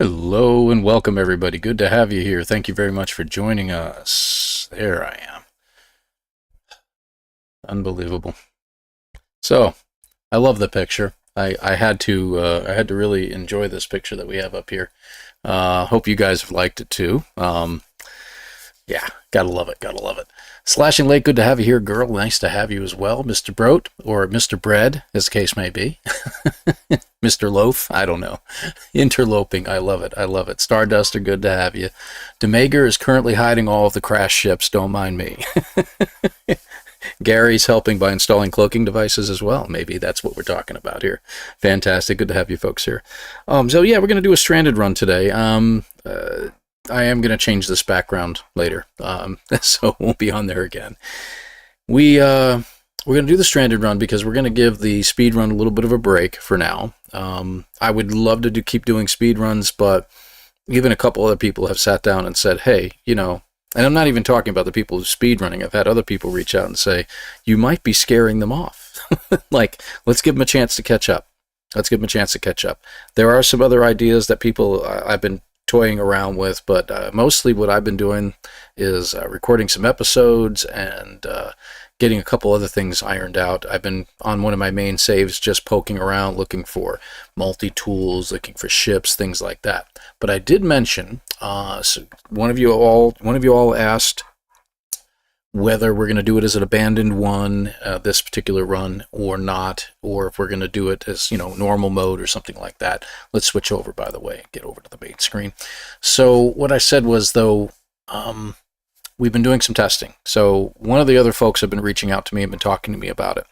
Hello and welcome everybody. Good to have you here. Thank you very much for joining us. There I am. Unbelievable. So, I love the picture. I had to really enjoy this picture that we have up here. Hope you guys have liked it too. Yeah, gotta love it, gotta love it. Slashing Lake, good to have you here, girl. Nice to have you as well, Mr. Broat, or Mr. Bread, as the case may be. Mr. Loaf, I don't know. Interloping, I love it, I love it. Starduster, good to have you. Demager is currently hiding all of the crash ships, don't mind me. Gary's helping by installing cloaking devices as well. Maybe that's what we're talking about here. Fantastic, good to have you folks here. So yeah, we're going to do a stranded run today. I am going to change this background later, so it won't be on there again. We're going to do the stranded run because we're going to give the speed run a little bit of a break for now. I would love to keep doing speed runs, but even a couple other people have sat down and said, hey, you know, and I'm not even talking about the people who speed running. I've had other people reach out and say, you might be scaring them off. Like, let's give them a chance to catch up. Let's give them a chance to catch up. There are some other ideas that people I've been toying around with, but mostly what I've been doing is recording some episodes and getting a couple other things ironed out. I've been on one of my main saves just poking around looking for multi-tools, looking for ships, things like that. But I did mention, so one of you all asked whether we're going to do it as an abandoned one, this particular run, or not, or if we're going to do it as, you know, normal mode or something like that. Let's switch over, by the way, get over to the main screen. So what I said was, though, we've been doing some testing. So one of the other folks have been reaching out to me and been talking to me about it,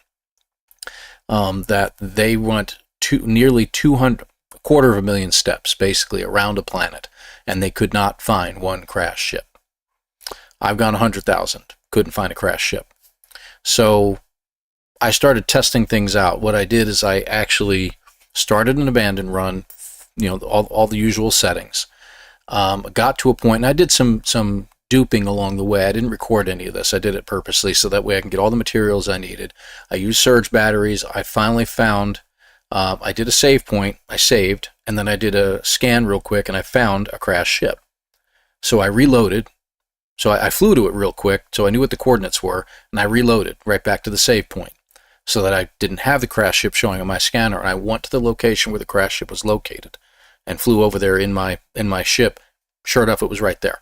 that they went nearly 200, a quarter of a million steps, basically, around a planet, and they could not find one crash ship. I've gone 100,000. Couldn't find a crash ship. So I started testing things out. What I did is I actually started an abandoned run, you know, all the usual settings. Got to a point, and I did some duping along the way. I didn't record any of this. I did it purposely so that way I can get all the materials I needed. I used surge batteries. I finally found, I did a save point. I saved, and then I did a scan real quick, and I found a crash ship. So I reloaded. So I flew to it real quick, so I knew what the coordinates were, and I reloaded right back to the save point so that I didn't have the crash ship showing on my scanner, and I went to the location where the crash ship was located and flew over there in my ship. Sure enough, it was right there.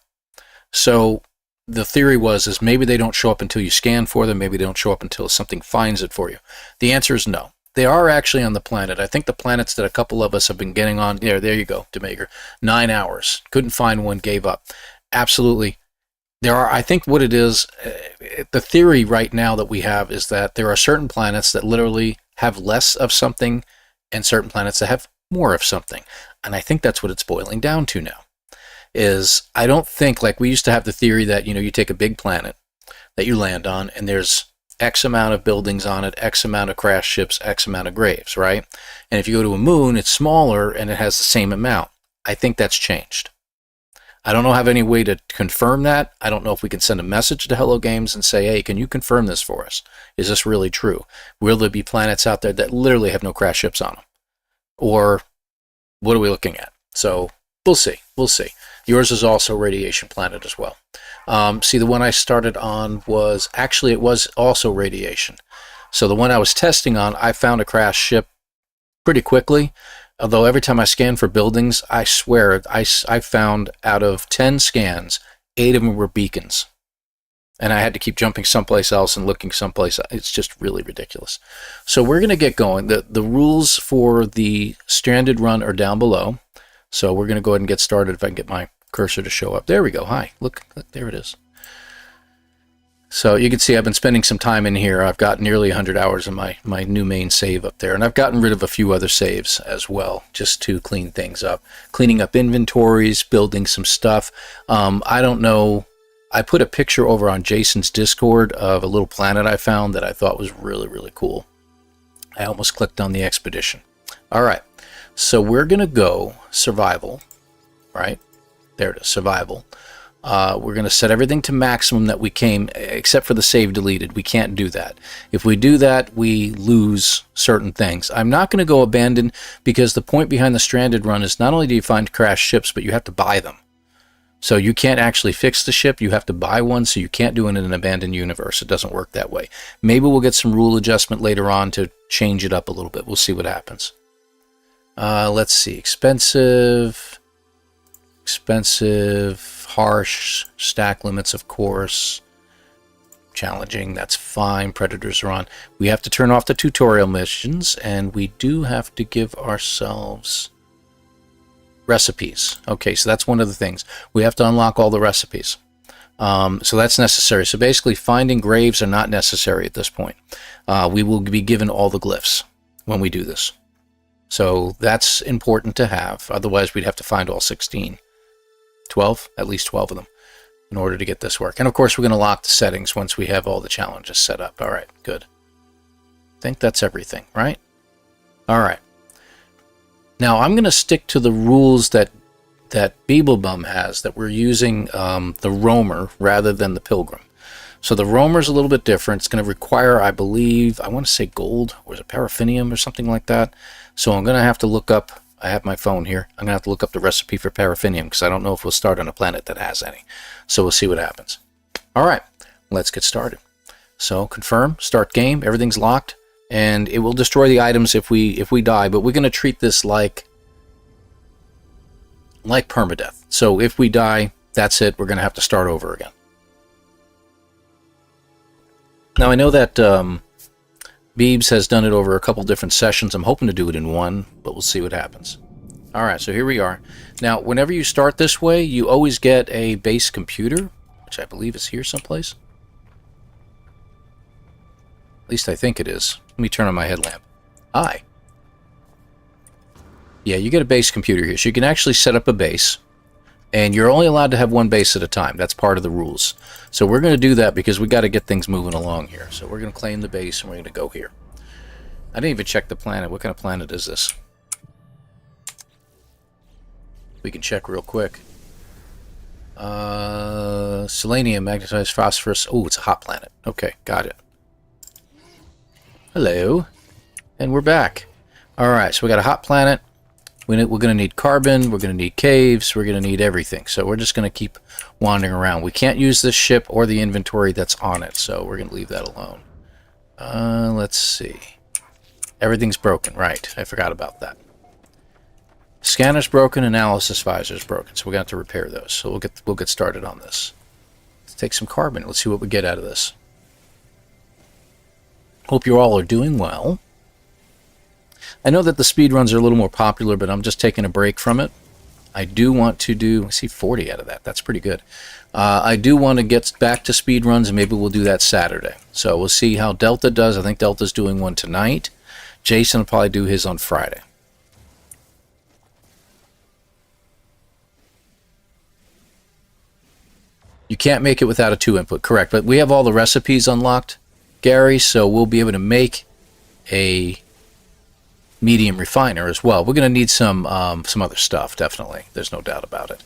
So the theory is maybe they don't show up until you scan for them, maybe they don't show up until something finds it for you. The answer is no. They are actually on the planet. I think the planets that a couple of us have been getting on, there you go, Demager, 9 hours. Couldn't find one, gave up. Absolutely. There are, I think what it is, the theory right now that we have is that there are certain planets that literally have less of something and certain planets that have more of something. And I think that's what it's boiling down to now. Is I don't think, like we used to have the theory that, you know, you take a big planet that you land on and there's X amount of buildings on it, X amount of crash ships, X amount of graves, right? And if you go to a moon, it's smaller and it has the same amount. I think that's changed. I don't have any way to confirm that. I don't know if we can send a message to Hello Games and say, hey, can you confirm this for us? Is this really true? Will there be planets out there that literally have no crash ships on them? Or what are we looking at? So we'll see. We'll see. Yours is also radiation planet as well. See, the one I started on was, actually it was also radiation. So the one I was testing on, I found a crash ship pretty quickly. Although every time I scan for buildings, I swear, I found out of 10 scans, 8 of them were beacons. And I had to keep jumping someplace else and looking someplace else. It's just really ridiculous. So we're going to get going. The rules for the stranded run are down below. So we're going to go ahead and get started if I can get my cursor to show up. There we go. Hi. Look, there it is. So you can see I've been spending some time in here. I've got nearly 100 hours in my new main save up there. And I've gotten rid of a few other saves as well, just to clean things up. Cleaning up inventories, building some stuff. I don't know. I put a picture over on Jason's Discord of a little planet I found that I thought was really, really cool. I almost clicked on the expedition. All right. So we're going to go survival, right? There it is, survival. We're going to set everything to maximum that we came, except for the save deleted. We can't do that. If we do that, we lose certain things. I'm not going to go abandoned because the point behind the stranded run is not only do you find crashed ships, but you have to buy them. So you can't actually fix the ship. You have to buy one, so you can't do it in an abandoned universe. It doesn't work that way. Maybe we'll get some rule adjustment later on to change it up a little bit. We'll see what happens. Let's see. Expensive, harsh, stack limits, of course. Challenging, that's fine. Predators are on. We have to turn off the tutorial missions, and we do have to give ourselves recipes. Okay, so that's one of the things. We have to unlock all the recipes. So that's necessary. So basically, finding graves are not necessary at this point. We will be given all the glyphs when we do this. So that's important to have. Otherwise, we'd have to find all 16. 12? At least 12 of them in order to get this work. And of course, we're going to lock the settings once we have all the challenges set up. All right, good. I think that's everything, right? All right. Now, I'm going to stick to the rules that Beeblebum has, that we're using the Roamer rather than the Pilgrim. So the Roamer is a little bit different. It's going to require, I believe, I want to say gold, or is it paraffinium or something like that? So I'm going to have to look up, I have my phone here, I'm going to have to look up the recipe for paraffinium because I don't know if we'll start on a planet that has any. So we'll see what happens. All right, let's get started. So confirm, start game, everything's locked. And it will destroy the items if we die, but we're going to treat this like permadeath. So if we die, that's it. We're going to have to start over again. Now I know that Beebs has done it over a couple different sessions. I'm hoping to do it in one, but we'll see what happens. All right, so here we are. Now, whenever you start this way, you always get a base computer, which I believe is here someplace. At least I think it is. Let me turn on my headlamp. Hi. Yeah, you get a base computer here. So you can actually set up a base. And you're only allowed to have one base at a time. That's part of the rules. So we're going to do that because we got to get things moving along here. So we're going to claim the base and we're going to go here. I didn't even check the planet. What kind of planet is this? We can check real quick. Selenium, magnetized phosphorus. Oh, it's a hot planet. Okay, got it. Hello, and we're back. All right, so we got a hot planet. We're going to need carbon. We're going to need caves. We're going to need everything. So we're just going to keep wandering around. We can't use this ship or the inventory that's on it, so we're going to leave that alone. Let's see. Everything's broken, right? I forgot about that. Scanner's broken, analysis visor's broken, so we're going to have to repair those. So we'll get started on this. Let's take some carbon. Let's see what we get out of this. Hope you all are doing well. I know that the speed runs are a little more popular, but I'm just taking a break from it. I do want to do, I see 40 out of that. That's pretty good. I do want to get back to speed runs, and maybe we'll do that Saturday. So we'll see how Delta does. I think Delta's doing one tonight. Jason will probably do his on Friday. You can't make it without a 2-input, correct. But we have all the recipes unlocked, Gary, so we'll be able to make a medium refiner as well. We're going to need some other stuff, definitely. There's no doubt about it.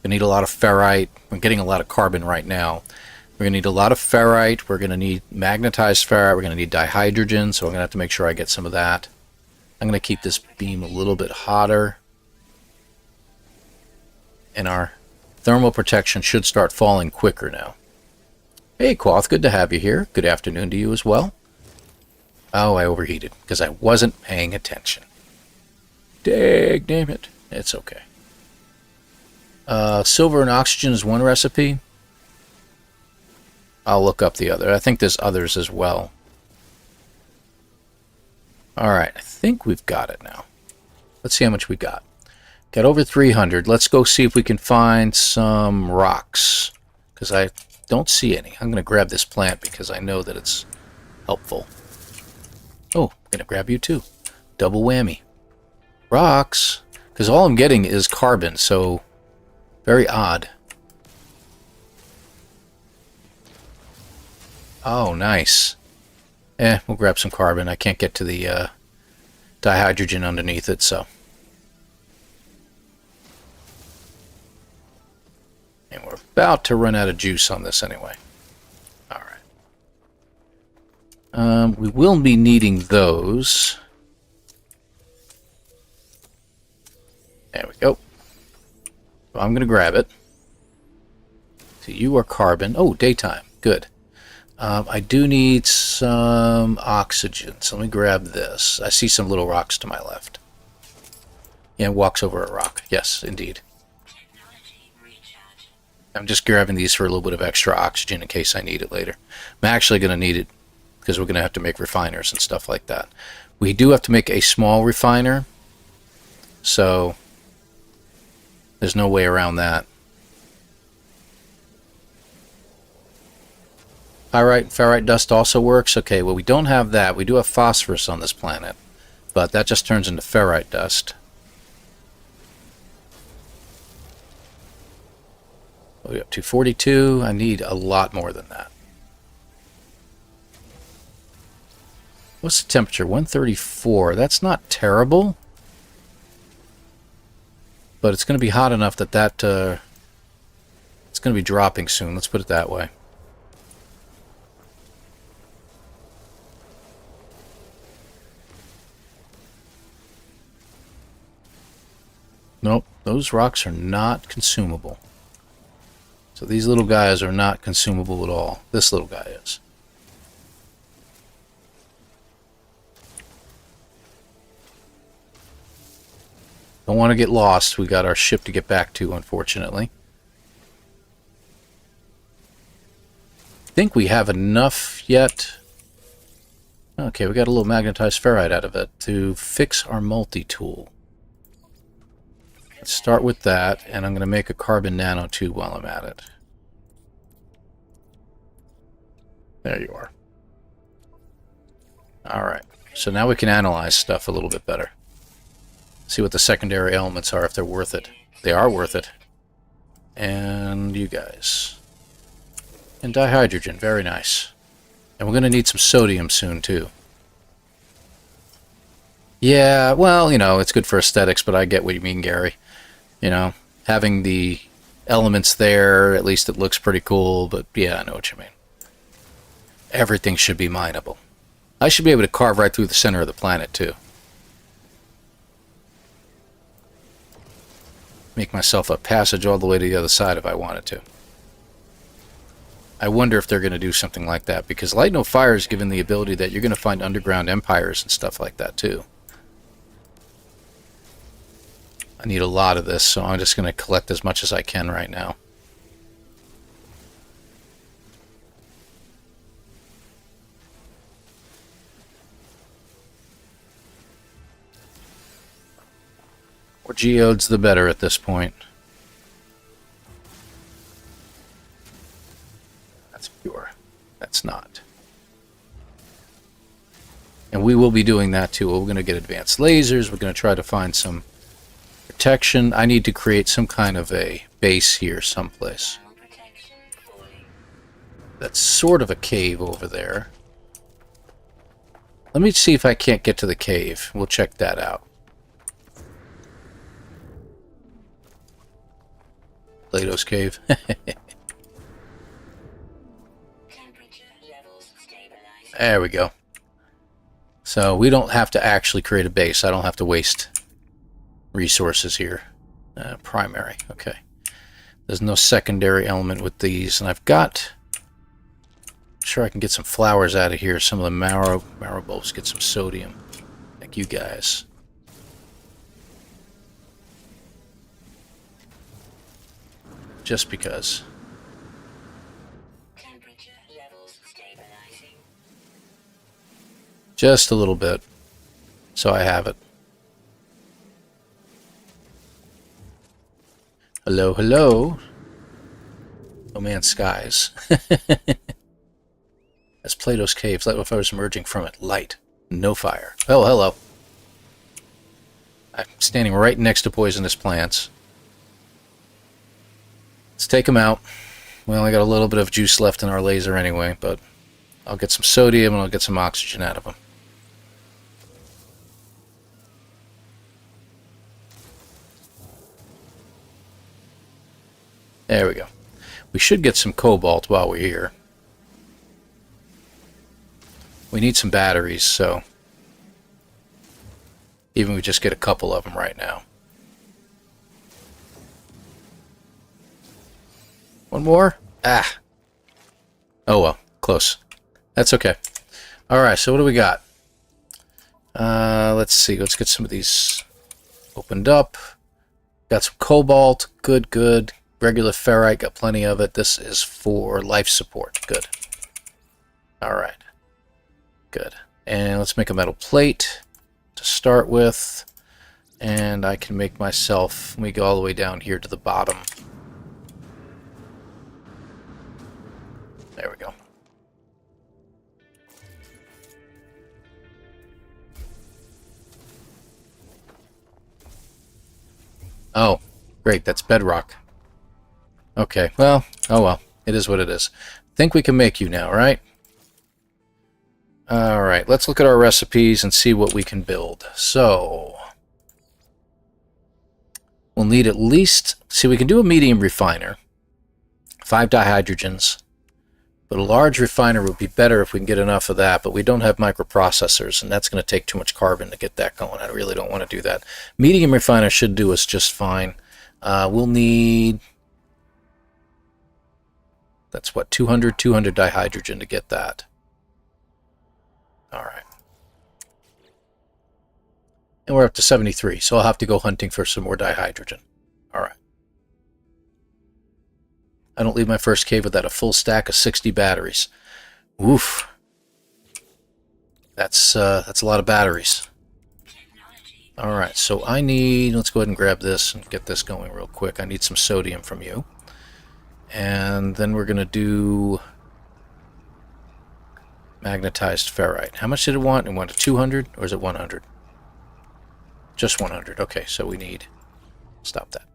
We need a lot of ferrite. We're getting a lot of carbon right now. We're going to need a lot of ferrite. We're going to need magnetized ferrite. We're going to need dihydrogen, so I'm going to have to make sure I get some of that. I'm going to keep this beam a little bit hotter. And our thermal protection should start falling quicker now. Hey, Quoth, good to have you here. Good afternoon to you as well. Oh, I overheated because I wasn't paying attention. Dag damn it. It's okay. Silver and oxygen is one recipe. I'll look up the other. I think there's others as well. Alright, I think we've got it now. Let's see how much we got. Got over 300. Let's go see if we can find some rocks. Because I don't see any. I'm going to grab this plant because I know that it's helpful. Oh, I'm going to grab you too. Double whammy. Rocks. Because all I'm getting is carbon, so very odd. Oh, nice. We'll grab some carbon. I can't get to the dihydrogen underneath it, so. And we're about to run out of juice on this anyway. All right. We will be needing those. There we go. So I'm going to grab it. So you are carbon. Oh, daytime. Good. I do need some oxygen. So let me grab this. I see some little rocks to my left. Yeah, walks over a rock. Yes, indeed. I'm just grabbing these for a little bit of extra oxygen in case I need it later. I'm actually going to need it because we're going to have to make refiners and stuff like that. We do have to make a small refiner, so there's no way around that. Pyrite and ferrite dust also works. Okay, well, we don't have that. We do have phosphorus on this planet, but that just turns into ferrite dust. We have 242. I need a lot more than that. What's the temperature? 134. That's not terrible, but it's going to be hot enough that it's going to be dropping soon. Let's put it that way. Nope, those rocks are not consumable. So these little guys are not consumable at all. This little guy is. Don't want to get lost. We got our ship to get back to, unfortunately. I think we have enough yet. Okay, we got a little magnetized ferrite out of it to fix our multi-tool. Let's start with that, and I'm going to make a carbon nanotube while I'm at it. There you are. Alright, so now we can analyze stuff a little bit better. See what the secondary elements are, if they're worth it. They are worth it. And you guys. And dihydrogen, very nice. And we're going to need some sodium soon, too. Yeah, well, you know, it's good for aesthetics, but I get what you mean, Gary. You know, having the elements there, at least it looks pretty cool, but yeah, I know what you mean. Everything should be mineable. I should be able to carve right through the center of the planet, too. Make myself a passage all the way to the other side if I wanted to. I wonder if they're going to do something like that, because Light No Fire is given the ability that you're going to find underground empires and stuff like that, too. I need a lot of this, so I'm just going to collect as much as I can right now. More geodes, the better at this point. That's pure. That's not. And we will be doing that too. We're going to get advanced lasers. We're going to try to find some protection. I need to create some kind of a base here someplace. That's sort of a cave over there. Let me see if I can't get to the cave. We'll check that out. Plato's cave. There we go. So we don't have to actually create a base. I don't have to waste resources here. Primary. Okay. There's no secondary element with these. And I've got... I'm sure I can get some flowers out of here. Some of the marrow bulbs get some sodium. Like you guys. Just because. Temperature levels stabilizing. Just a little bit. So I have it. Hello, hello. nomanssky. That's Plato's Caves. Light no fire is emerging from it. Light. No fire. Oh, hello. I'm standing right next to poisonous plants. Let's take them out. We only got a little bit of juice left in our laser anyway, but I'll get some sodium and I'll get some oxygen out of them. There we go. We should get some cobalt while we're here. We need some batteries, so even if we just get a couple of them right now. One more? Ah. Oh well, close. That's okay. Alright, so what do we got? Let's see. Let's get some of these opened up. Got some cobalt. Good, good. Regular ferrite. Got plenty of it. This is for life support. Good. Alright. Good. And let's make a metal plate to start with. And I can make myself... Let me go all the way down here to the bottom. There we go. Oh, great. That's bedrock. Okay, well, oh well. It is what it is. Think we can make you now, right? Alright, let's look at our recipes and see what we can build. So, we'll need at least... See, we can do a medium refiner. 5 dihydrogens. But a large refiner would be better if we can get enough of that, but we don't have microprocessors, and that's going to take too much carbon to get that going. I really don't want to do that. Medium refiner should do us just fine. We'll need... That's what, 200 dihydrogen to get that. Alright. And we're up to 73, so I'll have to go hunting for some more dihydrogen. Alright. I don't leave my first cave without a full stack of 60 batteries. Oof. That's a lot of batteries. Alright, so I need... Let's go ahead and grab this and get this going real quick. I need some sodium from you. And then we're going to do magnetized ferrite. How much did it want? It wanted 200, or is it 100? Just 100. Okay, so we need... Stop that.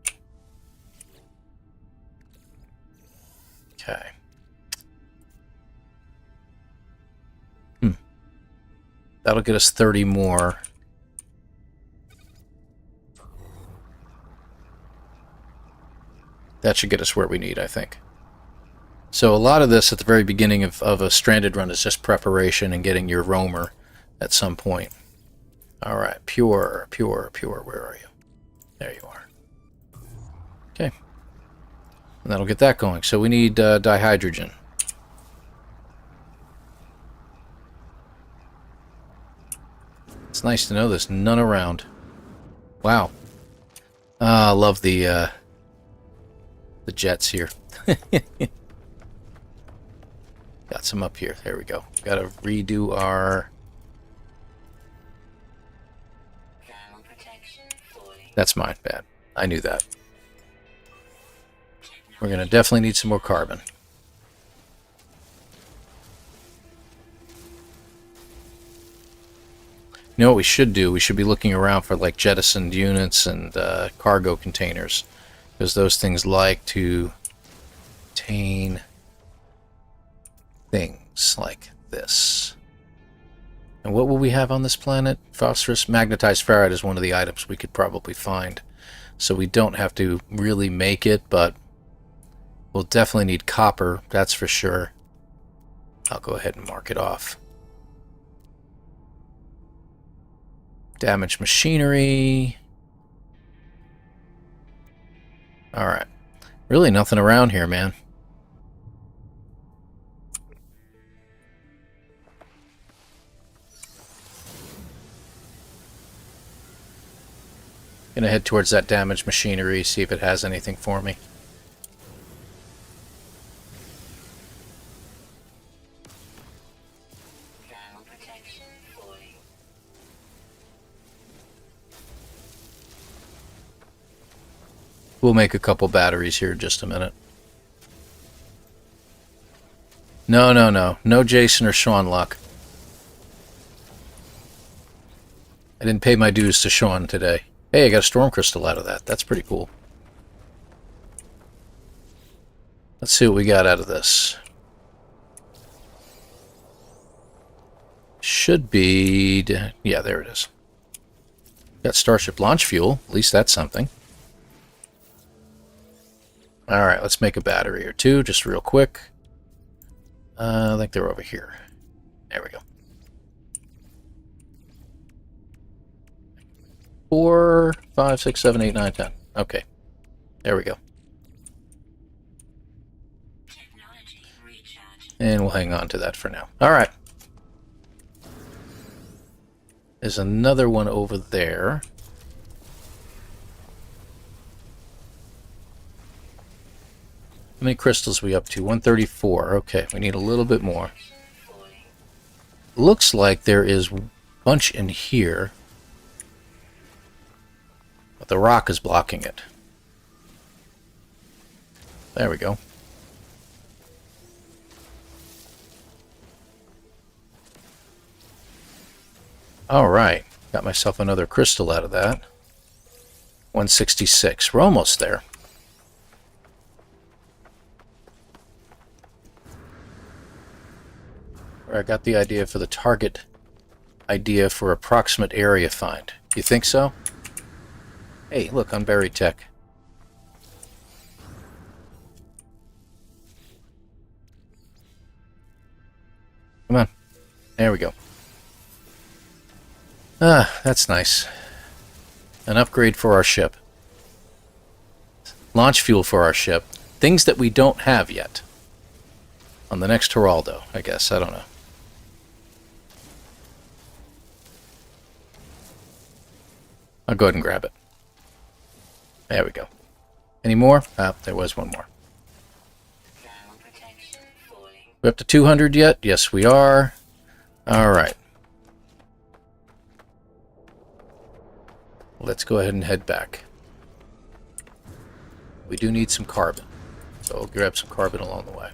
Okay. That'll get us 30 more. That should get us where we need, I think. So a lot of this at the very beginning of a stranded run is just preparation and getting your roamer at some point. Alright, pure. Where are you? There you are. Okay. And that'll get that going. So we need dihydrogen. It's nice to know there's none around. Wow. I love the jets here. Got some up here. There we go. Got to redo our... That's mine. Bad. I knew that. We're going to definitely need some more carbon. You know what we should do? We should be looking around for like jettisoned units and cargo containers, because those things like to contain things like this. And what will we have on this planet? Phosphorus. Magnetized ferrite is one of the items we could probably find. So we don't have to really make it, but we'll definitely need copper, that's for sure. I'll go ahead and mark it off. Damaged machinery. Alright. Really nothing around here, man. Gonna head towards that damaged machinery, see if it has anything for me. We'll make a couple batteries here in just a minute. No. No Jason or Sean luck. I didn't pay my dues to Sean today. Hey, I got a storm crystal out of that. That's pretty cool. Let's see what we got out of this. Should be... Yeah, there it is. Got Starship launch fuel. At least that's something. Alright, let's make a battery or two, just real quick. I think they're over here. There we go. 4, 5, 6, 7, 8, 9, 10. Okay. There we go. And we'll hang on to that for now. Alright. There's another one over there. How many crystals are we up to? 134. Okay, we need a little bit more. Looks like there is a bunch in here. But the rock is blocking it. There we go. Alright, got myself another crystal out of that. 166. We're almost there. I got the idea for the target idea for approximate area find. You think so? Hey, look, unburied tech. Come on. There we go. Ah, that's nice. An upgrade for our ship. Launch fuel for our ship. Things that we don't have yet. On the next Geraldo, I guess. I don't know. I'll go ahead and grab it. There we go. Any more? Ah, there was one more. We're up to 200 yet? Yes, we are. Alright. Let's go ahead and head back. We do need some carbon. So we'll grab some carbon along the way.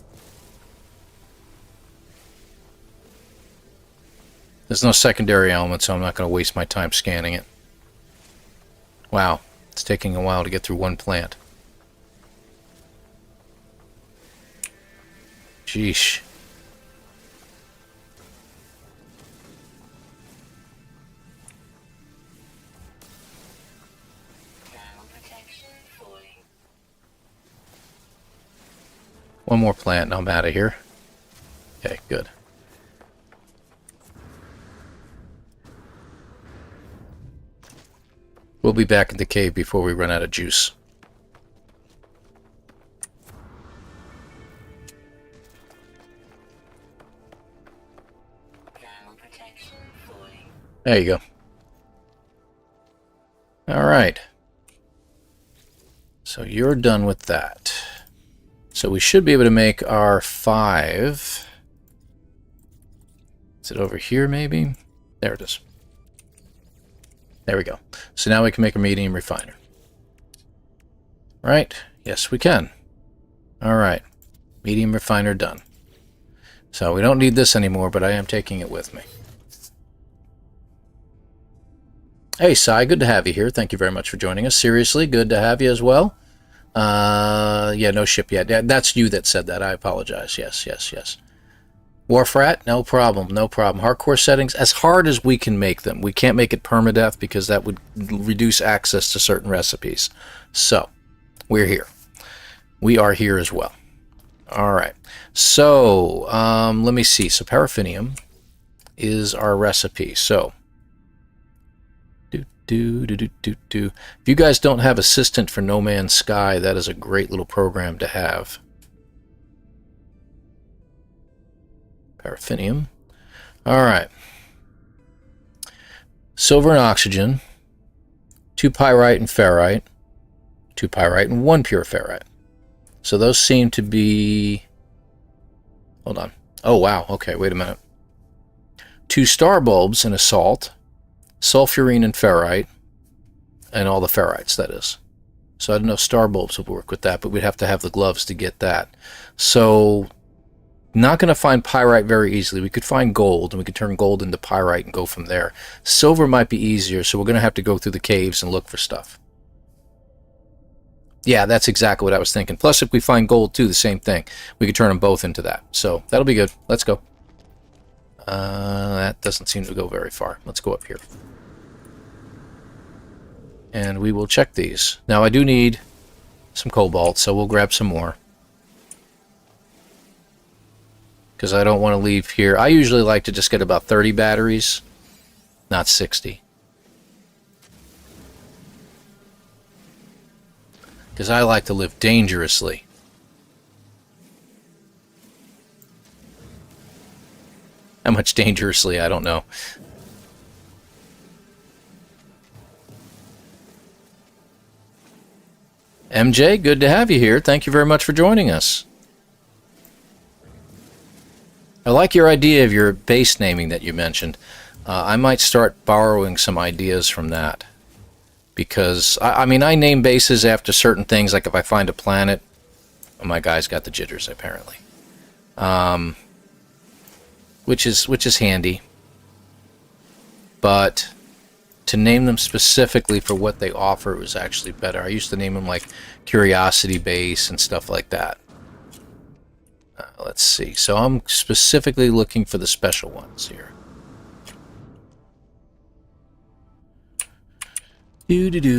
There's no secondary element, so I'm not going to waste my time scanning it. Wow, it's taking a while to get through one plant. Sheesh. One more plant and I'm out of here. Okay, good. We'll be back in the cave before we run out of juice. There you go. Alright. So you're done with that. So we should be able to make our 5. Is it over here maybe? There it is. There we go. So now we can make a medium refiner. Right? Yes, we can. Alright. Medium refiner done. So we don't need this anymore, but I am taking it with me. Hey, Sai, good to have you here. Thank you very much for joining us. Seriously, good to have you as well. Yeah, no ship yet. Yeah, that's you that said that. I apologize. Yes, yes, yes. Warfrat, no problem, no problem. Hardcore settings, as hard as we can make them. We can't make it permadeath because that would reduce access to certain recipes. So, we're here. We are here as well. All right. So, let me see. So, paraffinium is our recipe. So, if you guys don't have Assistant for nomanssky, that is a great little program to have. Paraffinium. Alright. Silver and oxygen. 2 pyrite and ferrite. 2 pyrite and 1 pure ferrite. So those seem to be... Hold on. Oh, wow. Okay, wait a minute. 2 star bulbs and a salt. Sulfurine and ferrite. And all the ferrites, that is. So I don't know if star bulbs would work with that, but we'd have to have the gloves to get that. So... Not going to find pyrite very easily. We could find gold, and we could turn gold into pyrite and go from there. Silver might be easier, so we're going to have to go through the caves and look for stuff. Yeah, that's exactly what I was thinking. Plus, if we find gold, too, the same thing. We could turn them both into that. So, that'll be good. Let's go. That doesn't seem to go very far. Let's go up here. And we will check these. Now, I do need some cobalt, so we'll grab some more. Because I don't want to leave here. I usually like to just get about 30 batteries, not 60. Because I like to live dangerously. How much dangerously, I don't know. MJ, good to have you here. Thank you very much for joining us. I like your idea of your base naming that you mentioned. I might start borrowing some ideas from that. Because, I mean, I name bases after certain things, like if I find a planet... Oh, my guy's got the jitters, apparently. Which is handy. But to name them specifically for what they offer was actually better. I used to name them like Curiosity Base and stuff like that. Let's see. So I'm specifically looking for the special ones here.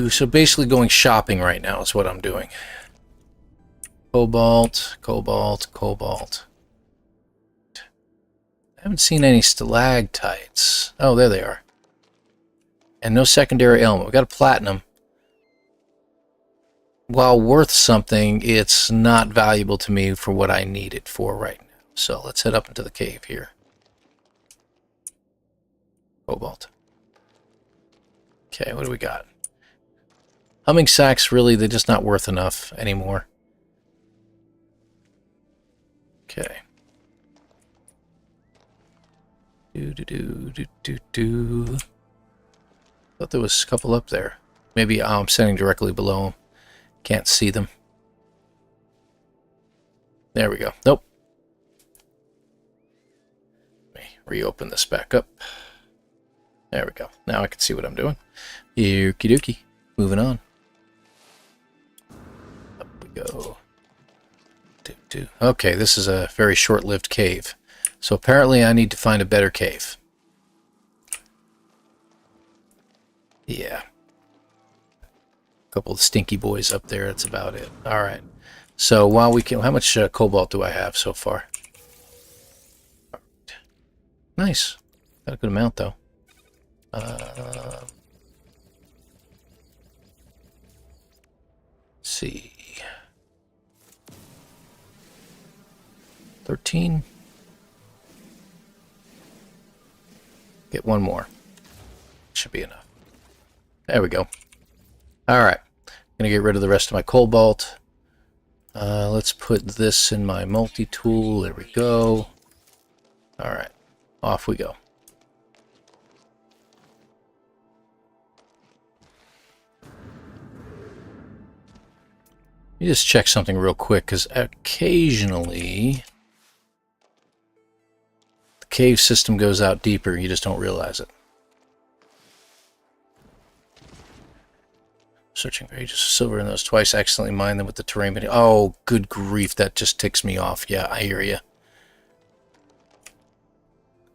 So basically going shopping right now is what I'm doing. Cobalt, cobalt, cobalt. I haven't seen any stalactites. Oh, there they are. And no secondary element. We got a platinum. While worth something, it's not valuable to me for what I need it for right now. So let's head up into the cave here. Cobalt. Okay, what do we got? Humming sacks, really, they're just not worth enough anymore. Okay. Thought there was a couple up there. Maybe I'm standing directly below them. Can't see them. There we go. Nope. Let me reopen this back up. There we go. Now I can see what I'm doing. Okie dokie. Moving on. Up we go. Okay, this is a very short-lived cave. So apparently I need to find a better cave. Yeah. A couple of stinky boys up there, that's about it. Alright. So while we can... How much cobalt do I have so far? Nice. Got a good amount, though. Let's see. 13. Get one more. Should be enough. There we go. Alright. Gonna get rid of the rest of my cobalt. Let's put this in my multi-tool. There we go. Alright. Off we go. Let me just check something real quick, because occasionally the cave system goes out deeper, you just don't realize it. Searching for ages of silver in those twice, accidentally mined them with the terrain. Oh, good grief, that just ticks me off. Yeah, I hear you.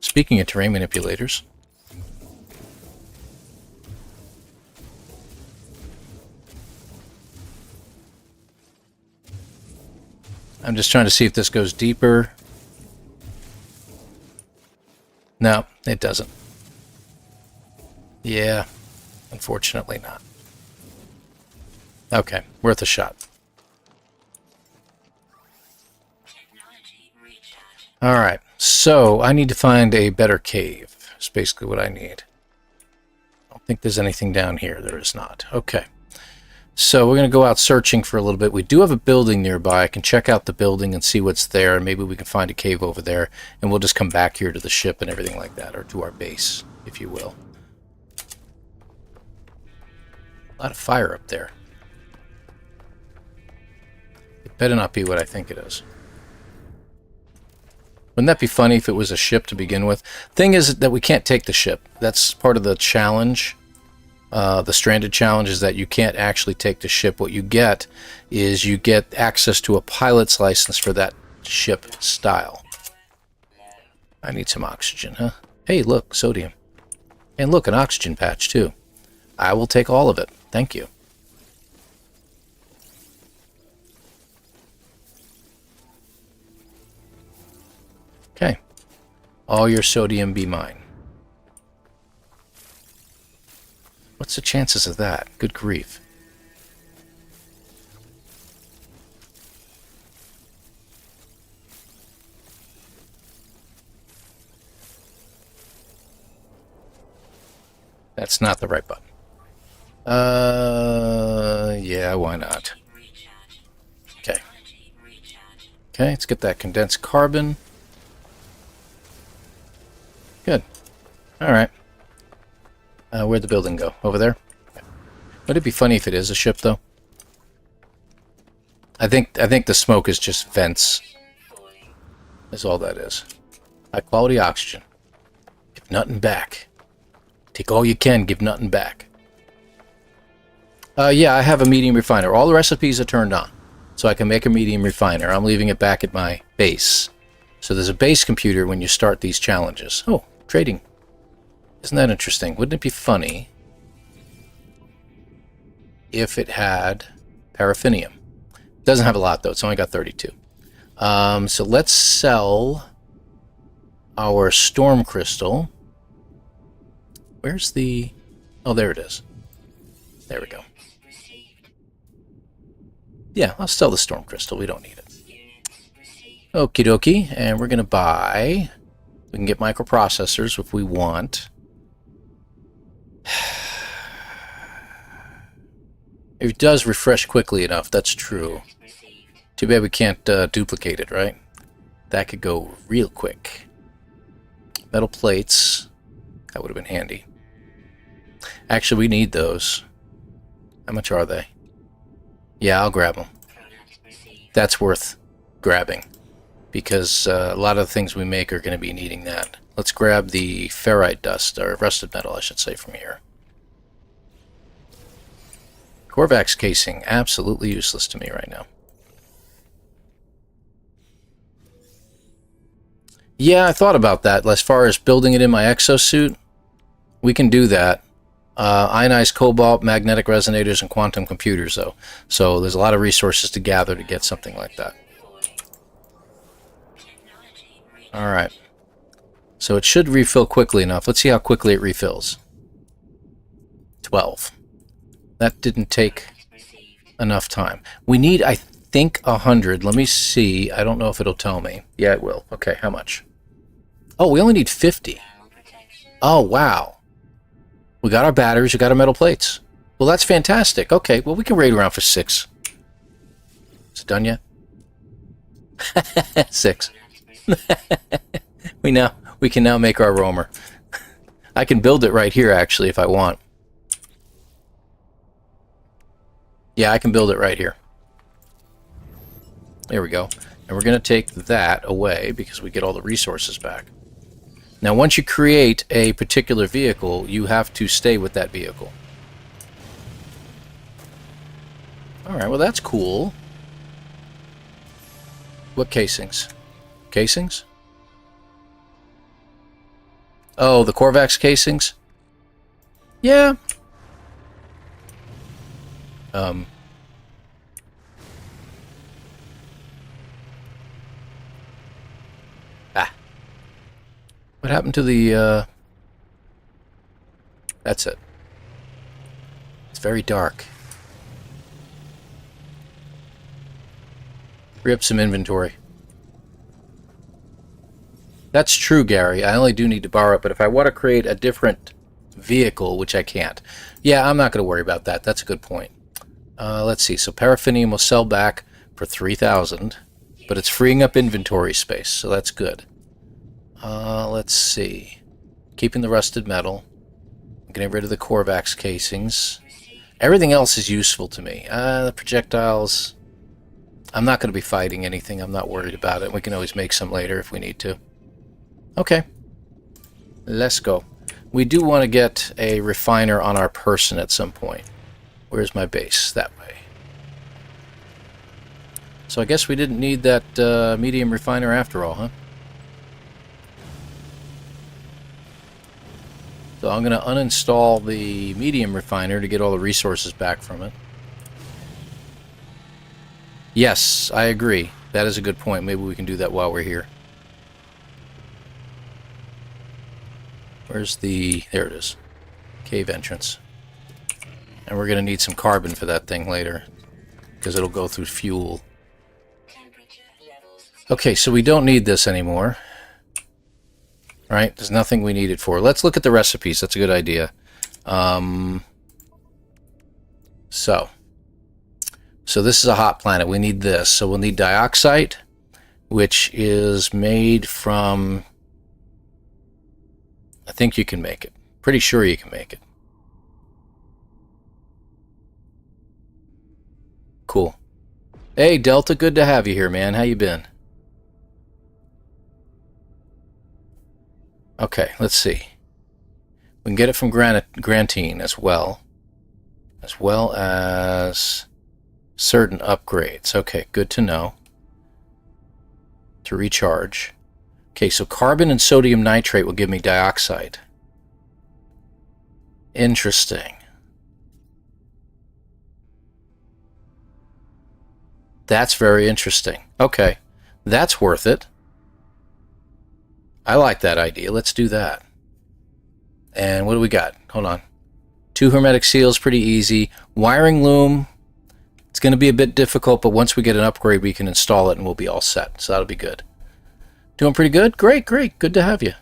Speaking of terrain manipulators. I'm just trying to see if this goes deeper. No, it doesn't. Yeah, unfortunately not. Okay, worth a shot. Alright, so I need to find a better cave. That's basically what I need. I don't think there's anything down here. There is not. Okay. So we're going to go out searching for a little bit. We do have a building nearby. I can check out the building and see what's there. Maybe we can find a cave over there. And we'll just come back here to the ship and everything like that. Or to our base, if you will. A lot of fire up there. It better not be what I think it is. Wouldn't that be funny if it was a ship to begin with? Thing is that we can't take the ship. That's part of the challenge. The stranded challenge is that you can't actually take the ship. What you get is you get access to a pilot's license for that ship style. I need some oxygen, huh? Hey, look, sodium. And look, an oxygen patch, too. I will take all of it. Thank you. All your sodium be mine. What's the chances of that? Good grief. That's not the right button. Yeah, why not? Okay. Okay, let's get that condensed carbon. Good. Alright. Where'd the building go? Over there? Would it be funny if it is a ship, though? I think the smoke is just vents. Is all that is. High quality oxygen. Give nothing back. Take all you can, give nothing back. Yeah, I have a medium refiner. All the recipes are turned on. So I can make a medium refiner. I'm leaving it back at my base. So there's a base computer when you start these challenges. Oh, trading. Isn't that interesting? Wouldn't it be funny if it had paraffinium? It doesn't have a lot, though. It's only got 32. So let's sell our storm crystal. Where's the... Oh, there it is. There we go. Yeah, I'll sell the storm crystal. We don't need it. Okie dokie. And we're going to buy... We can get microprocessors if we want. It does refresh quickly enough. That's true. Too bad we can't duplicate it, right? That could go real quick. Metal plates. That would have been handy. Actually, we need those. How much are they? Yeah, I'll grab them. That's worth grabbing. Because a lot of the things we make are going to be needing that. Let's grab the ferrite dust, or rusted metal, I should say, from here. Korvax casing, absolutely useless to me right now. Yeah, I thought about that. As far as building it in my exosuit, we can do that. Ionized cobalt, magnetic resonators, and quantum computers, though. So there's a lot of resources to gather to get something like that. Alright. So it should refill quickly enough. Let's see how quickly it refills. 12. That didn't take enough time. We need, I think, 100. Let me see. I don't know if it'll tell me. Yeah, it will. Okay, how much? Oh, we only need 50. Oh, wow. We got our batteries. We got our metal plates. Well, that's fantastic. Okay, well, we can raid around for 6. Is it done yet? 6. We can now make our roamer. I can build it right here, actually, if I want. Yeah, I can build it right here. There we go. And we're going to take that away because we get all the resources back. Now, once you create a particular vehicle, you have to stay with that vehicle. Alright, well, that's cool. What casings? Casings? Oh, the Korvax casings? Yeah. What happened to the, That's it. It's very dark. Free up some inventory. That's true, Gary. I only do need to borrow it, but if I want to create a different vehicle, which I can't. Yeah, I'm not going to worry about that. That's a good point. Let's see. So paraffinium will sell back for 3,000, but it's freeing up inventory space, so that's good. Let's see. Keeping the rusted metal. Getting rid of the Korvax casings. Everything else is useful to me. The projectiles. I'm not going to be fighting anything. I'm not worried about it. We can always make some later if we need to. Okay. Let's go. We do want to get a refiner on our person at some point. Where's my base? That way. So I guess we didn't need that medium refiner after all, huh? So I'm going to uninstall the medium refiner to get all the resources back from it. Yes, I agree. That is a good point. Maybe we can do that while we're here. Where's the... There it is. Cave entrance. And we're going to need some carbon for that thing later, because it'll go through fuel. Okay, so we don't need this anymore. Right? There's nothing we need it for. Let's look at the recipes. That's a good idea. So this is a hot planet. We need this. So we'll need dioxide, which is made from... I think you can make it. Pretty sure you can make it. Cool. Hey, Delta, good to have you here, man. How you been? Okay, let's see. We can get it from Grantine as well as certain upgrades. Okay, good to know. To recharge. Okay, so carbon and sodium nitrate will give me dioxide. Interesting. That's very interesting. Okay, that's worth it. I like that idea. Let's do that. And what do we got? Hold on. 2 hermetic seals, pretty easy. Wiring loom, it's going to be a bit difficult, but once we get an upgrade, we can install it and we'll be all set. So that'll be good. Doing pretty good? Great, great. Good to have you.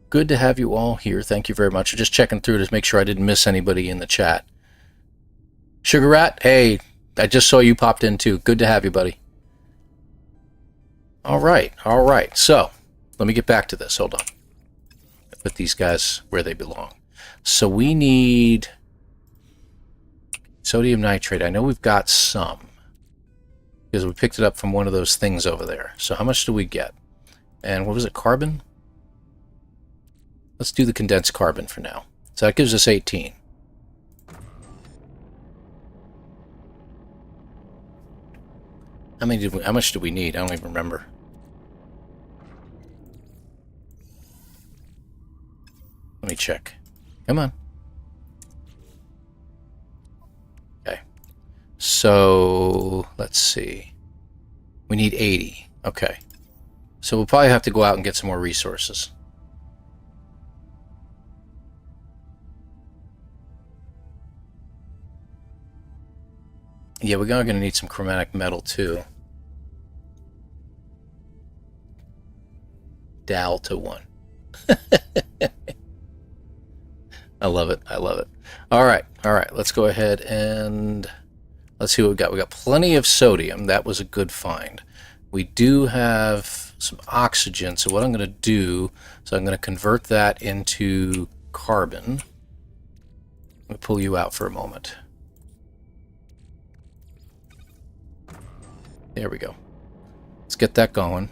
Good to have you all here. Thank you very much. Just checking through to make sure I didn't miss anybody in the chat. Sugar Rat, hey, I just saw you popped in too. Good to have you, buddy. All right, all right. So let me get back to this. Hold on. Put these guys where they belong. So we need sodium nitrate. I know we've got some because we picked it up from one of those things over there. So how much do we get? And what was it, carbon? Let's do the condensed carbon for now. So that gives us 18. How much do we need? I don't even remember. Let me check. Come on. Okay. So, let's see. We need 80. Okay. So we'll probably have to go out and get some more resources. Yeah, we're going to need some chromatic metal too. Delta 1. I love it. I love it. All right. All right. Let's go ahead and let's see what we got. We got plenty of sodium. That was a good find. We do have some oxygen. So what I'm going to do, so I'm going to convert that into carbon. Let me pull you out for a moment. There we go. Let's get that going.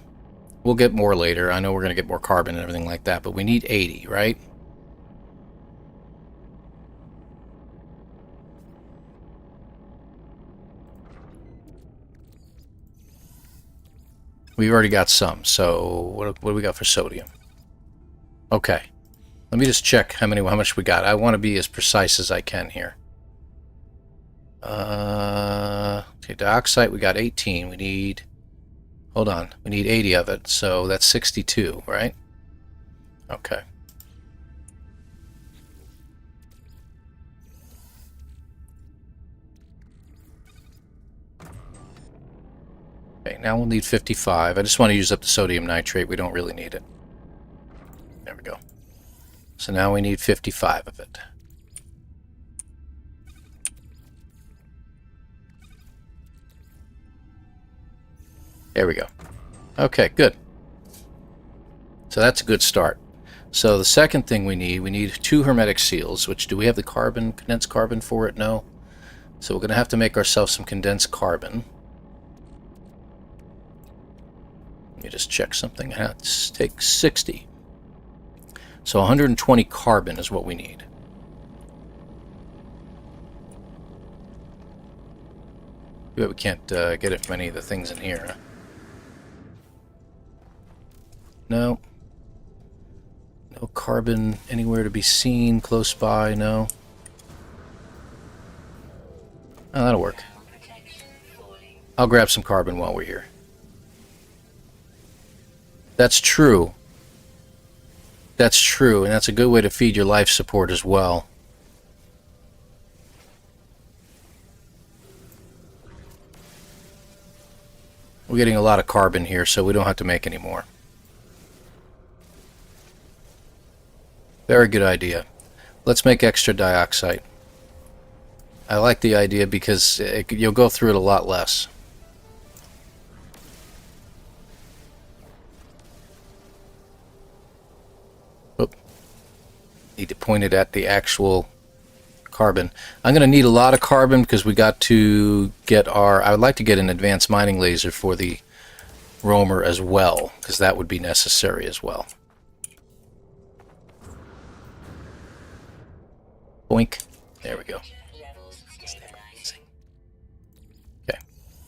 We'll get more later. I know we're going to get more carbon and everything like that, but we need 80, right? We've already got some, so what do we got for sodium? Okay. Let me just check how much we got. I want to be as precise as I can here. Okay, dioxide, we got 18. We need, hold on, we need 80 of it, so that's 62, right? Okay. Okay, now we'll need 55. I just want to use up the sodium nitrate. We don't really need it. There we go. So now we need 55 of it. There we go. Okay, good. So that's a good start. So the second thing we need 2 hermetic seals, which do we have the carbon, condensed carbon for it? No. So we're going to have to make ourselves some condensed carbon. Let me just check something. Let's take 60. So 120 carbon is what we need. We can't get it from any of the things in here. No. No carbon anywhere to be seen close by, no. Oh, that'll work. I'll grab some carbon while we're here. That's true. That's true, and that's a good way to feed your life support as well. We're getting a lot of carbon here, so we don't have to make any more. Very good idea. Let's make extra dioxide. I like the idea because you'll go through it a lot less. Oop. Need to point it at the actual carbon. I'm going to need a lot of carbon because we got to get our... I would like to get an advanced mining laser for the roamer as well, because that would be necessary as well. Boink. There we go. Okay.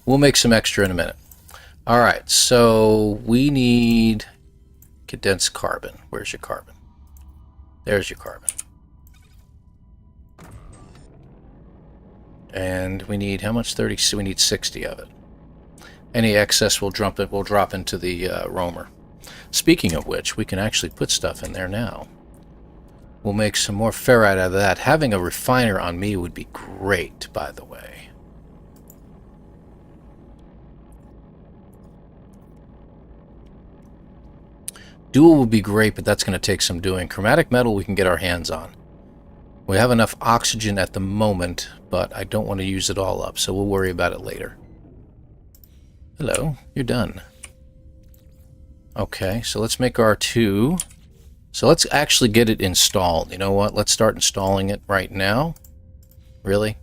We'll make some extra in a minute. Alright, so we need condensed carbon. Where's your carbon? There's your carbon. And we need how much? 30. So we need 60 of it. Any excess will drop into the roamer. Speaking of which, we can actually put stuff in there now. We'll make some more ferrite out of that. Having a refiner on me would be great, by the way. Dual would be great, but that's going to take some doing. Chromatic metal we can get our hands on. We have enough oxygen at the moment, but I don't want to use it all up, so we'll worry about it later. Hello, you're done. Okay, so let's make our 2. So let's actually get it installed. You know what? Let's start installing it right now. Really?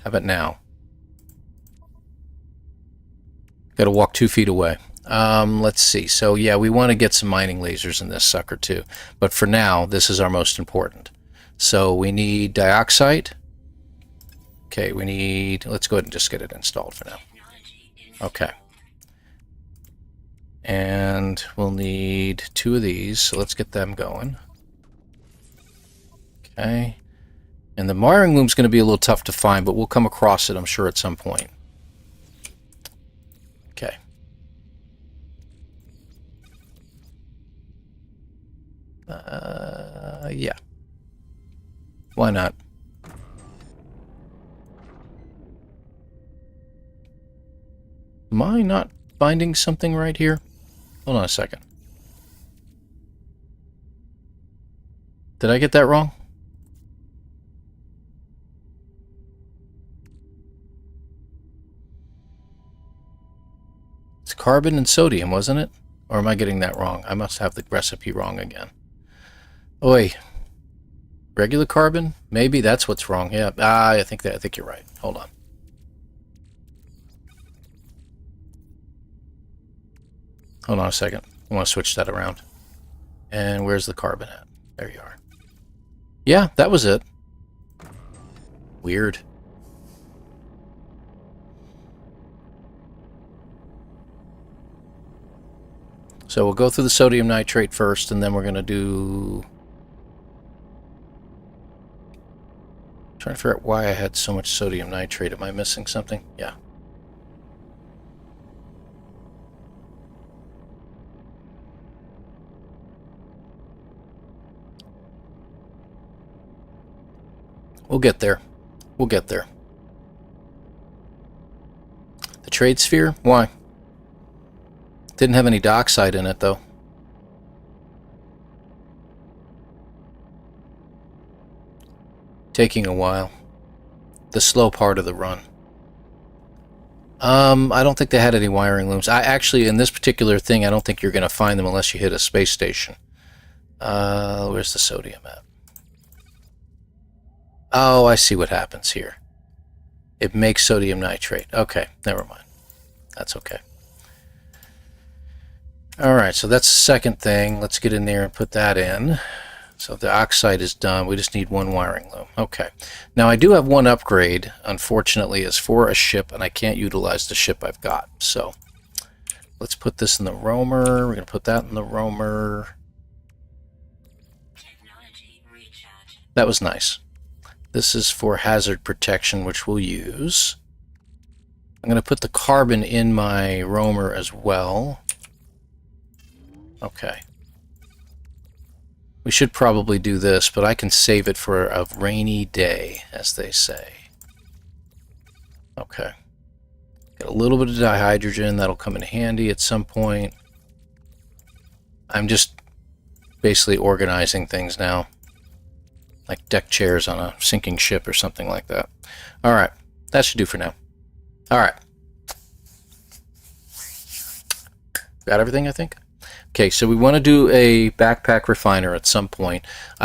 How about now? Got to walk 2 feet away. Let's see. So yeah, we want to get some mining lasers in this sucker too. But for now, this is our most important. So we need dioxide. Okay, we need... Let's go ahead and just get it installed for now. Okay. And we'll need 2 of these, so let's get them going. Okay. And the wiring loom's going to be a little tough to find, but we'll come across it, I'm sure, at some point. Okay. Yeah. Why not? Am I not finding something right here? Hold on a second. Did I get that wrong? It's carbon and sodium, wasn't it? Or am I getting that wrong? I must have the recipe wrong again. Oi. Regular carbon? Maybe that's what's wrong. Yeah. I think you're right. Hold on. Hold on a second. I want to switch that around. And where's the carbon at? There you are. Yeah, that was it. Weird. So we'll go through the sodium nitrate first, and then we're going to do... Trying to figure out why I had so much sodium nitrate. Am I missing something? Yeah. We'll get there. We'll get there. The trade sphere? Why? Didn't have any dockside in it, though. Taking a while. The slow part of the run. I don't think they had any wiring looms. Actually, in this particular thing, I don't think you're going to find them unless you hit a space station. Where's the sodium at? Oh, I see what happens here. It makes sodium nitrate. Okay, never mind. That's okay. Alright, so that's the second thing. Let's get in there and put that in. So the oxide is done. We just need 1 wiring loom. Okay. Now I do have 1 upgrade. Unfortunately, it's for a ship, and I can't utilize the ship I've got. So let's put this in the roamer. We're going to put that in the roamer. That was nice. This is for hazard protection, which we'll use. I'm going to put the carbon in my roamer as well. Okay. We should probably do this, but I can save it for a rainy day, as they say. Okay. Got a little bit of dihydrogen. That'll come in handy at some point. I'm just basically organizing things now. Like deck chairs on a sinking ship or something like that. Alright. That should do for now. Alright. Got everything, I think? Okay, so we want to do a backpack refiner at some point.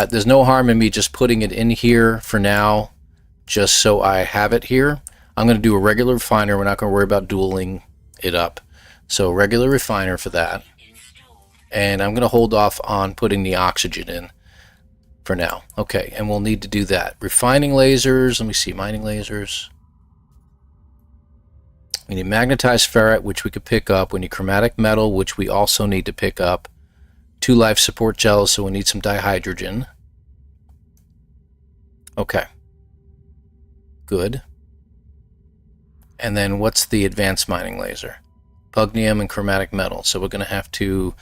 There's no harm in me just putting it in here for now, just so I have it here. I'm going to do a regular refiner. We're not going to worry about dueling it up. So regular refiner for that. And I'm going to hold off on putting the oxygen in for now. Okay, and we'll need to do that. Refining lasers. Let me see, mining lasers. We need magnetized ferrite, which we could pick up. We need chromatic metal, which we also need to pick up. 2 life support gels, so we need some dihydrogen. Okay. Good. And then what's the advanced mining laser? Pugnium and chromatic metal. So we're going to have to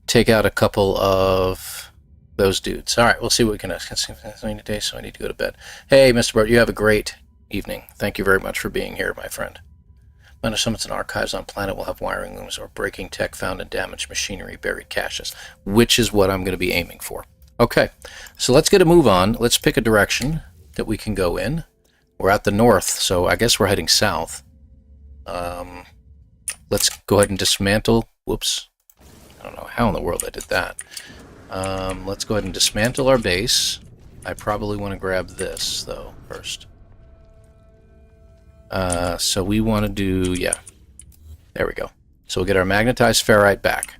take out a couple of those dudes. All right, we'll see what we can ask. Today, so I need to go to bed. Hey, Mr. Bart, you have a great evening. Thank you very much for being here, my friend. Amount of summits and archives on planet will have wiring looms or breaking tech found in damaged machinery, buried caches, which is what I'm going to be aiming for. Okay, so let's get a move on. Let's pick a direction that we can go in. We're at the north, so I guess we're heading south. Let's go ahead and dismantle. Whoops. I don't know how in the world I did that. Let's go ahead and dismantle our base. I probably want to grab this, though, first. So we want to do, yeah, there we go. So we'll get our magnetized ferrite back.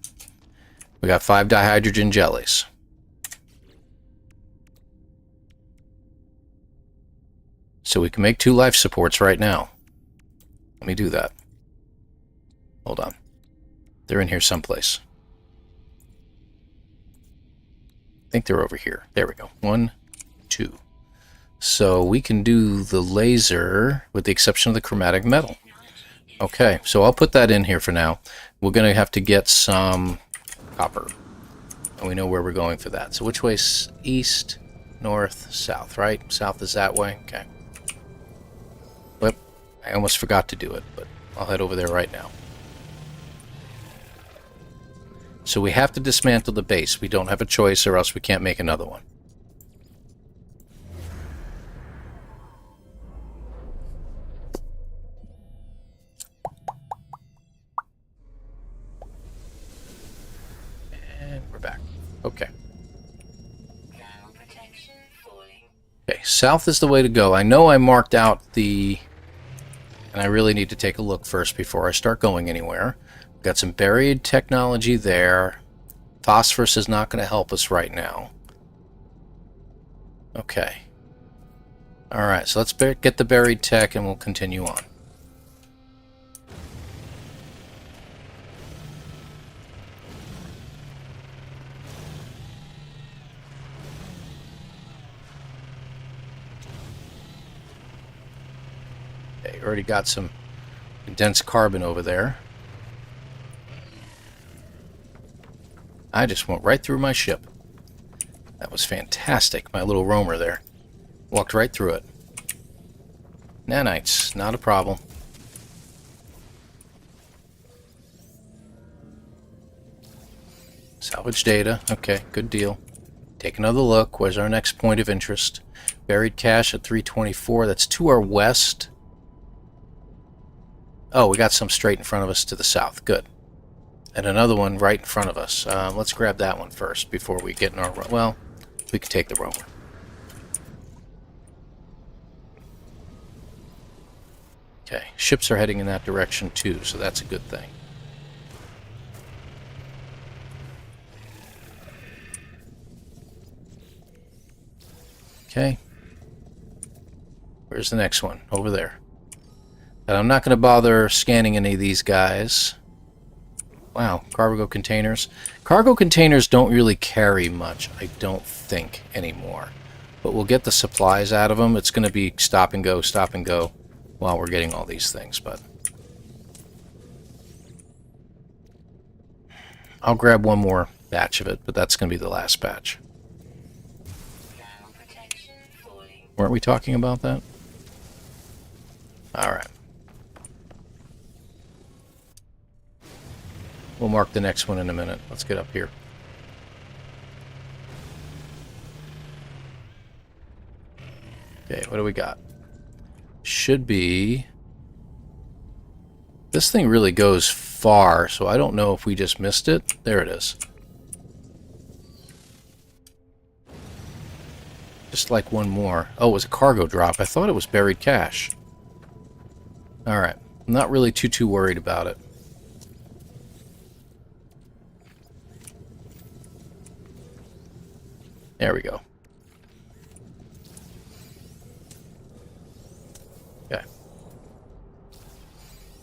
We got 5 dihydrogen jellies. So we can make 2 life supports right now. Let me do that. Hold on. They're in here someplace. I think they're over here. There we go. 1, 2. So we can do the laser with the exception of the chromatic metal. Okay, so I'll put that in here for now. We're going to have to get some copper. And we know where we're going for that. So which way's east, north, south, right? South is that way? Okay. Whoop. I almost forgot to do it, but I'll head over there right now. So we have to dismantle the base. We don't have a choice or else we can't make another one. Back. Okay. Okay, south is the way to go. I know I marked out the... And I really need to take a look first before I start going anywhere. Got some buried technology there. Phosphorus is not going to help us right now. Okay. Alright, so let's get the buried tech and we'll continue on. Already got some condensed carbon over there. I just went right through my ship. That was fantastic. My little roamer there. Walked right through it. Nanites, not a problem. Salvage data. Okay, good deal. Take another look. Where's our next point of interest? Buried cache at 324. That's to our west. Oh, we got some straight in front of us to the south. Good. And another one right in front of us. Let's grab that one first before we get in our... Well, we can take the rover. Okay, ships are heading in that direction too, so that's a good thing. Okay. Where's the next one? Over there. And I'm not going to bother scanning any of these guys. Wow, cargo containers. Cargo containers don't really carry much, I don't think, anymore. But we'll get the supplies out of them. It's going to be stop and go while we're getting all these things. But I'll grab one more batch of it, but that's going to be the last batch. Thermal protection falling. Weren't we talking about that? Alright. We'll mark the next one in a minute. Let's get up here. Okay, what do we got? Should be... This thing really goes far, so I don't know if we just missed it. There it is. Just like one more. Oh, it was a cargo drop. I thought it was buried cash. Alright. I'm not really too worried about it. There we go. Okay.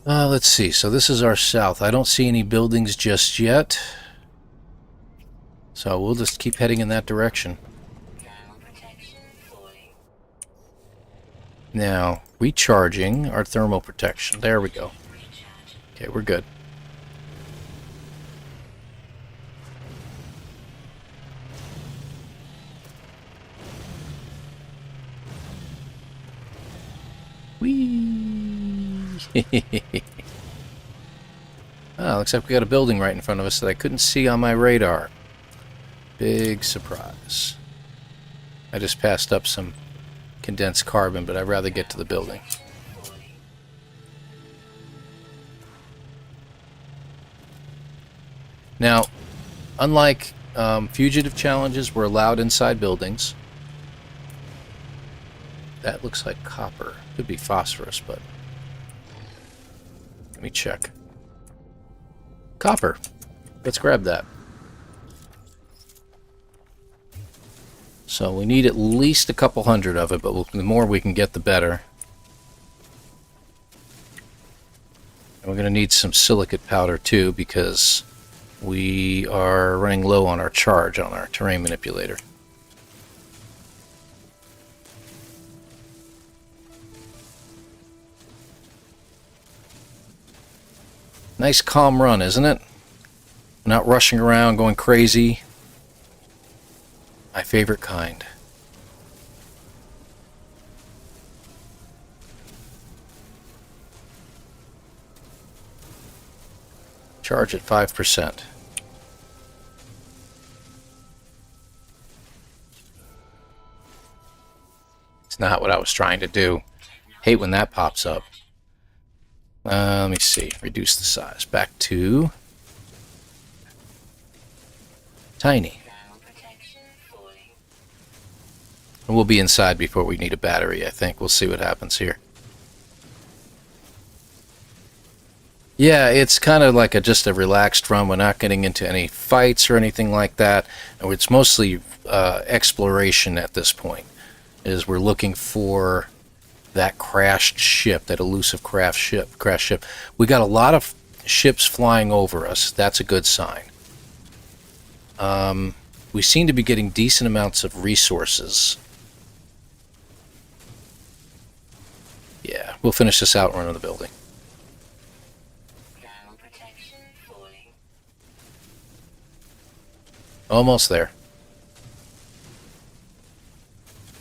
Let's see. So this is our south. I don't see any buildings just yet. So we'll just keep heading in that direction. Thermal protection falling. Now, recharging our thermal protection. There we go. Recharge. Okay, we're good. Whee! Oh, looks like we got a building right in front of us that I couldn't see on my radar. Big surprise. I just passed up some condensed carbon, but I'd rather get to the building. Falling. Now, unlike fugitive challenges, we're allowed inside buildings. That looks like copper. Could be phosphorus, but let me check. Copper. Let's grab that. So we need at least a couple hundred of it, but the more we can get, the better. And we're going to need some silicate powder too, because we are running low on our charge on our terrain manipulator. Nice calm run, isn't it? Not rushing around, going crazy. My favorite kind. Charge at 5%. It's not what I was trying to do. Hate when that pops up. Let me see. Reduce the size. Back to tiny. Thermal protection falling. And we'll be inside before we need a battery, I think. We'll see what happens here. Yeah, it's kind of like just a relaxed run. We're not getting into any fights or anything like that. And it's mostly exploration at this point. We're looking for that crashed ship, that elusive crash ship. We got a lot of ships flying over us. That's a good sign. We seem to be getting decent amounts of resources. Yeah, we'll finish this out and run to the building. Thermal protection falling. Almost there.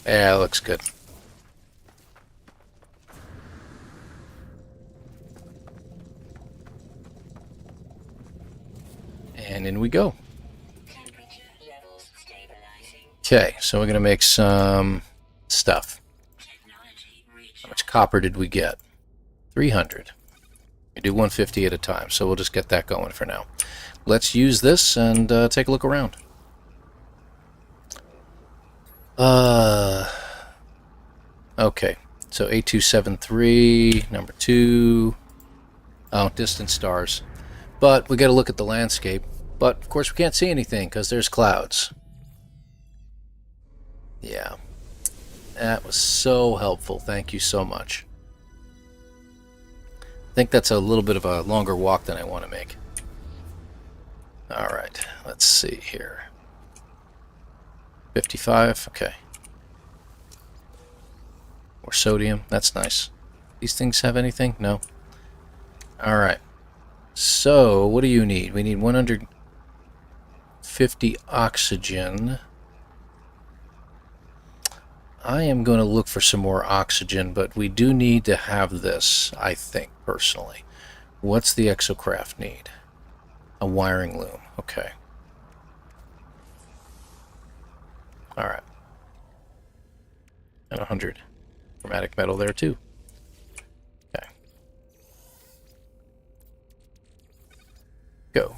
Yeah, looks good. And in we go. Temperature levels stabilizing. Okay, so we're going to make some stuff. Technology How recharge. much copper did we get? 300. We do 150 at a time, so we'll just get that going for now. Let's use this and take a look around. Okay, so A273, number 2. Oh, distant stars. But we got to look at the landscape. But, of course, we can't see anything because there's clouds. Yeah. That was so helpful. Thank you so much. I think that's a little bit of a longer walk than I want to make. Alright, let's see here. 55, okay. More sodium, that's nice. These things have anything? No. Alright. So, what do you need? We need 100 50 oxygen. I am going to look for some more oxygen, but we do need to have this, I think, personally. What's the Exocraft need? A wiring loom. Okay. Alright. And 100. Chromatic metal there, too. Okay. Go.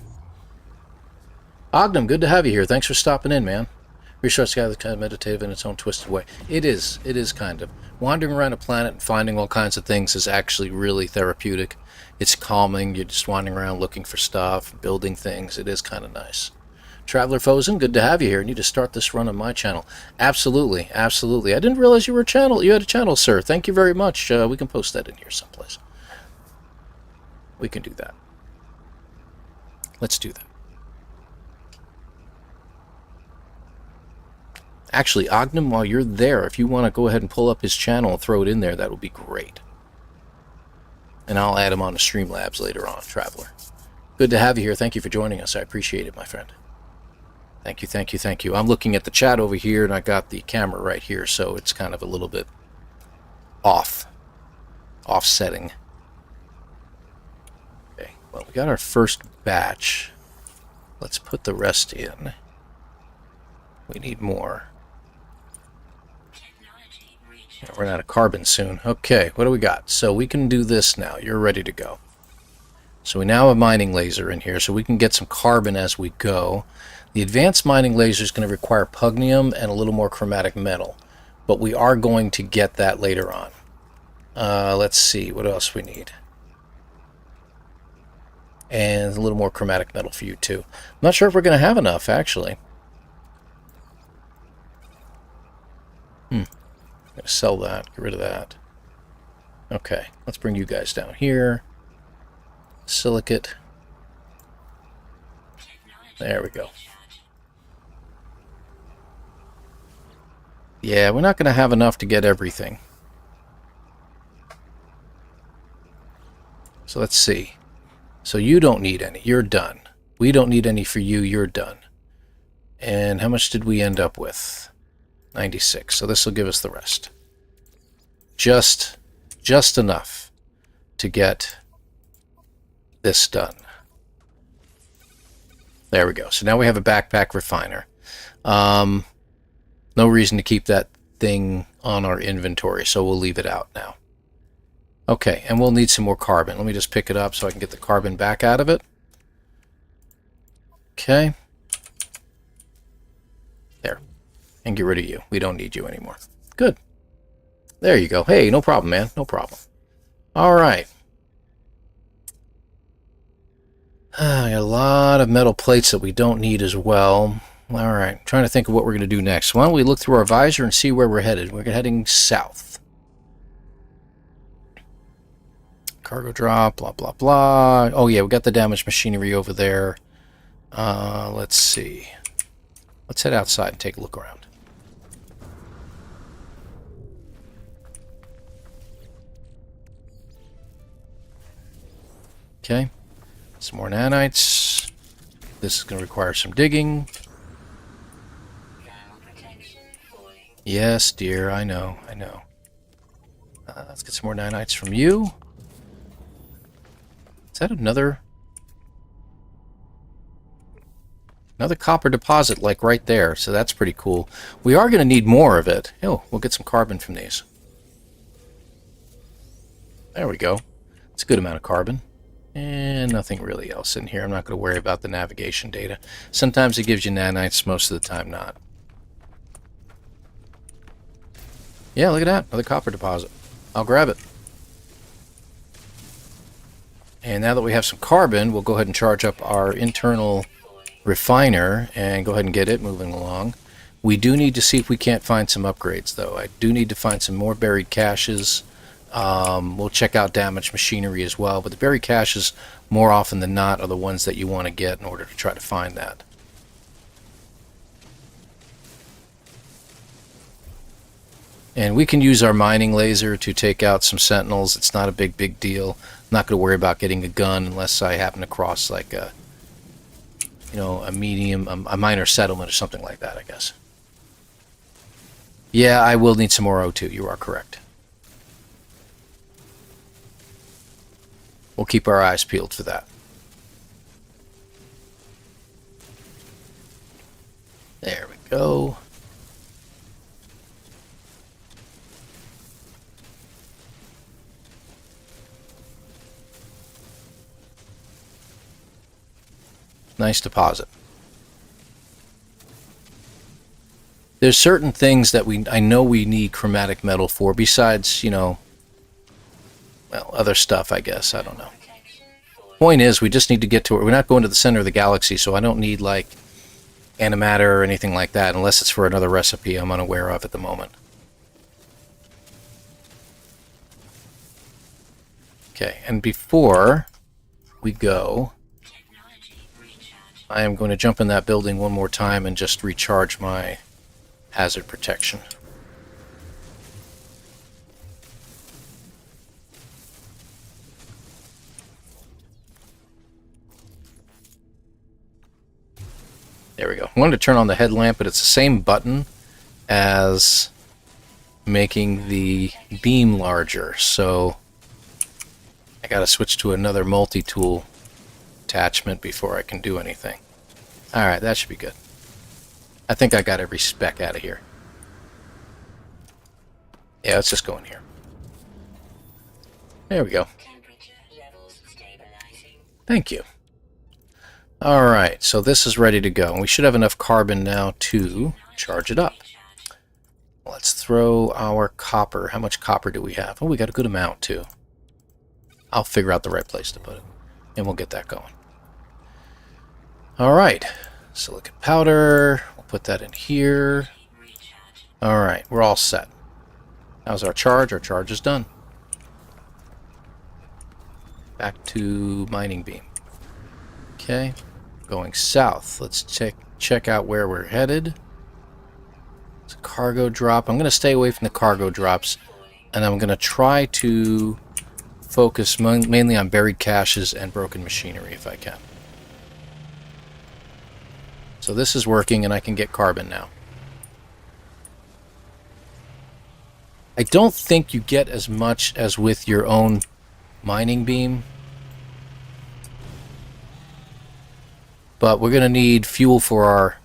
Ognum, good to have you here. Thanks for stopping in, man. Research guy that's kind of meditative in its own twisted way. It is kind of. Wandering around a planet and finding all kinds of things is actually really therapeutic. It's calming. You're just wandering around looking for stuff, building things. It is kind of nice. Traveler Fosen, good to have you here. I need to start this run on my channel. Absolutely, absolutely. I didn't realize you were a channel. You had a channel, sir. Thank you very much. We can post that in here someplace. We can do that. Let's do that. Actually, Ognum, while you're there, if you want to go ahead and pull up his channel and throw it in there, that would be great. And I'll add him on to Streamlabs later on, Traveler. Good to have you here. Thank you for joining us. I appreciate it, my friend. Thank you, thank you, thank you. I'm looking at the chat over here, and I got the camera right here, so it's kind of a little bit offsetting. Okay, well, we got our first batch. Let's put the rest in. We need more. Yeah, we're out of carbon soon. Okay, what do we got? So we can do this now. You're ready to go. So we now have a mining laser in here, so we can get some carbon as we go. The advanced mining laser is going to require pugnium and a little more chromatic metal, but we are going to get that later on. Let's see what else we need. And a little more chromatic metal for you too. I'm not sure if we're going to have enough, actually. I'm going to sell that, get rid of that. Okay, let's bring you guys down here. Silicate. There we go. Yeah, we're not going to have enough to get everything. So let's see. So you don't need any. You're done. We don't need any for you. You're done. And how much did we end up with? 96. So this will give us the rest. Just enough to get this done. There we go. So now we have a backpack refiner. No reason to keep that thing on our inventory, so we'll leave it out now. Okay, and we'll need some more carbon. Let me just pick it up so I can get the carbon back out of it. Okay. There. And get rid of you. We don't need you anymore. Good. There you go. Hey, no problem, man. No problem. All right. I got a lot of metal plates that we don't need as well. All right, trying to think of what we're going to do next. Why don't we look through our visor and see where we're headed? We're heading south. Cargo drop, blah, blah, blah. Oh, yeah, we got the damaged machinery over there. Let's see. Let's head outside and take a look around. Okay. Some more nanites. This is going to require some digging. Yes, dear, I know, I know. Let's get some more nanites from you. Is that another copper deposit, like right there? So that's pretty cool. We are going to need more of it. Oh, we'll get some carbon from these. There we go. It's a good amount of carbon. And nothing really else in here. I'm not going to worry about the navigation data. Sometimes it gives you nanites, most of the time not. Yeah, look at that. Another copper deposit. I'll grab it. And now that we have some carbon, we'll go ahead and charge up our internal refiner and go ahead and get it moving along. We do need to see if we can't find some upgrades, though. I do need to find some more buried caches. We'll check out damaged machinery as well, but the buried caches, more often than not, are the ones that you want to get in order to try to find that. And we can use our mining laser to take out some sentinels. It's not a big deal. I'm not going to worry about getting a gun unless I happen to cross like a you know, a medium, a minor settlement or something like that, I guess. Yeah, I will need some more O2. You are correct. We'll keep our eyes peeled for that. There we go. Nice deposit. There's certain things that I know we need chromatic metal for, besides, you know, well, other stuff, I guess. I don't know. Point is, we just need to get to it. We're not going to the center of the galaxy, so I don't need, like, antimatter or anything like that, unless it's for another recipe I'm unaware of at the moment. Okay, and before we go, I am going to jump in that building one more time and just recharge my hazard protection. There we go. I wanted to turn on the headlamp, but it's the same button as making the beam larger, so I gotta switch to another multi-tool attachment before I can do anything. Alright, that should be good. I think I got every spec out of here. Yeah, let's just go in here. There we go. Temperature levels stabilizing. Thank you. Alright, so this is ready to go. And we should have enough carbon now to charge it up. Let's throw our copper. How much copper do we have? Oh, we got a good amount, too. I'll figure out the right place to put it. And we'll get that going. Alright, silicon powder. We'll put that in here. Alright, we're all set. How's our charge? Our charge is done. Back to mining beam. Okay, going south. Let's check out where we're headed. It's a cargo drop. I'm going to stay away from the cargo drops, and I'm going to try to focus mainly on buried caches and broken machinery if I can. So this is working, and I can get carbon now. I don't think you get as much as with your own mining beam. But we're going to need fuel for our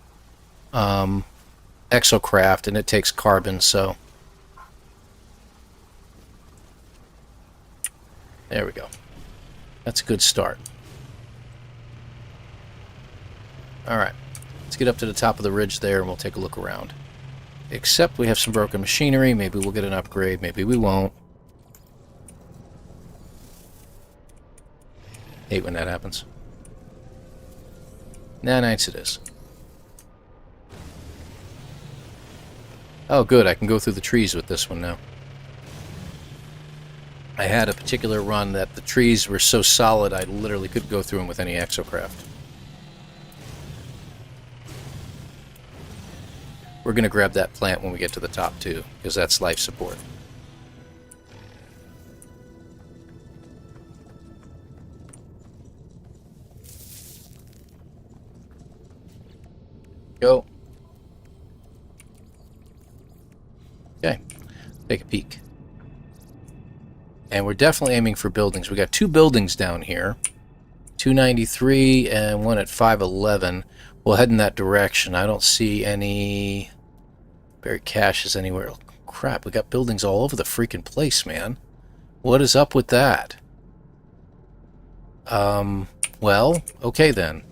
Exocraft, and it takes carbon, so... There we go. That's a good start. Alright, let's get up to the top of the ridge there, and we'll take a look around. Except we have some broken machinery. Maybe we'll get an upgrade, maybe we won't. Hate when that happens. Nanites it is. Oh good, I can go through the trees with this one now. I had a particular run that the trees were so solid I literally couldn't go through them with any Exocraft. We're going to grab that plant when we get to the top too, because that's life support. Go. Okay, take a peek. And we're definitely aiming for buildings. We got two buildings down here. 293 and one at 511. We'll head in that direction. I don't see any buried caches anywhere. Oh, crap, we got buildings all over the freaking place, man. What is up with that? Well, okay then.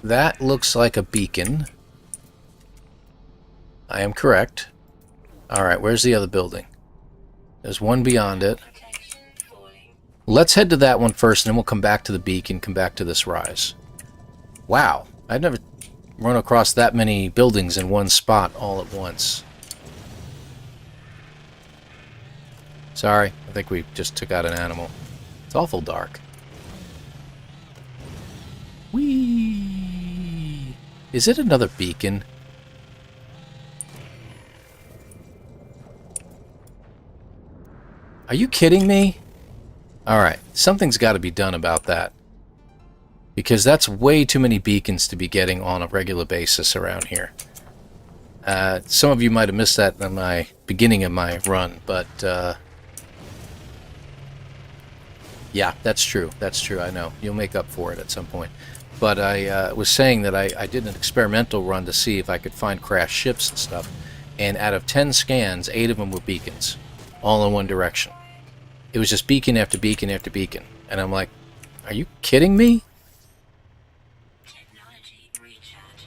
That looks like a beacon. I am correct. Alright, where's the other building? There's one beyond it. Let's head to that one first, and then we'll come back to the beacon, come back to this rise. Wow, I've never run across that many buildings in one spot all at once. Sorry, I think we just took out an animal. It's awful dark. Whee! Is it another beacon? Are you kidding me? Alright, something's got to be done about that. Because that's way too many beacons to be getting on a regular basis around here. Some of you might have missed that in my beginning of my run, but yeah, that's true. That's true, I know. You'll make up for it at some point. But I was saying that I did an experimental run to see if I could find crashed ships and stuff. And out of 10 scans, 8 of them were beacons, all in one direction. It was just beacon after beacon after beacon. And I'm like, are you kidding me?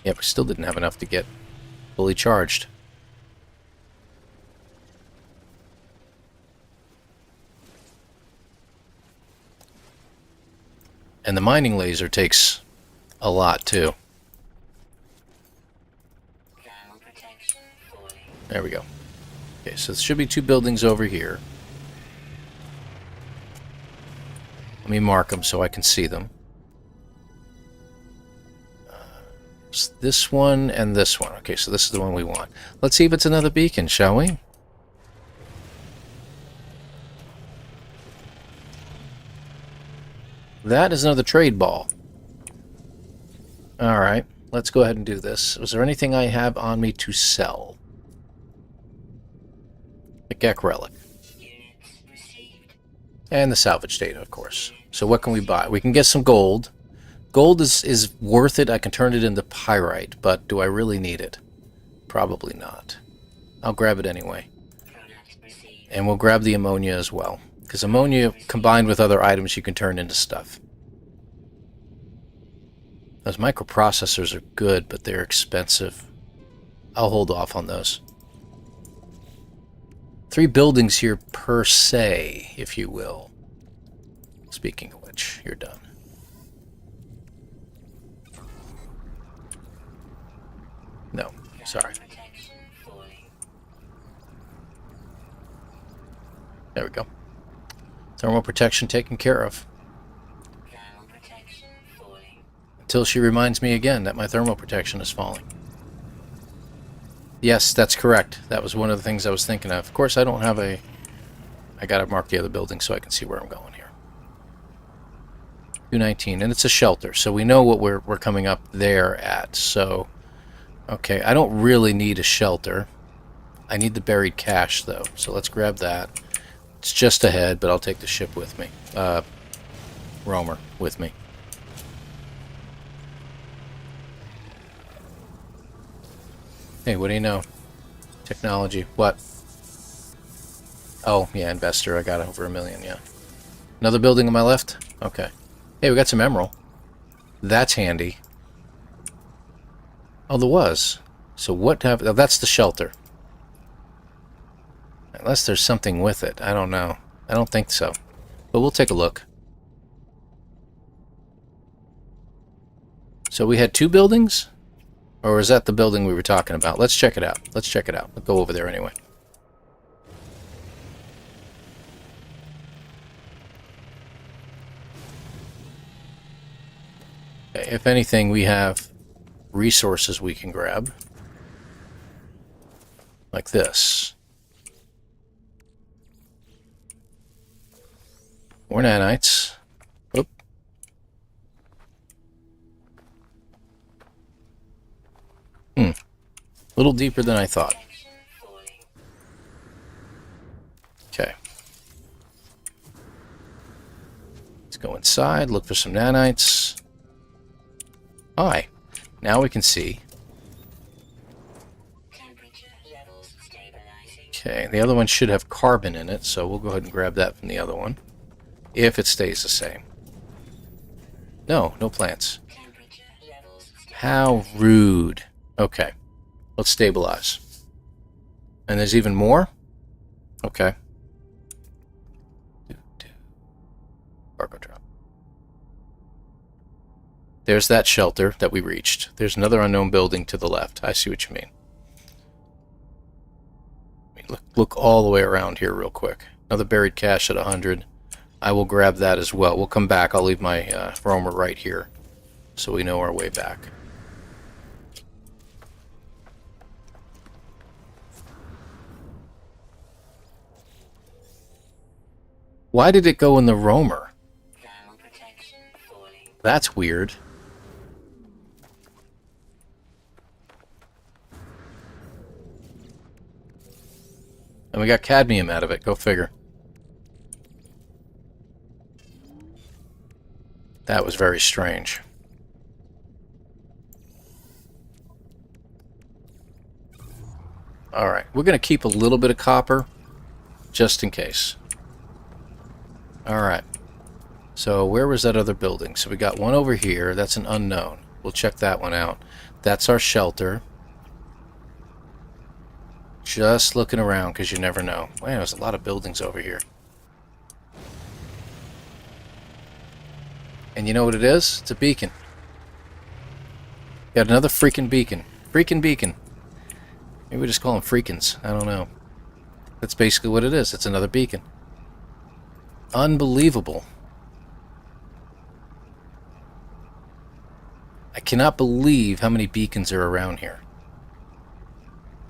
Yep, we still didn't have enough to get fully charged. And the mining laser takes a lot too. There we go. Okay, so there should be 2 buildings over here. Let me mark them so I can see them. It's this one and this one. Okay, so this is the one we want. Let's see if it's another beacon, shall we? That is another trade ball. Alright, let's go ahead and do this. Was there anything I have on me to sell? The Gek relic. And the salvage data, of course. So what can we buy? We can get some gold. Gold is worth it. I can turn it into pyrite, but do I really need it? Probably not. I'll grab it anyway. And we'll grab the ammonia as well. Because ammonia, combined with other items, you can turn into stuff. Those microprocessors are good, but they're expensive. I'll hold off on those. 3 buildings here per se, if you will. Speaking of which, you're done. No, sorry. There we go. Thermal protection taken care of. Until she reminds me again that my thermal protection is falling. Yes, that's correct. That was one of the things I was thinking of. Of course, I don't have a... I gotta mark the other building so I can see where I'm going here. 219, and it's a shelter, so we know what we're coming up there at. So, okay, I don't really need a shelter. I need the buried cache, though, so let's grab that. It's just ahead, but I'll take the ship with me. Roamer with me. Hey, what do you know? Technology. What? Oh, yeah, investor. I got over 1 million, yeah. Another building on my left? Okay. Hey, we got some emerald. That's handy. Oh, there was. So what have... Oh, that's the shelter. Unless there's something with it. I don't know. I don't think so. But we'll take a look. So we had 2 buildings? Or is that the building we were talking about? Let's check it out. Let's check it out. We'll go over there anyway. Okay, if anything, we have resources we can grab. Like this. More nanites. Oop. A little deeper than I thought. Okay. Let's go inside, look for some nanites. Hi. Now we can see. Okay, the other one should have carbon in it, so we'll go ahead and grab that from the other one. If it stays the same. No, no plants. How rude. Okay. Let's stabilize. And there's even more? Okay. Cargo drop. There's that shelter that we reached. There's another unknown building to the left. I see what you mean. Look all the way around here real quick. Another buried cache at 100. I will grab that as well. We'll come back. I'll leave my roamer right here so we know our way back. Why did it go in the roamer? That's weird. And we got cadmium out of it. Go figure. That was very strange. Alright, we're going to keep a little bit of copper, just in case. Alright. So where was that other building? So we got one over here. That's an unknown. We'll check that one out. That's our shelter. Just looking around, because you never know. Man, there's a lot of buildings over here. And you know what it is? It's a beacon. Got another freaking beacon. Freaking beacon. Maybe we just call them freakins. I don't know. That's basically what it is. It's another beacon. Unbelievable. I cannot believe how many beacons are around here.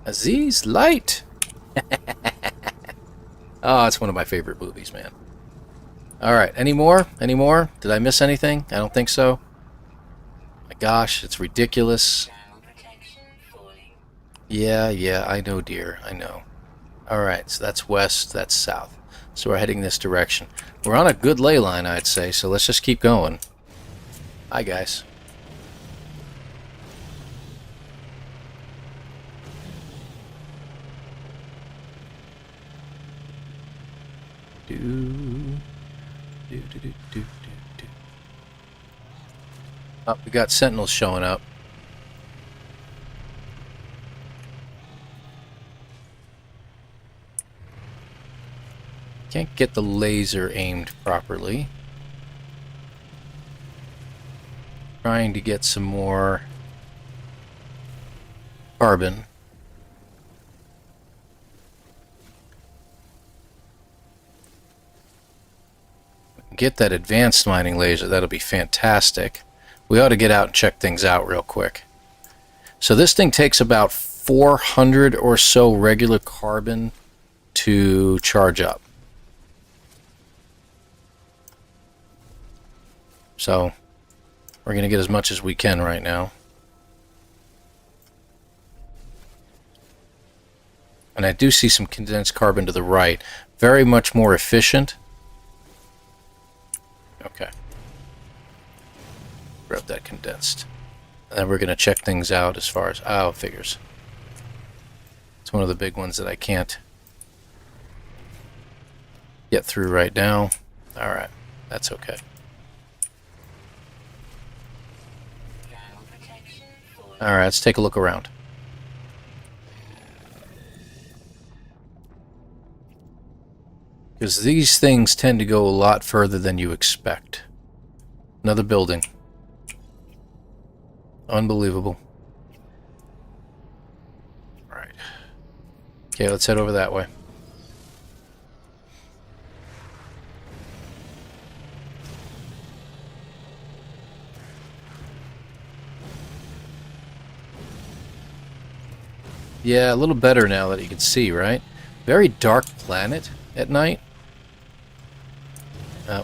Aziz Light! Oh, it's one of my favorite movies, man. Alright, any more? Any more? Did I miss anything? I don't think so. My gosh, it's ridiculous. Yeah, I know, dear. I know. Alright, so that's west, that's south. So we're heading this direction. We're on a good ley line, I'd say, so let's just keep going. Hi, guys. Oh, we got sentinels showing up. Can't get the laser aimed properly. Trying to get some more carbon. Get that advanced mining laser, that'll be fantastic. We ought to get out and check things out real quick. So this thing takes about 400 or so regular carbon to charge up. So we're going to get as much as we can right now. And I do see some condensed carbon to the right. Very much more efficient. Okay. Grab that condensed. And then we're going to check things out as far as... Oh, figures. It's one of the big ones that I can't get through right now. Alright, that's okay. Alright, let's take a look around. Because these things tend to go a lot further than you expect. Another building. Unbelievable. Alright. Okay, let's head over that way. Yeah, a little better now that you can see, right? Very dark planet at night.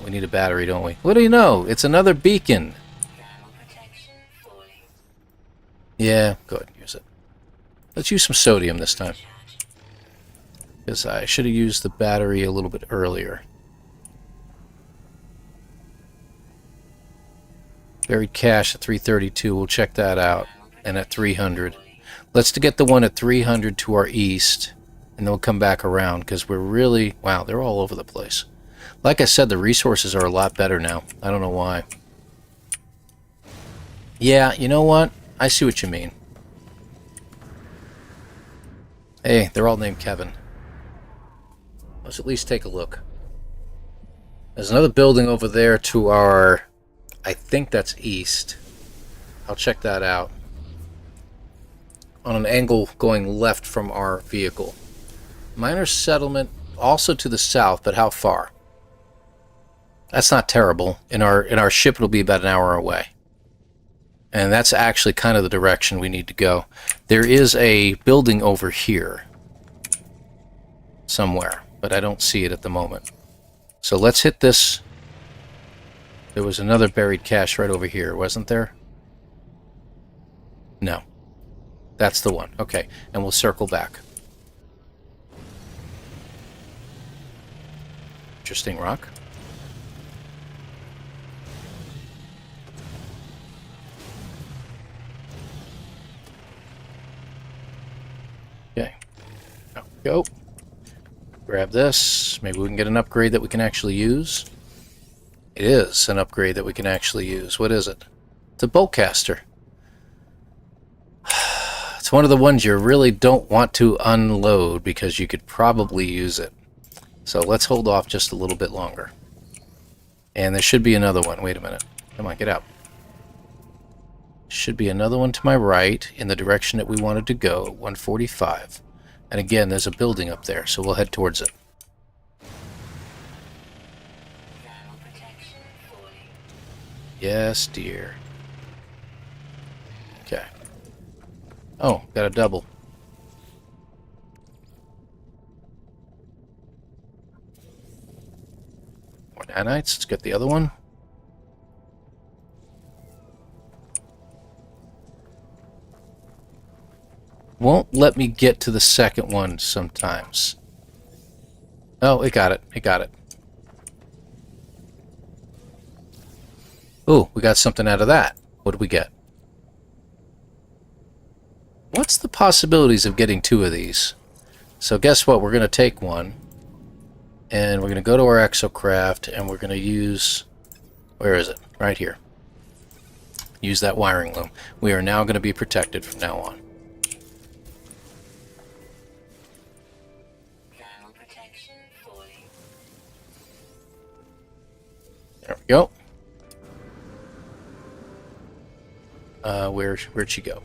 We need a battery, don't we? What do you know? It's another beacon. Yeah, go ahead and use it. Let's use some sodium this time. Because I should have used the battery a little bit earlier. Buried cache at 332. We'll check that out. And at 300. Let's get the one at 300 to our east, and then we'll come back around, because we're really... Wow, they're all over the place. Like I said, the resources are a lot better now. I don't know why. Yeah, you know what? I see what you mean. Hey, they're all named Kevin. Let's at least take a look. There's another building over there to our... I think that's east. I'll check that out. On an angle going left from our vehicle. Miner settlement also to the south, but how far? That's not terrible. In our ship it'll be about an hour away. And that's actually kind of the direction we need to go. There is a building over here somewhere, but I don't see it at the moment. So let's hit this There was another buried cache right over here, wasn't there? No. That's the one. Okay, and we'll circle back. Interesting rock. Okay. There we go. Grab this. Maybe we can get an upgrade that we can actually use. It is an upgrade that we can actually use. What is it? It's a bowcaster. It's one of the ones you really don't want to unload because you could probably use it. So let's hold off just a little bit longer. And there should be another one. Wait a minute. Come on, get out. Should be another one to my right in the direction that we wanted to go, 145. And again, there's a building up there, so we'll head towards it. Thermal protection fully. Yes, dear. Okay. Oh, got a double. More nanites. Let's get the other one. Won't let me get to the second one sometimes. Oh, it got it. It got it. Ooh, we got something out of that. What did we get? What's the possibilities of getting two of these? So guess what? We're going to take one. And we're going to go to our Exocraft. And we're going to use... Where is it? Right here. Use that wiring loom. We are now going to be protected from now on. Thermal protection fully. There we go. Where'd she go?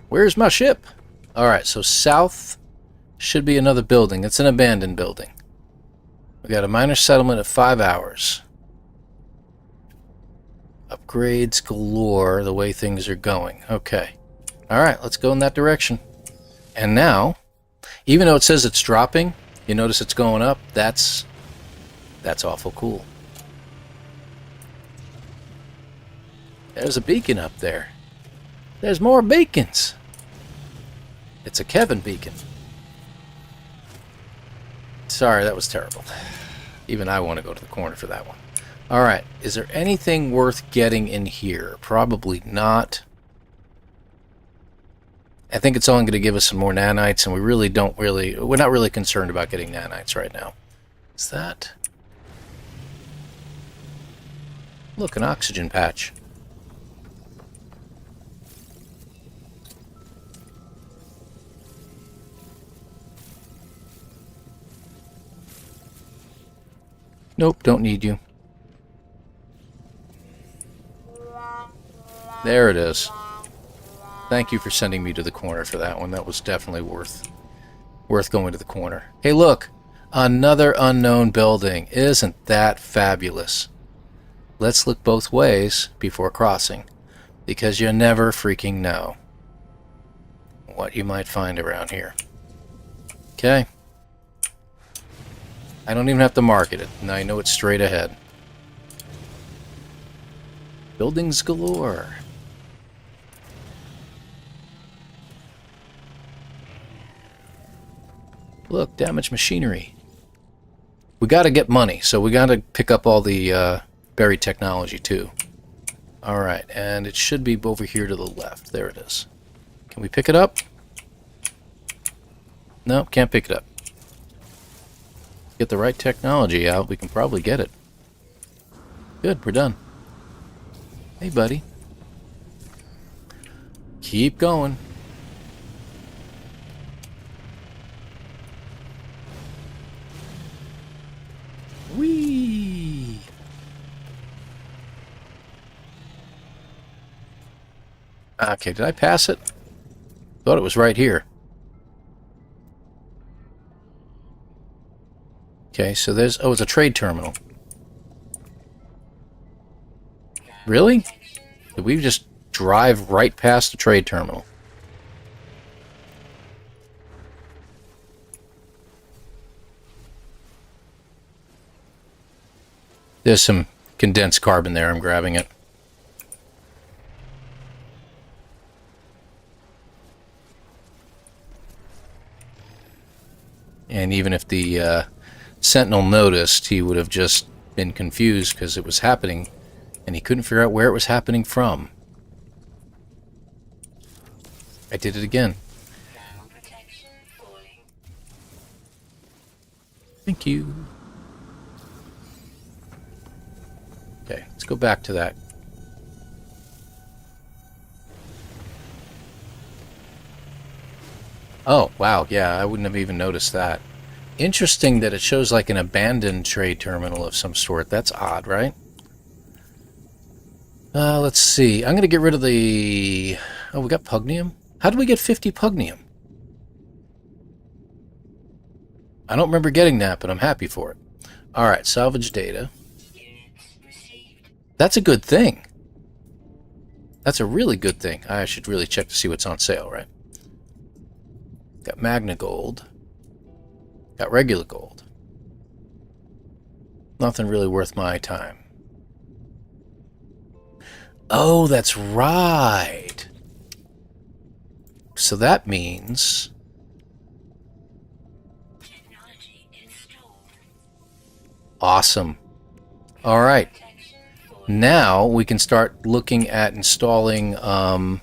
Where's my ship? Alright, so south should be another building. It's an abandoned building. We got a minor settlement of 5 hours. Upgrades galore the way things are going. Okay. Alright, let's go in that direction. And now, even though it says it's dropping, you notice it's going up. That's awful cool. There's a beacon up there. There's more beacons. It's a Kevin beacon. Sorry, that was terrible. Even I want to go to the corner for that one. Alright, is there anything worth getting in here? Probably not. I think it's only going to give us some more nanites, and we're not really concerned about getting nanites right now. Is that? Look, an oxygen patch. Nope, don't need you. There it is. Thank you for sending me to the corner for that one. That was definitely worth going to the corner. Hey, look! Another unknown building. Isn't that fabulous? Let's look both ways before crossing, because you never freaking know what you might find around here. Okay. I don't even have to market it. Now I know it's straight ahead. Buildings galore. Look, damaged machinery. We got to get money, so we got to pick up all the buried technology too. Alright, and it should be over here to the left. There it is. Can we pick it up? No, can't pick it up. Get the right technology out, we can probably get it. Good, we're done. Hey, buddy. Keep going. Whee! Okay, did I pass it? Thought it was right here. Okay, so there's... Oh, it's a trade terminal. Really? Did we just drive right past the trade terminal? There's some condensed carbon there. I'm grabbing it. And even if the Sentinel noticed, he would have just been confused because it was happening, and he couldn't figure out where it was happening from. I did it again. Thermal protection falling. Thank you. Okay, let's go back to that. Oh, wow, yeah, I wouldn't have even noticed that. Interesting that it shows like an abandoned trade terminal of some sort. That's odd, right? Let's see. I'm going to get rid of the... Oh, we got pugnium? How did we get 50 pugnium? I don't remember getting that, but I'm happy for it. Alright, salvage data. Units received. That's a good thing. That's a really good thing. I should really check to see what's on sale, right? Got Magna Gold. Got regular gold. Nothing really worth my time. Oh, that's right. So that means... Technology installed. Awesome. All right. Protection falling. Now we can start looking at installing... what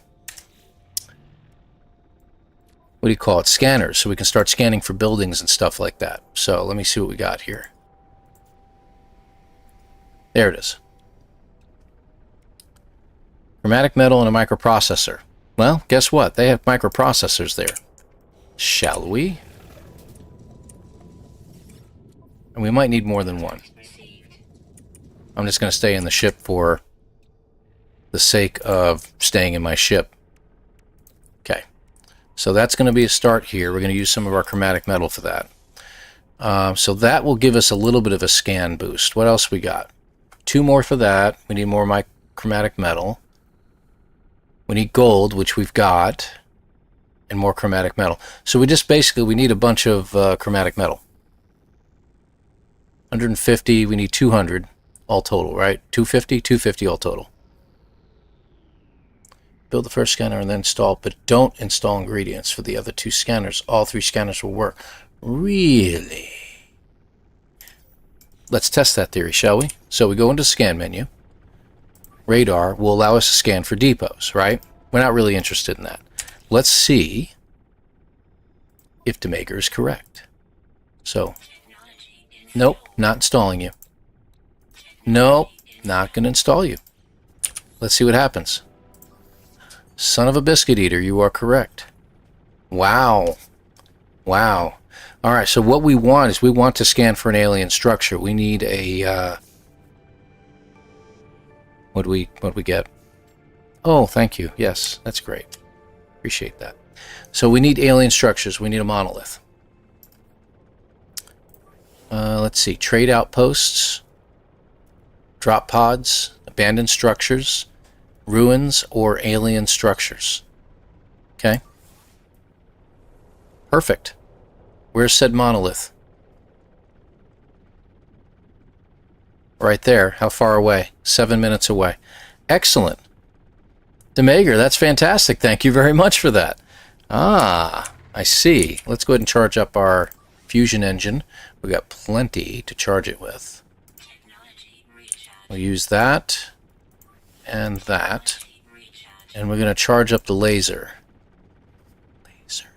do you call it? Scanners. So we can start scanning for buildings and stuff like that. So let me see what we got here. There it is. Chromatic metal and a microprocessor. Well, guess what? They have microprocessors there. Shall we? And we might need more than one. Received. I'm just going to stay in the ship for the sake of staying in my ship. Okay. So that's going to be a start here. We're going to use some of our chromatic metal for that. So that will give us a little bit of a scan boost. What else we got? 2 more for that. We need more chromatic metal. We need gold, which we've got, and more chromatic metal. So we just basically, we need a bunch of chromatic metal. 150, we need 200 all total, right? 250, 250 all total. Build the first scanner and then install, but don't install ingredients for the other 2 scanners. All 3 scanners will work. Really? Let's test that theory, shall we? So we go into scan menu. Radar will allow us to scan for depots, right? We're not really interested in that. Let's see if Demaker is correct. So, Technology installed. nope, not installing you. Nope, not going to install you. Let's see what happens. Son of a biscuit eater, you are correct. Wow. Wow. All right, so what we want is we want to scan for an alien structure. We need a... What do we get? Oh, thank you. Yes, that's great. Appreciate that. So we need alien structures. We need a monolith. Let's see. Trade outposts. Drop pods. Abandoned structures. Ruins or alien structures. Okay. Perfect. Where's said monolith? Right there. How far away? 7 minutes away. Excellent. Demager, that's fantastic. Thank you very much for that. Ah, I see. Let's go ahead and charge up our fusion engine. We've got plenty to charge it with. Technology recharge. We'll use that and that. Recharge. And we're going to charge up the laser. Laser.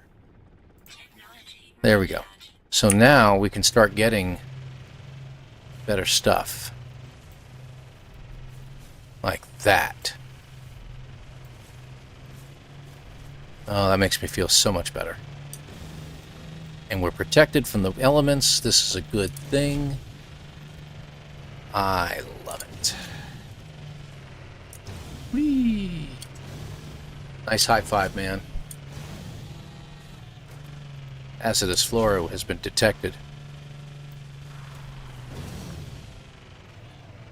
Technology There we go. So now we can start getting better stuff. Like that. Oh, that makes me feel so much better. And we're protected from the elements. This is a good thing. I love it. Whee! Nice high five, man. Hazardous flora has been detected.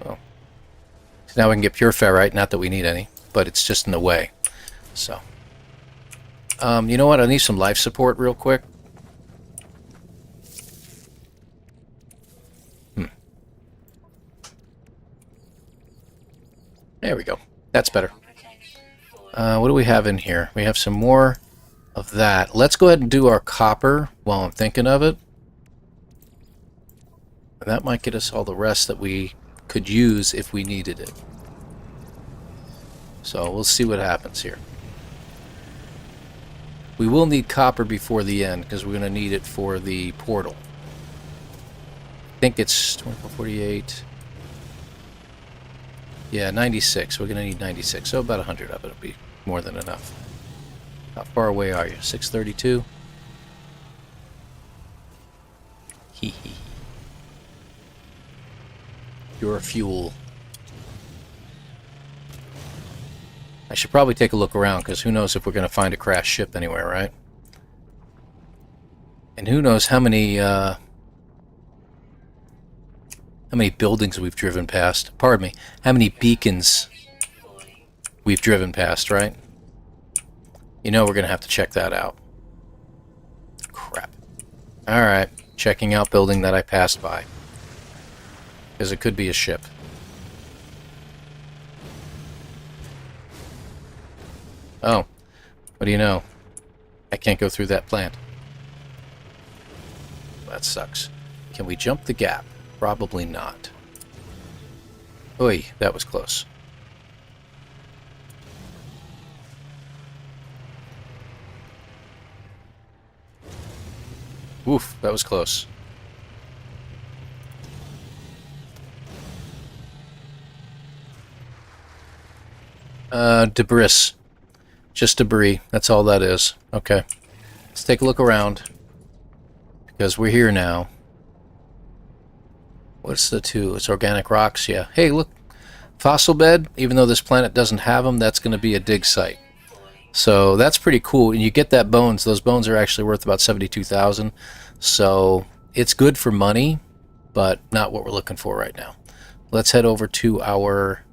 Well, now we can get pure ferrite. Not that we need any, but it's just in the way. So, you know what? I need some life support real quick. There we go. That's better. What do we have in here? We have some more of that. Let's go ahead and do our copper while I'm thinking of it. And that might get us all the rest that we could use if we needed it. So we'll see what happens here. We will need copper before the end because we're going to need it for the portal. I think it's 2448. Yeah, 96. We're going to need 96. So about 100 of it will be more than enough. How far away are you? 632? Hee hee. Pure fuel. I should probably take a look around, because who knows if we're going to find a crashed ship anywhere, right? And who knows how many buildings we've driven past. Pardon me. How many beacons we've driven past, right? You know we're going to have to check that out. Crap. Alright. Checking out building that I passed by. Because it could be a ship. Oh. What do you know? I can't go through that plant. That sucks. Can we jump the gap? Probably not. Oy, that was close. Oof, that was close. Debris. Just debris. That's all that is. Okay. Let's take a look around. Because we're here now. What's the two? It's organic rocks, yeah. Hey, look. Fossil bed. Even though this planet doesn't have them, that's going to be a dig site. So that's pretty cool. And you get that bones. Those bones are actually worth about 72,000. So it's good for money, but not what we're looking for right now. Let's head over to our...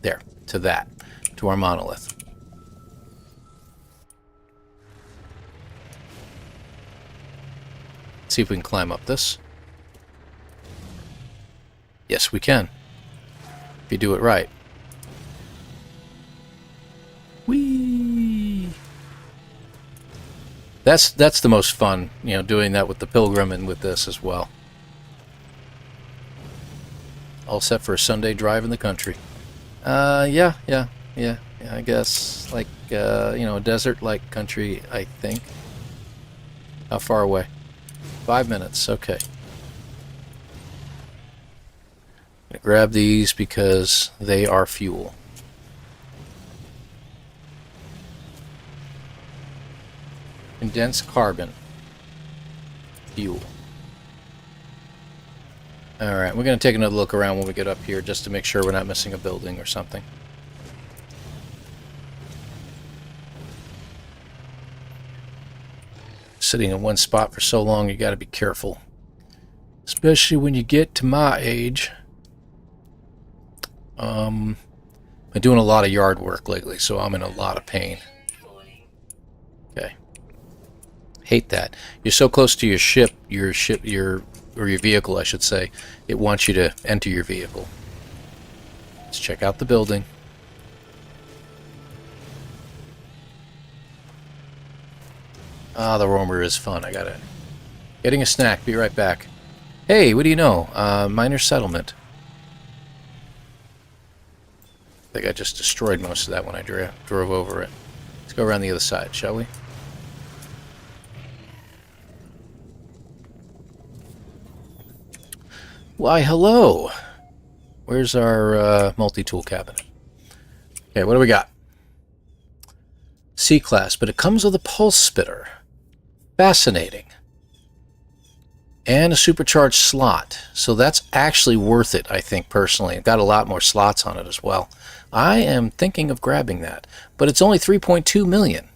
There. To that. To our monolith. See if we can climb up this. Yes, we can. If you do it right. Whee! That's the most fun, you know, doing that with the Pilgrim and with this as well. All set for a Sunday drive in the country. Yeah, I guess. Like, you know, a desert-like country, I think. How far away? 5 minutes, okay. I'm gonna grab these because they are fuel. Condensed carbon. Fuel. Alright, we're going to take another look around when we get up here just to make sure we're not missing a building or something. Sitting in one spot for so long, you got to be careful. Especially when you get to my age. Been doing a lot of yard work lately, so I'm in a lot of pain. Okay. Hate that. You're so close to your vehicle, I should say. It wants you to enter your vehicle. Let's check out the building. Ah, the roamer is fun. I got it. Getting a snack. Be right back. Hey, what do you know? Minor settlement. I think I just destroyed most of that when I drove over it. Let's go around the other side, shall we? Why, hello! Where's our multi-tool cabinet? Okay, what do we got? C-class, but it comes with a pulse spitter. Fascinating. And a supercharged slot. So that's actually worth it, I think, personally. It got a lot more slots on it as well. I am thinking of grabbing that. But it's only 3.2 million.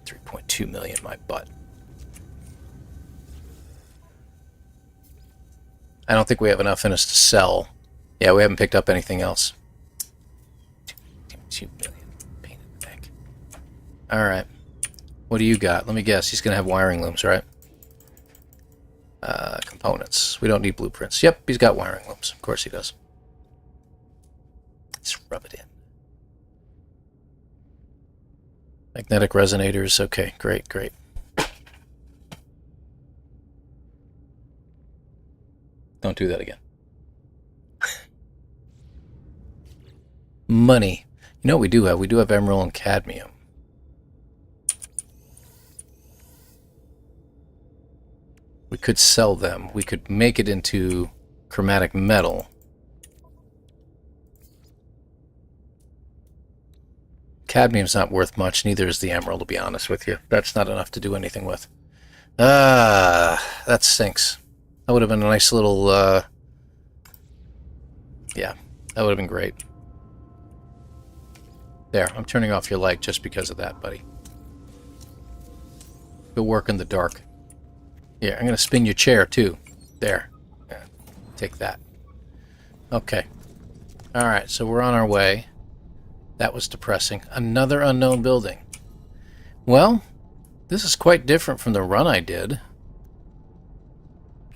3.2 million, my butt. I don't think we have enough in us to sell. Yeah, we haven't picked up anything else. 2 million. Pain in the neck. Alright. What do you got? Let me guess. He's going to have wiring looms, right? Components. We don't need blueprints. Yep, he's got wiring loops. Of course he does. Let's rub it in. Magnetic resonators. Okay, great, great. Don't do that again. Money. You know what we do have? We do have emerald and cadmium. We could sell them. We could make it into chromatic metal. Cadmium's not worth much, neither is the emerald, to be honest with you. That's not enough to do anything with. That stinks. That would have been a nice little, yeah, that would have been great. There, I'm turning off your light just because of that, buddy. Go work in the dark. Here, I'm going to spin your chair, too. There. Yeah, take that. Okay. Alright, so we're on our way. That was depressing. Another unknown building. Well, this is quite different from the run I did.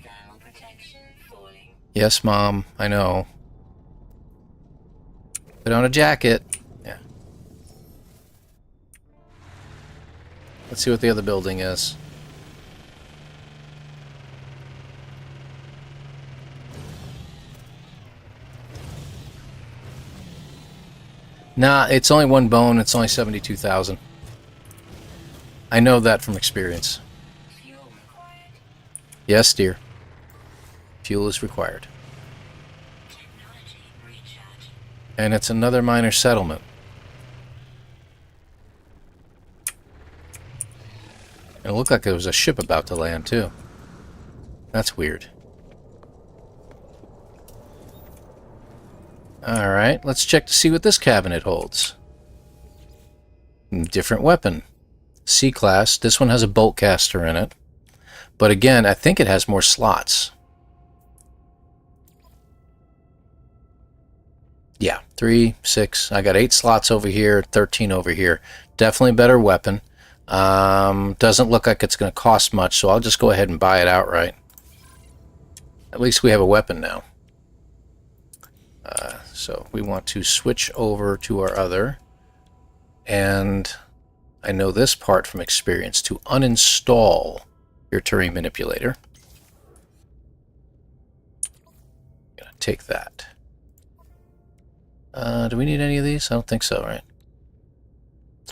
Thermal protection falling. Yes, Mom, I know. Put on a jacket. Yeah. Let's see what the other building is. Nah, it's only one bone. It's only 72,000. I know that from experience. Fuel required. Yes, dear. Fuel is required. Technology recharge. And it's another minor settlement. And it looked like there was a ship about to land, too. That's weird. Alright, let's check to see what this cabinet holds. Different weapon. C-class. This one has a bolt caster in it. But again, I think it has more slots. Yeah, 3, 6. I got 8 slots over here, 13 over here. Definitely better weapon. Doesn't look like it's going to cost much, so I'll just go ahead and buy it outright. At least we have a weapon now. So we want to switch over to our other. And I know this part from experience, to uninstall your terrain manipulator. I'm going to take that. Do we need any of these? I don't think so, right?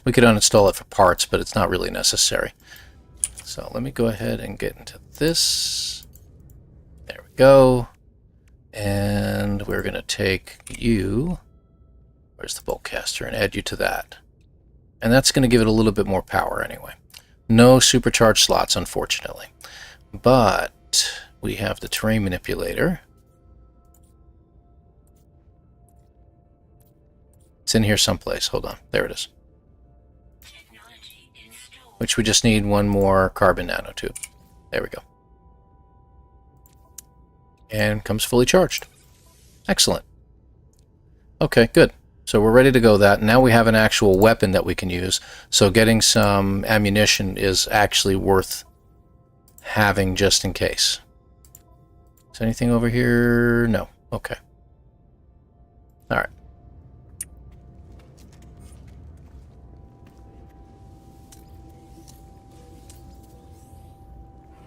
We could uninstall it for parts, but it's not really necessary. So let me go ahead and get into this. There we go. And we're going to take you, where's the bolt caster, and add you to that. And that's going to give it a little bit more power anyway. No supercharged slots, unfortunately. But we have the terrain manipulator. It's in here someplace. Hold on. There it is. Technology installed. Which we just need one more carbon nanotube. There we go. And comes fully charged. Excellent. Okay, good. So we're ready to go that. Now we have an actual weapon that we can use. So getting some ammunition is actually worth having just in case. Is anything over here? No. Okay. All right.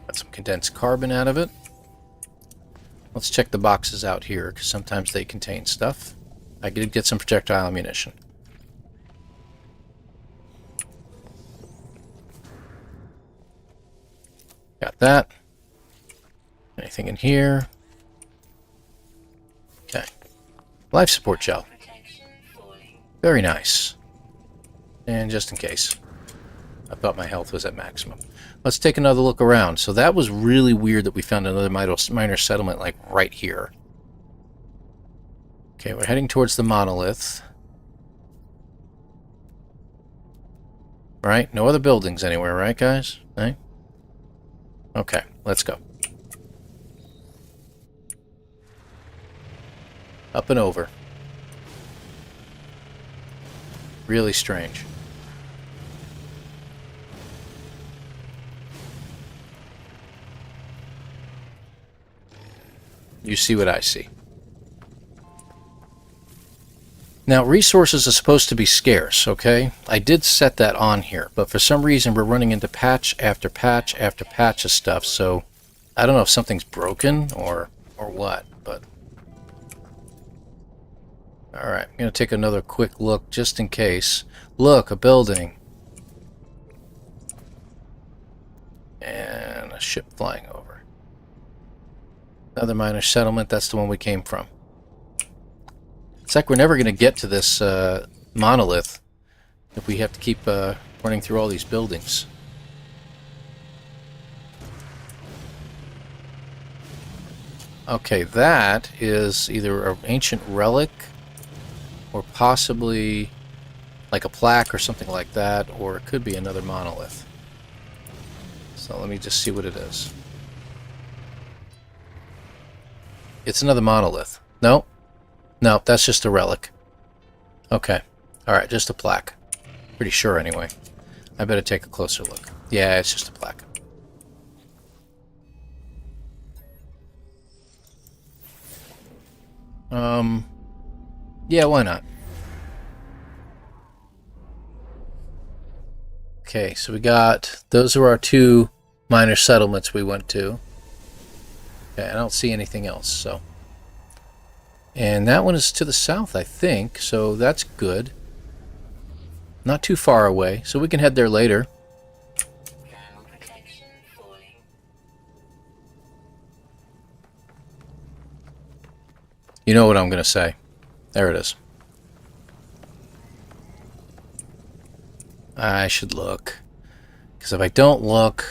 Got some condensed carbon out of it. Let's check the boxes out here, because sometimes they contain stuff. I did get some projectile ammunition. Got that. Anything in here? Okay. Life support gel. Protection falling. Very nice. And just in case. I thought my health was at maximum. Let's take another look around. So that was really weird that we found another minor settlement like right here. Okay, we're heading towards the monolith. Right? No other buildings anywhere, right, guys? Right? Okay, let's go. Up and over. Really strange. You see what I see. Now, resources are supposed to be scarce, okay? I did set that on here, but for some reason we're running into patch after patch after patch of stuff, so I don't know if something's broken or what, but... Alright, I'm going to take another quick look just in case. Look, a building. And a ship flying over. Another minor settlement, that's the one we came from. It's like we're never going to get to this monolith if we have to keep running through all these buildings. Okay, that is either an ancient relic or possibly like a plaque or something like that, or it could be another monolith. So let me just see what it is. It's another monolith. No? No, that's just a relic. Okay. Alright, just a plaque. Pretty sure, anyway. I better take a closer look. Yeah, it's just a plaque. Yeah, why not? Okay, so we got... Those are our two minor settlements we went to. Okay, I don't see anything else, so... And that one is to the south, I think, so that's good. Not too far away, so we can head there later. Thermal protection falling. You know what I'm going to say. There it is. I should look. Because if I don't look...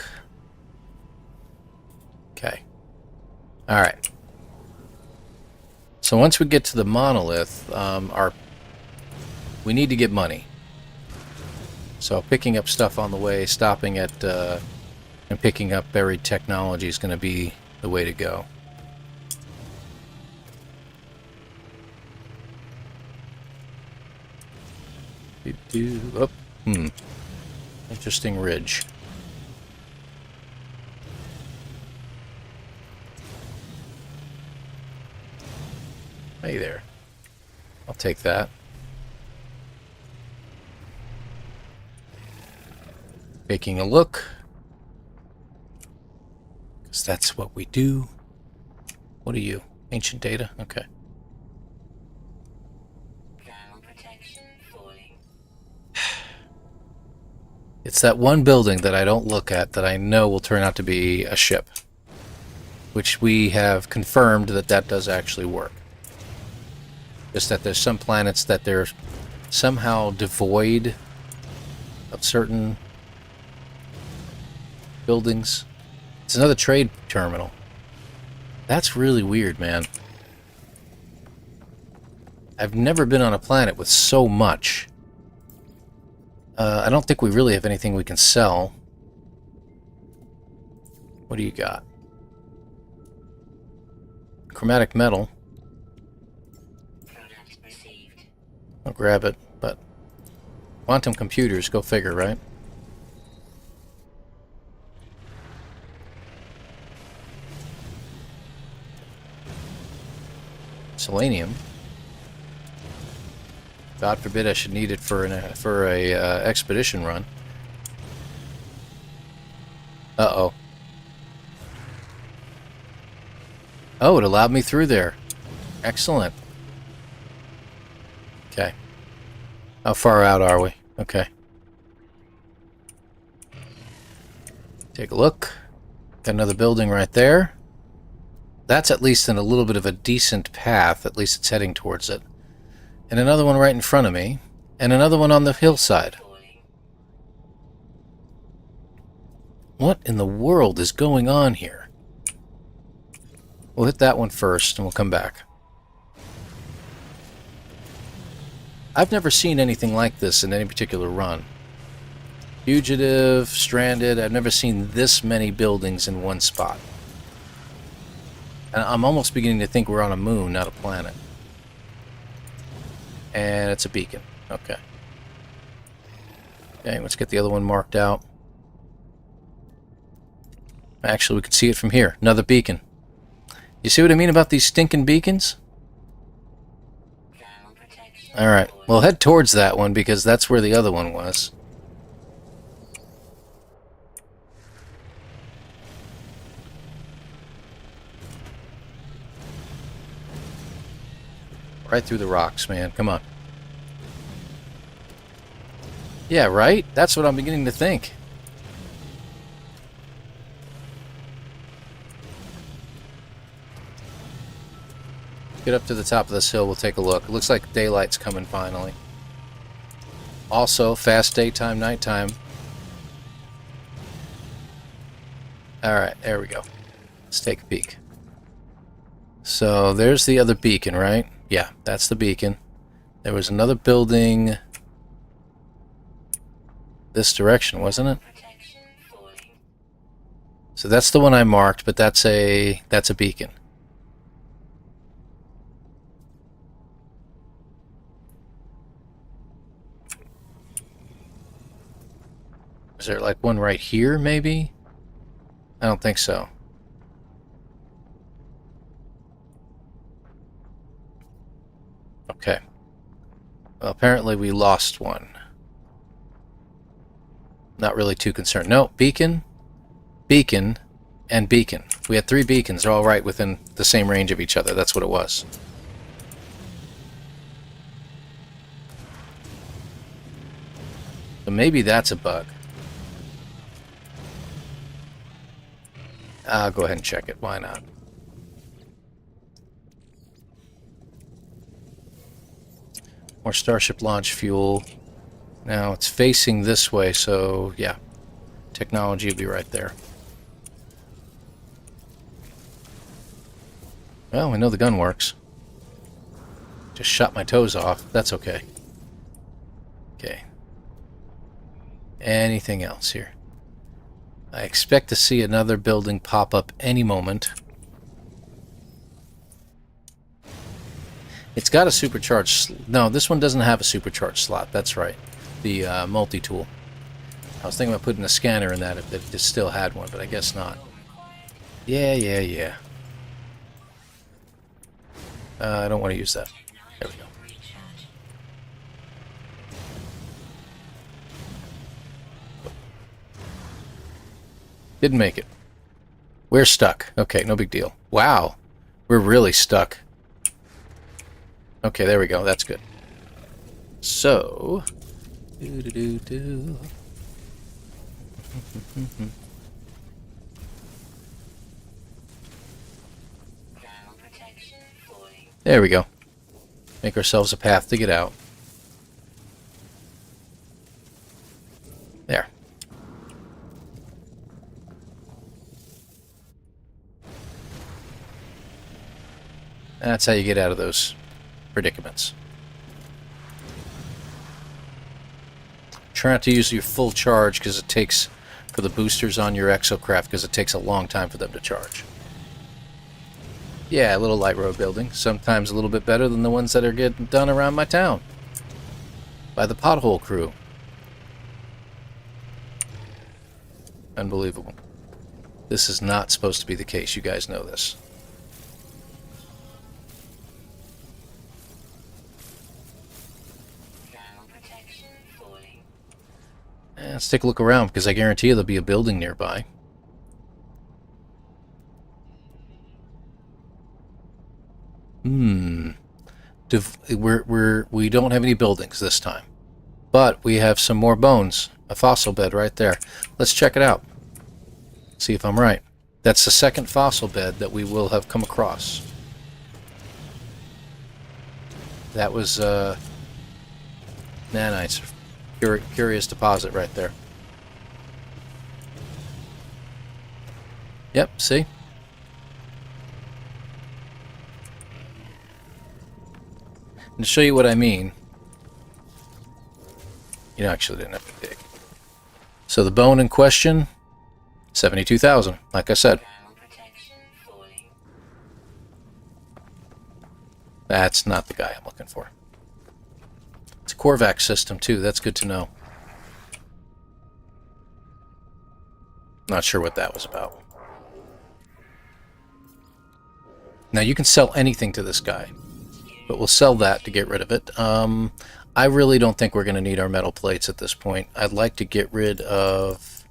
Okay. Alright. So once we get to the monolith, we need to get money. So picking up stuff on the way, stopping at and picking up buried technology is going to be the way to go. Oh, interesting ridge. Hey there. I'll take that. Taking a look. Because that's what we do. What are you? Ancient data? Okay. Thermal protection falling. It's that one building that I don't look at that I know will turn out to be a ship. Which we have confirmed that that does actually work. Just that there's some planets that they're somehow devoid of certain buildings. It's another trade terminal. That's really weird, man. I've never been on a planet with so much. I don't think we really have anything we can sell. What do you got? Chromatic metal. Product received. I'll grab it, but quantum computers, go figure, right? Selenium. God forbid I should need it for a expedition run. Uh-oh. Oh, it allowed me through there. Excellent. Okay. How far out are we? Okay. Take a look. Got another building right there. That's at least in a little bit of a decent path. At least it's heading towards it. And another one right in front of me. And another one on the hillside. Falling. What in the world is going on here? We'll hit that one first and we'll come back. I've never seen anything like this in any particular run. Fugitive, stranded, I've never seen this many buildings in one spot. And I'm almost beginning to think we're on a moon, not a planet. And it's a beacon. Okay. Okay, let's get the other one marked out. Actually, we can see it from here. Another beacon. You You see what I mean about these stinking beacons? Thermal protection Alright, falling. well head towards that one because that's where the other one was. Right through the rocks, man. Come on. Yeah, right? That's what I'm beginning to think. Get up to the top of this hill, we'll take a look. It looks like daylight's coming finally. Also, fast daytime, nighttime. Alright, there we go. Let's take a peek. So, there's the other beacon, right? Yeah, that's the beacon. There was another building this direction, wasn't it? Protection falling. So that's the one I marked, but that's a beacon. Is there like one right here, maybe? I don't think so. Okay. Well, apparently we lost one. Not really too concerned. No, beacon, beacon, and beacon. We had 3 beacons. They're all right within the same range of each other. That's what it was. So maybe that's a bug. I'll go ahead and check it. Why not? More Starship launch fuel. Now it's facing this way, so yeah. Technology will be right there. Well, we know the gun works. Just shot my toes off. That's okay. Okay. Anything else here? I expect to see another building pop up any moment. It's got a supercharged... No, this one doesn't have a supercharged slot. That's right. The multi-tool. I was thinking about putting a scanner in that if it still had one, but I guess not. Yeah. I don't want to use that. There we go. Recharge. Didn't make it. We're stuck. Okay, no big deal. Wow. We're really stuck. Okay, there we go. That's good. So... Thermal protection falling. There we go. Make ourselves a path to get out. There. That's how you get out of those predicaments. Try not to use your full charge because it takes, for the boosters on your Exocraft, because it takes a long time for them to charge. Yeah, a little light road building. Sometimes a little bit better than the ones that are getting done around my town. By the pothole crew. Unbelievable. This is not supposed to be the case. You guys know this. Thermal protection falling. Let's take a look around because I guarantee you there'll be a building nearby. We don't have any buildings this time, but we have some more bones. A fossil bed right there. Let's check it out. See if I'm right. That's the second fossil bed that we will have come across. That was nanites. Curious deposit right there. Yep, see? And to show you what I mean, you actually didn't have to dig. So the bone in question, 72,000, like I said. Thermal protection falling. That's not the guy I'm looking for. It's a Korvac system too, that's good to know. Not sure what that was about. Now you can sell anything to this guy, but we'll sell that to get rid of it. I really don't think we're going to need our metal plates at this point. I'd like to get rid of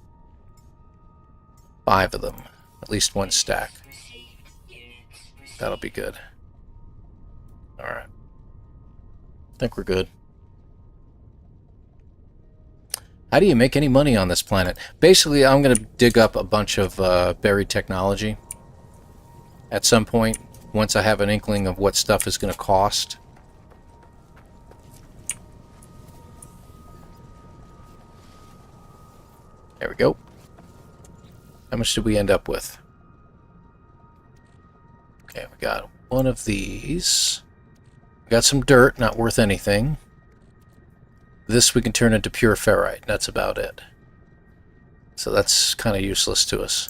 5 of them, at least 1 stack. That'll be good. Alright. I think we're good. How do you make any money on this planet? Basically, I'm going to dig up a bunch of buried technology at some point, once I have an inkling of what stuff is going to cost. There we go. How much did we end up with? Okay, we got 1 of these. We got some dirt, not worth anything. This we can turn into pure ferrite. That's about it. So that's kind of useless to us.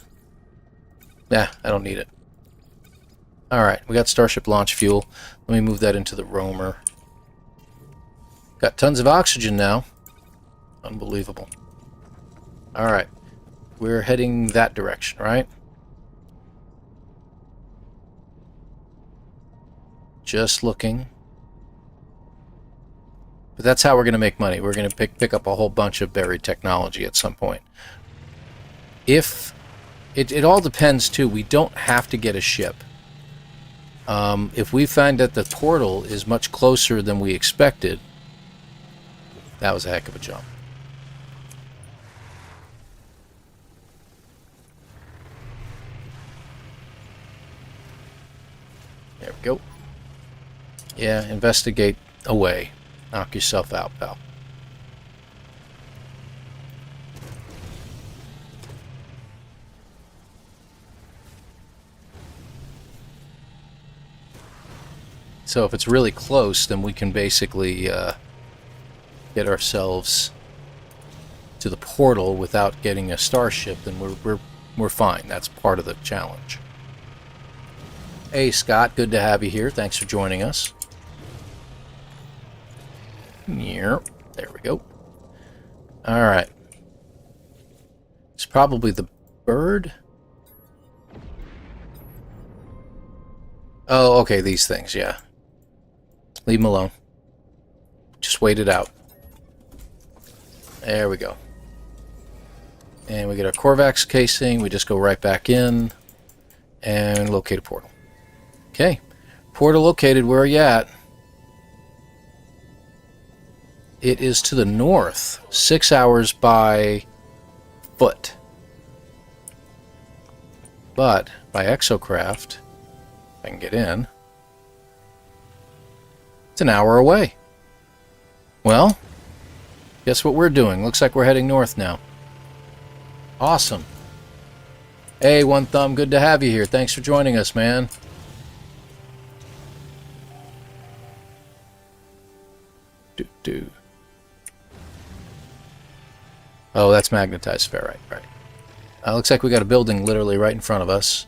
Yeah, I don't need it. Alright, we got Starship launch fuel. Let me move that into the roamer. Got tons of oxygen now. Unbelievable. Alright, we're heading that direction, right? Just looking. But that's how we're going to make money. We're going to pick up a whole bunch of buried technology at some point. If it all depends too. We don't have to get a ship. If we find that the portal is much closer than we expected, that was a heck of a jump. There we go. Yeah, investigate away. Knock yourself out, pal. So if it's really close, then we can basically get ourselves to the portal without getting a starship, then we're fine. That's part of the challenge. Hey Scott, good to have you here. Thanks for joining us. There we go. Alright. It's probably the bird. Oh, okay, these things, yeah. Leave them alone. Just wait it out. There we go. And we get our Korvax casing. We just go right back in and locate a portal. Okay. Portal located. Where are you at? It is to the north. 6 hours by foot. But by Exocraft, if I can get in, it's an hour away. Well, guess what we're doing? Looks like we're heading north now. Awesome. Hey, One Thumb, good to have you here. Thanks for joining us, man. Oh, that's magnetized ferrite, right. Looks like we got a building literally right in front of us.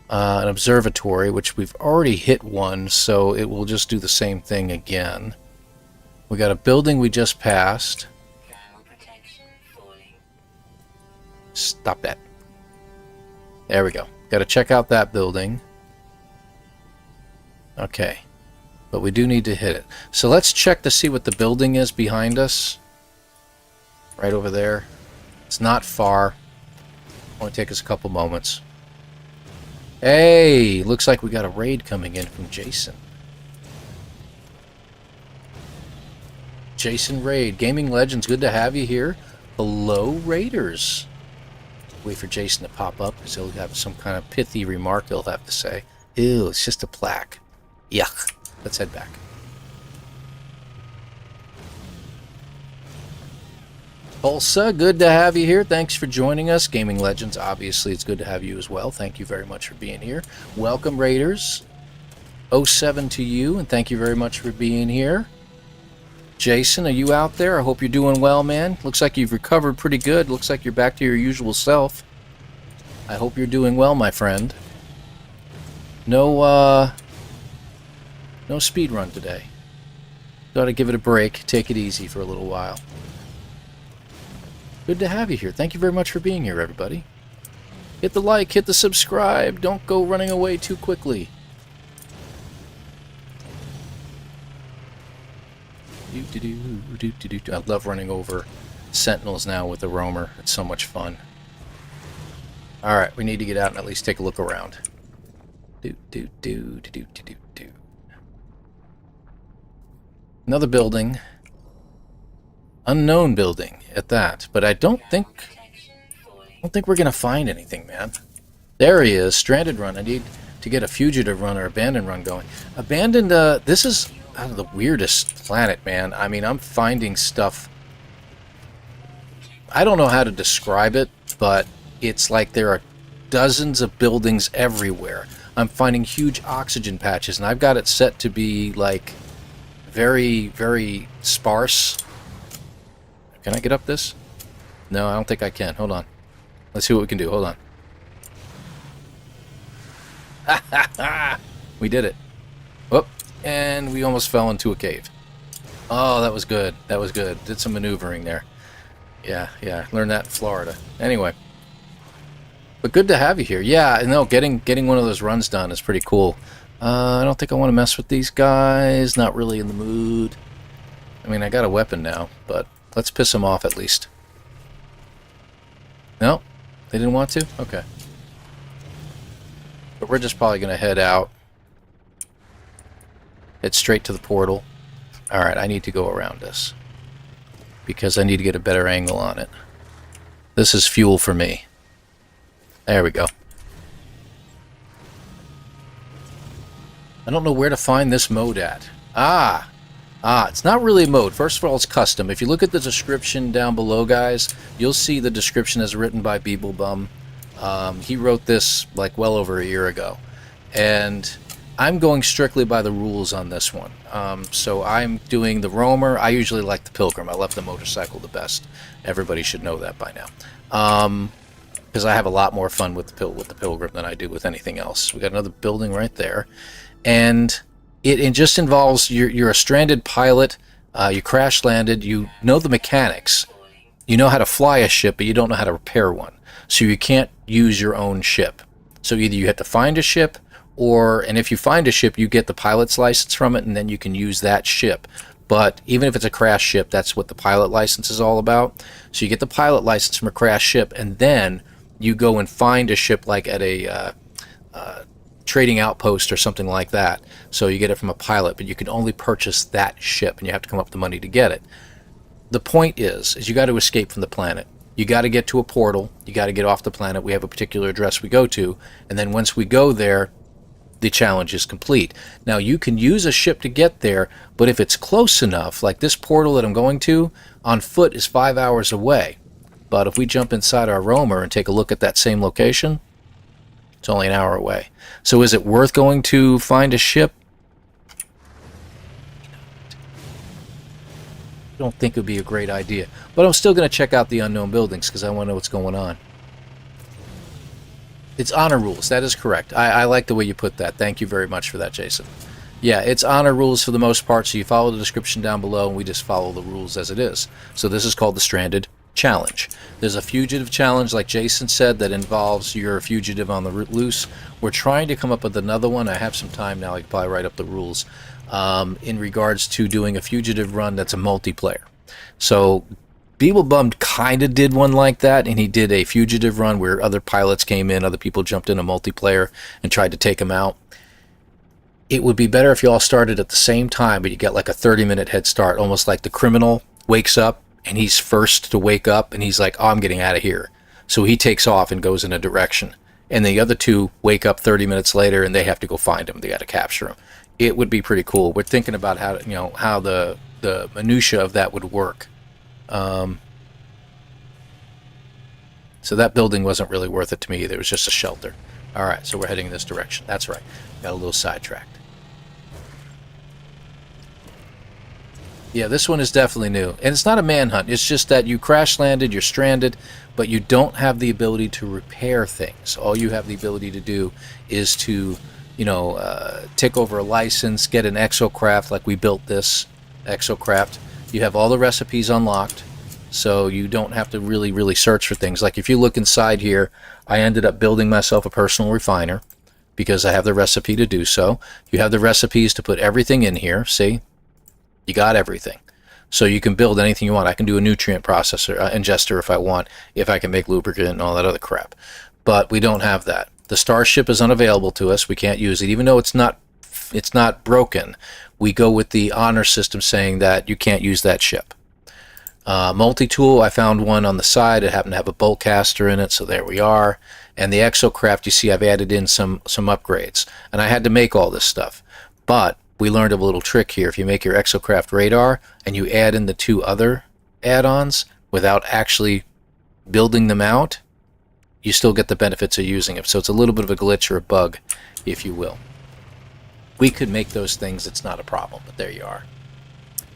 An observatory, which we've already hit one, so it will just do the same thing again. We got a building we just passed. Stop that. There we go. Got to check out that building. Okay. But we do need to hit it. So let's check to see what the building is behind us. Right over there. It's not far. Only take us a couple moments. Hey! Looks like we got a raid coming in from Jason. Jason Raid. Gaming Legends, good to have you here. Hello, Raiders. Wait for Jason to pop up because he'll have some kind of pithy remark he'll have to say. Ew, it's just a plaque. Yuck. Let's head back. Tulsa, good to have you here. Thanks for joining us. Gaming Legends, obviously, it's good to have you as well. Thank you very much for being here. Welcome, Raiders. 07 to you, and thank you very much for being here. Jason, are you out there? I hope you're doing well, man. Looks like you've recovered pretty good. Looks like you're back to your usual self. I hope you're doing well, my friend. No speed run today. Got to give it a break. Take it easy for a little while. Good to have you here. Thank you very much for being here, everybody. Hit the like, hit the subscribe. Don't go running away too quickly. I love running over sentinels now with the roamer. It's so much fun. Alright, we need to get out and at least take a look around. Another building. Unknown building at that. But I don't think we're gonna find anything, man. There he is, stranded run. I need to get a fugitive run or abandoned run going. Abandoned, this is out of the weirdest planet, man. I mean, I'm finding stuff. I don't know how to describe it, but it's like there are dozens of buildings everywhere. I'm finding huge oxygen patches, and I've got it set to be like very, very sparse. Can I get up this? No, I don't think I can. Hold on. Let's see what we can do. Hold on. We did it. Whoop. And we almost fell into a cave. Oh, that was good. That was good. Did some maneuvering there. Yeah. Learned that in Florida. Anyway. But good to have you here. Yeah, no, getting one of those runs done is pretty cool. I don't think I want to mess with these guys. Not really in the mood. I mean, I got a weapon now, but let's piss them off at least. No? They didn't want to? Okay. But we're just probably going to head out. Head straight to the portal. Alright, I need to go around this. Because I need to get a better angle on it. This is fuel for me. There we go. I don't know where to find this mode at. It's not really a mode. First of all, it's custom. If you look at the description down below, guys, you'll see the description is written by Beeblebum. He wrote this like well over a year ago. And I'm going strictly by the rules on this one. So I'm doing the roamer. I usually like the pilgrim. I love the motorcycle the best. Everybody should know that by now. Because I have a lot more fun with the pilgrim than I do with anything else. We got another building right there. And it just involves, you're a stranded pilot, you crash landed, you know the mechanics. You know how to fly a ship, but you don't know how to repair one. So you can't use your own ship. So either you have to find a ship, and if you find a ship, you get the pilot's license from it, and then you can use that ship. But even if it's a crash ship, that's what the pilot license is all about. So you get the pilot license from a crash ship, and then you go and find a ship like at a trading outpost or something like that. So you get it from a pilot, but you can only purchase that ship, and you have to come up with the money to get it. The point is you got to escape from the planet. You got to get to a portal. You got to get off the planet. We have a particular address we go to, and then once we go there, the challenge is complete. Now, you can use a ship to get there, but if it's close enough, like this portal that I'm going to, on foot is 5 hours away. But if we jump inside our roamer and take a look at that same location, it's only an hour away. So is it worth going to find a ship? I don't think it would be a great idea. But I'm still going to check out the unknown buildings because I want to know what's going on. It's honor rules. That is correct. I like the way you put that. Thank you very much for that, Jason. Yeah, it's honor rules for the most part, so you follow the description down below, and we just follow the rules as it is. So this is called the Stranded Challenge. There's a fugitive challenge, like Jason said, that involves you're a fugitive on the loose. We're trying to come up with another one. I have some time now. I can probably write up the rules in regards to doing a fugitive run that's a multiplayer. So Beeblebum kind of did one like that, and he did a fugitive run where other pilots came in, other people jumped in a multiplayer and tried to take him out. It would be better if you all started at the same time, but you get like a 30-minute head start, almost like the criminal wakes up and he's first to wake up and he's like, oh, I'm getting out of here. So he takes off and goes in a direction. And the other two wake up 30 minutes later and they have to go find him. They got to capture him. It would be pretty cool. We're thinking about how the minutia of that would work. So that building wasn't really worth it to me either. It was just a shelter. All right, so we're heading in this direction. That's right. Got a little sidetracked. Yeah, this one is definitely new. And it's not a manhunt. It's just that you crash landed, you're stranded, but you don't have the ability to repair things. All you have the ability to do is to, take over a license, get an Exocraft like we built this Exocraft. You have all the recipes unlocked, so you don't have to really search for things. Like if you look inside here, I ended up building myself a personal refiner because I have the recipe to do so. You have the recipes to put everything in here. See? You got everything. So you can build anything you want. I can do a nutrient processor, ingester if I want, if I can make lubricant and all that other crap. But we don't have that. The Starship is unavailable to us. We can't use it, even though it's not broken. We go with the honor system saying that you can't use that ship. Multitool, I found one on the side. It happened to have a bolt caster in it, so there we are. And the Exocraft, you see, I've added in some upgrades. And I had to make all this stuff. But we learned a little trick here. If you make your Exocraft radar and you add in the 2 other add-ons without actually building them out, you still get the benefits of using it. So it's a little bit of a glitch or a bug, if you will. We could make those things. It's not a problem, but there you are.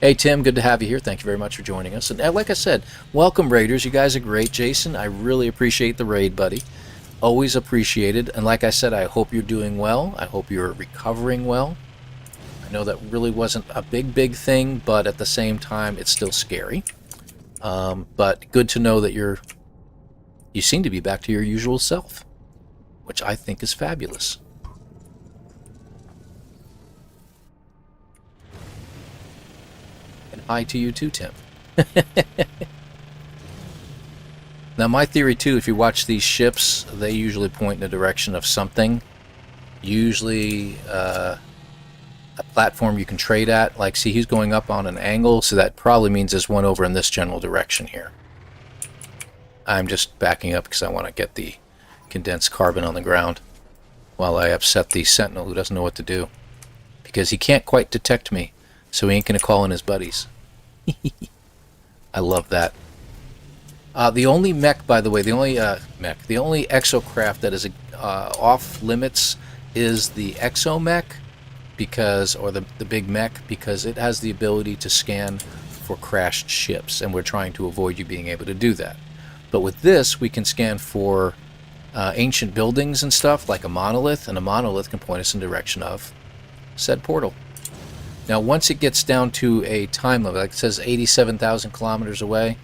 Hey, Tim, good to have you here. Thank you very much for joining us. And like I said, welcome, Raiders. You guys are great. Jason, I really appreciate the raid, buddy. Always appreciated. And like I said, I hope you're doing well. I hope you're recovering well. I know that really wasn't a big thing, but at the same time, it's still scary. But good to know that you seem to be back to your usual self, which I think is fabulous. And hi to you too, Tim. Now, my theory too, if you watch these ships, they usually point in the direction of something. Usually a platform you can trade at. Like, see, he's going up on an angle, so that probably means there's one over in this general direction here. I'm just backing up because I want to get the condensed carbon on the ground while I upset the sentinel who doesn't know what to do. Because he can't quite detect me, so he ain't going to call in his buddies. I love that. The only mech, by the way, the only exocraft that is off limits is the Exomech, or the big mech, because it has the ability to scan for crashed ships, and we're trying to avoid you being able to do that. But with this, we can scan for ancient buildings and stuff, like a monolith, and a monolith can point us in the direction of said portal. Now, once it gets down to a time limit, like it says 87,000 kilometers away,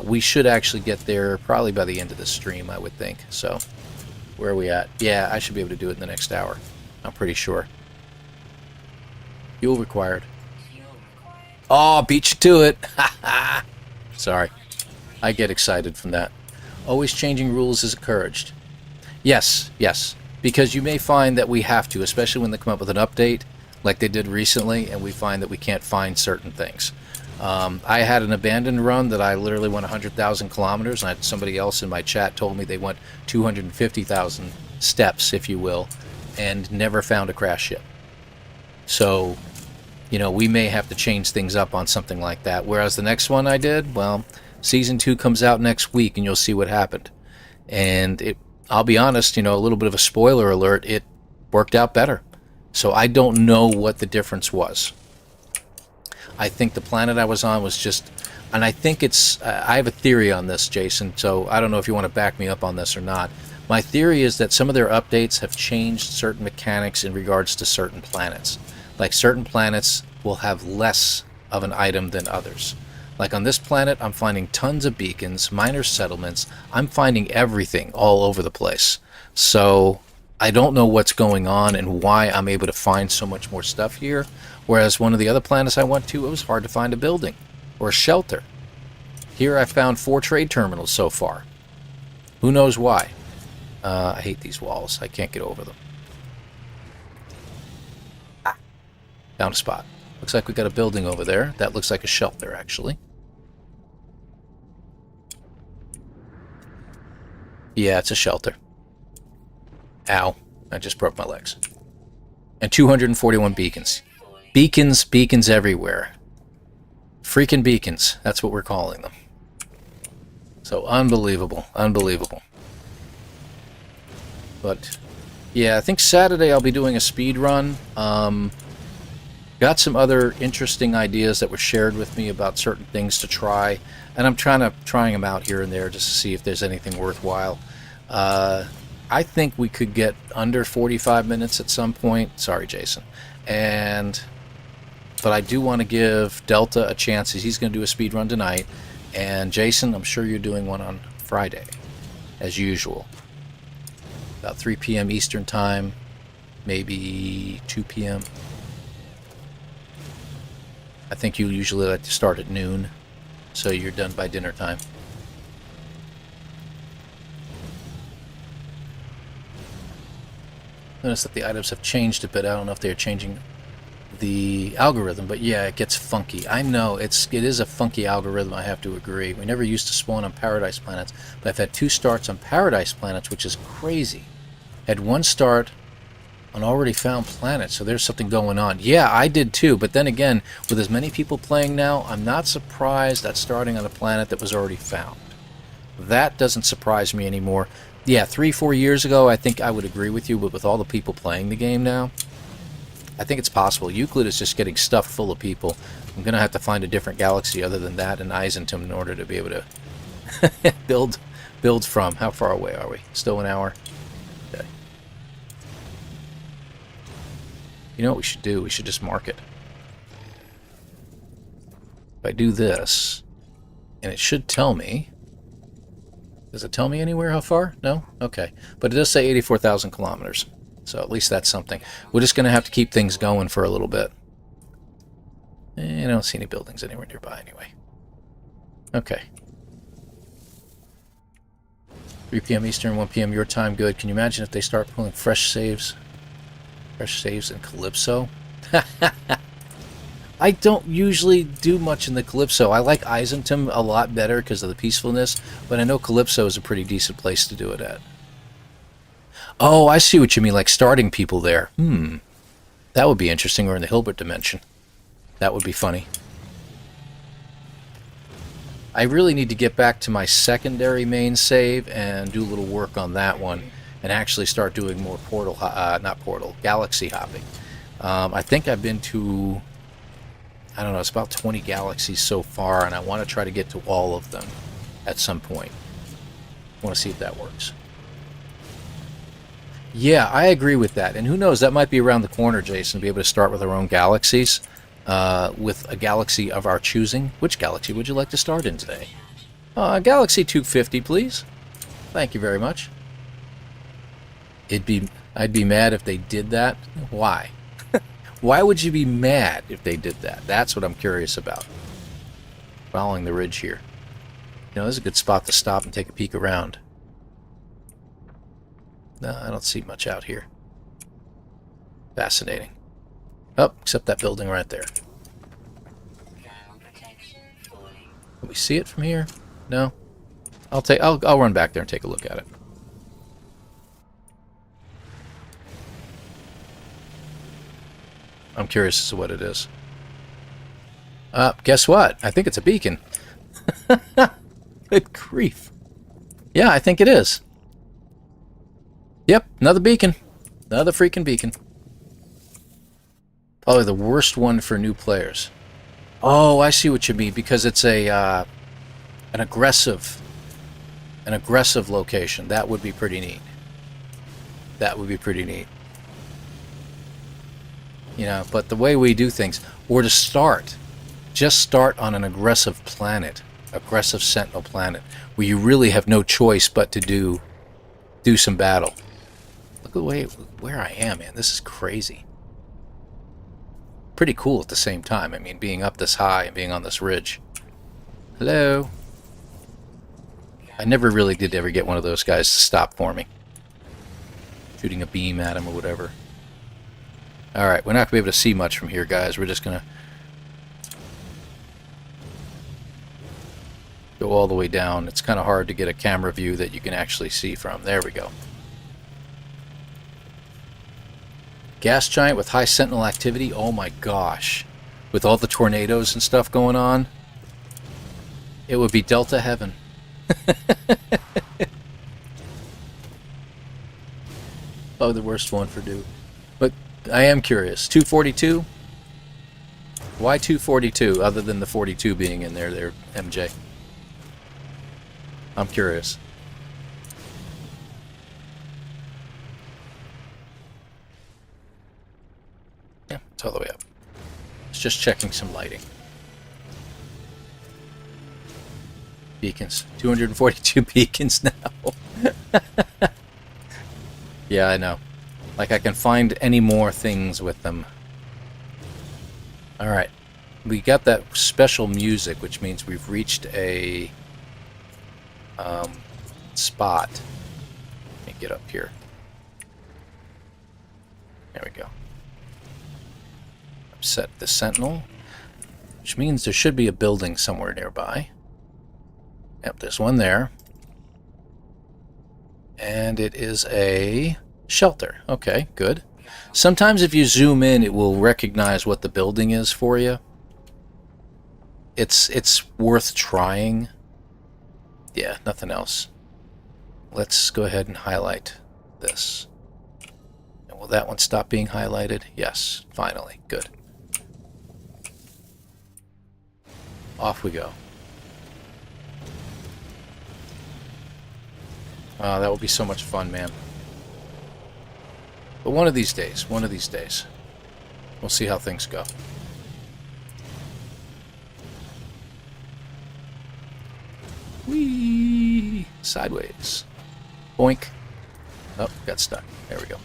we should actually get there probably by the end of the stream, I would think. So, where are we at? Yeah, I should be able to do it in the next hour. I'm pretty sure. Fuel required. Oh, beat you to it. Sorry. I get excited from that. Always changing rules is encouraged. Yes. Because you may find that we have to, especially when they come up with an update, like they did recently, and we find that we can't find certain things. I had an abandoned run that I literally went 100,000 kilometers, and I had somebody else in my chat told me they went 250,000 steps, if you will, and never found a crash ship. So, we may have to change things up on something like that. Whereas the next one I did, well, Season 2 comes out next week, and you'll see what happened. And I'll be honest, a little bit of a spoiler alert, it worked out better. So I don't know what the difference was. I think the planet I was on was just... And I think it's... I have a theory on this, Jason, so I don't know if you want to back me up on this or not. My theory is that some of their updates have changed certain mechanics in regards to certain planets. Like, certain planets will have less of an item than others. Like on this planet, I'm finding tons of beacons, minor settlements. I'm finding everything all over the place. So I don't know what's going on and why I'm able to find so much more stuff here. Whereas one of the other planets I went to, it was hard to find a building or a shelter. Here I found 4 trade terminals so far. Who knows why? I hate these walls. I can't get over them. Found a spot. Looks like we got a building over there. That looks like a shelter, actually. Yeah, it's a shelter. Ow. I just broke my legs. And 241 beacons. Beacons everywhere. Freaking beacons. That's what we're calling them. So, unbelievable. But, yeah, I think Saturday I'll be doing a speed run. Got some other interesting ideas that were shared with me about certain things to try, and I'm trying them out here and there just to see if there's anything worthwhile. I think we could get under 45 minutes at some point. Sorry, Jason. But I do want to give Delta a chance. He's going to do a speed run tonight, and Jason, I'm sure you're doing one on Friday, as usual. About 3 p.m. Eastern Time, maybe 2 p.m. I think you usually like to start at noon, so you're done by dinner time. Notice that the items have changed a bit. I don't know if they're changing the algorithm, but yeah, it gets funky. I know it is a funky algorithm, I have to agree. We never used to spawn on paradise planets, but I've had 2 starts on paradise planets, which is crazy. Had 1 start on already found planets, so there's something going on. Yeah, I did too, but then again, with as many people playing now, I'm not surprised at starting on a planet that was already found. That doesn't surprise me anymore. Yeah, 3-4 years ago, I think I would agree with you, but with all the people playing the game now, I think it's possible. Euclid is just getting stuffed full of people. I'm going to have to find a different galaxy other than that and Eisentum in order to be able to build from. How far away are we? Still an hour? Okay. You know what we should do? We should just mark it. If I do this, and it should tell me... Does it tell me anywhere how far? No? Okay. But it does say 84,000 kilometers. So at least that's something. We're just going to have to keep things going for a little bit. I don't see any buildings anywhere nearby anyway. Okay. 3 p.m. Eastern, 1 p.m. your time. Good. Can you imagine if they start pulling fresh saves? Fresh saves in Calypso? I don't usually do much in the Calypso. I like Eisentum a lot better because of the peacefulness, but I know Calypso is a pretty decent place to do it at. Oh, I see what you mean, like starting people there. That would be interesting, or in the Hilbert dimension. That would be funny. I really need to get back to my secondary main save and do a little work on that one and actually start doing more galaxy hopping. I think I've been to, I don't know, it's about 20 galaxies so far, and I want to try to get to all of them at some point. I want to see if that works. Yeah, I agree with that. And who knows, that might be around the corner, Jason, to be able to start with our own galaxies, with a galaxy of our choosing. Which galaxy would you like to start in today? Galaxy 250, please. Thank you very much. I'd be mad if they did that. Why? Why would you be mad if they did that? That's what I'm curious about. Following the ridge here. You know, this is a good spot to stop and take a peek around. No, I don't see much out here. Fascinating. Oh, except that building right there. Can we see it from here? No. I'll run back there and take a look at it. I'm curious as to what it is. Guess what? I think it's a beacon. Good grief. Yeah, I think it is. Yep, another beacon. Another freaking beacon. Probably the worst one for new players. Oh, I see what you mean, because it's an aggressive location. That would be pretty neat. That would be pretty neat. You know, but the way we do things, or to start, just start on an aggressive planet, aggressive sentinel planet, where you really have no choice but to do some battle. Look at the way where I am, man. This is crazy. Pretty cool at the same time. I mean, being up this high and being on this ridge. Hello. I never really did ever get one of those guys to stop for me. Shooting a beam at him or whatever. Alright, we're not going to be able to see much from here, guys. We're just going to go all the way down. It's kind of hard to get a camera view that you can actually see from. There we go. Gas giant with high sentinel activity. Oh my gosh. With all the tornadoes and stuff going on, it would be Delta heaven. Oh, the worst one for do. But I am curious. 242? Why 242 other than the 42 being in there, MJ? I'm curious. Yeah, it's all the way up. It's just checking some lighting. Beacons. 242 beacons now. Yeah, I know. Like I can find any more things with them. Alright. we got that special music, which means we've reached a spot. Let me get up here. There we go. Set the sentinel, which means there should be a building somewhere nearby. Yep, there's one there. And it is a shelter. Okay, good. Sometimes if you zoom in, it will recognize what the building is for you. It's worth trying. Yeah, nothing else. Let's go ahead and highlight this. And will that one stop being highlighted? Yes, finally. Good. Off we go. That will be so much fun, man. But one of these days, we'll see how things go. Whee! Sideways. Boink. Oh, got stuck. There we go.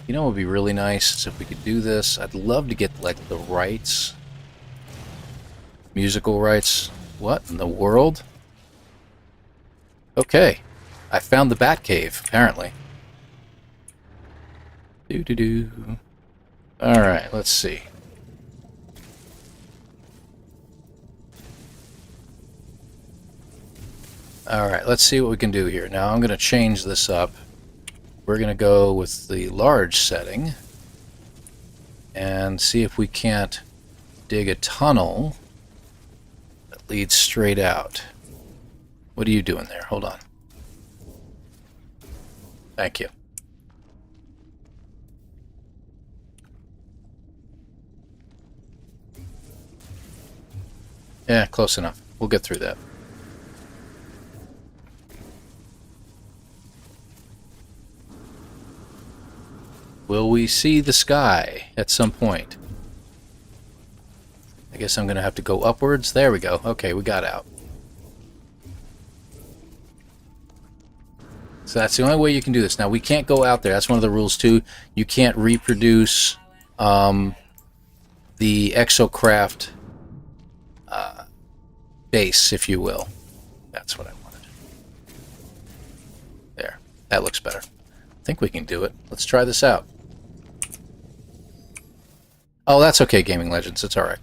You know what would be really nice is if we could do this. I'd love to get, like, the rights. Musical rights. What in the world? Okay. I found the Batcave, apparently. Doo-doo-doo. Alright, let's see. Alright, let's see what we can do here. Now I'm going to change this up. We're going to go with the large setting and see if we can't dig a tunnel that leads straight out. What are you doing there? Hold on. Thank you. Yeah, close enough. We'll get through that. Will we see the sky at some point? I guess I'm going to have to go upwards. There we go. Okay, we got out. So that's the only way you can do this. Now, we can't go out there. That's one of the rules, too. You can't reproduce the Exocraft base, if you will. That's what I wanted. There. That looks better. I think we can do it. Let's try this out. Oh, that's okay, Gaming Legends. It's alright.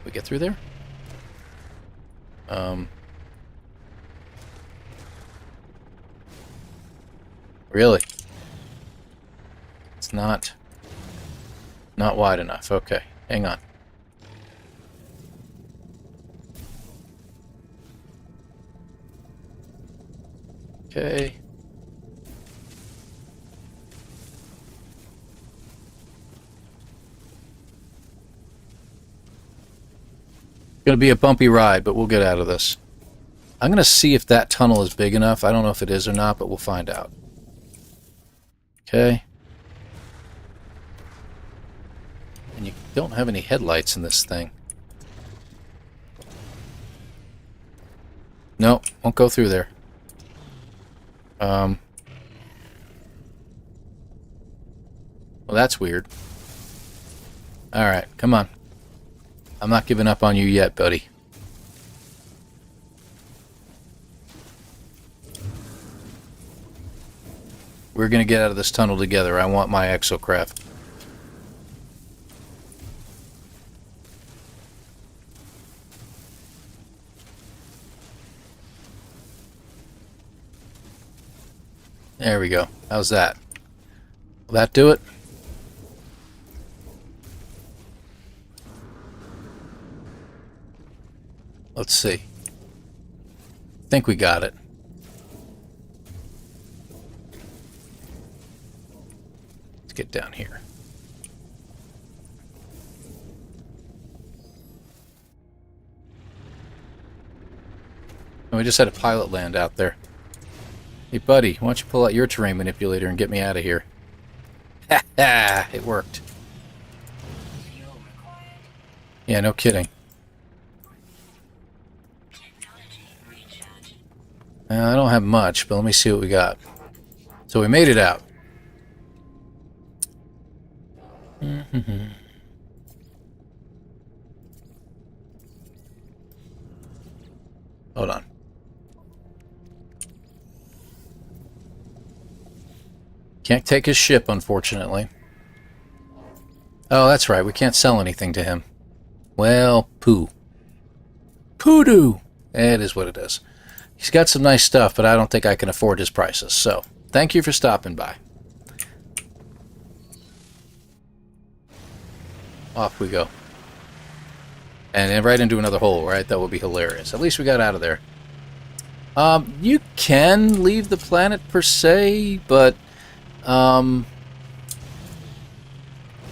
We get through there? Really? It's not wide enough. Okay, hang on. Okay. Going to be a bumpy ride, but we'll get out of this. I'm going to see if that tunnel is big enough. I don't know if it is or not, but we'll find out. Okay. And you don't have any headlights in this thing. No, won't go through there. Well, that's weird. Alright, come on. I'm not giving up on you yet, buddy. We're going to get out of this tunnel together. I want my Exocraft. There we go. How's that? Will that do it? Let's see. I think we got it. Let's get down here. And we just had a pilot land out there. Hey, buddy, why don't you pull out your terrain manipulator and get me out of here? Ha ha! It worked. Fuel required. Yeah, no kidding. Technology recharge. I don't have much, but let me see what we got. So we made it out. Hold on. Can't take his ship, unfortunately. Oh, that's right. We can't sell anything to him. Well, poo. Poodoo! It is what it is. He's got some nice stuff, but I don't think I can afford his prices. So, thank you for stopping by. Off we go. And then right into another hole, right? That would be hilarious. At least we got out of there. You can leave the planet per se, but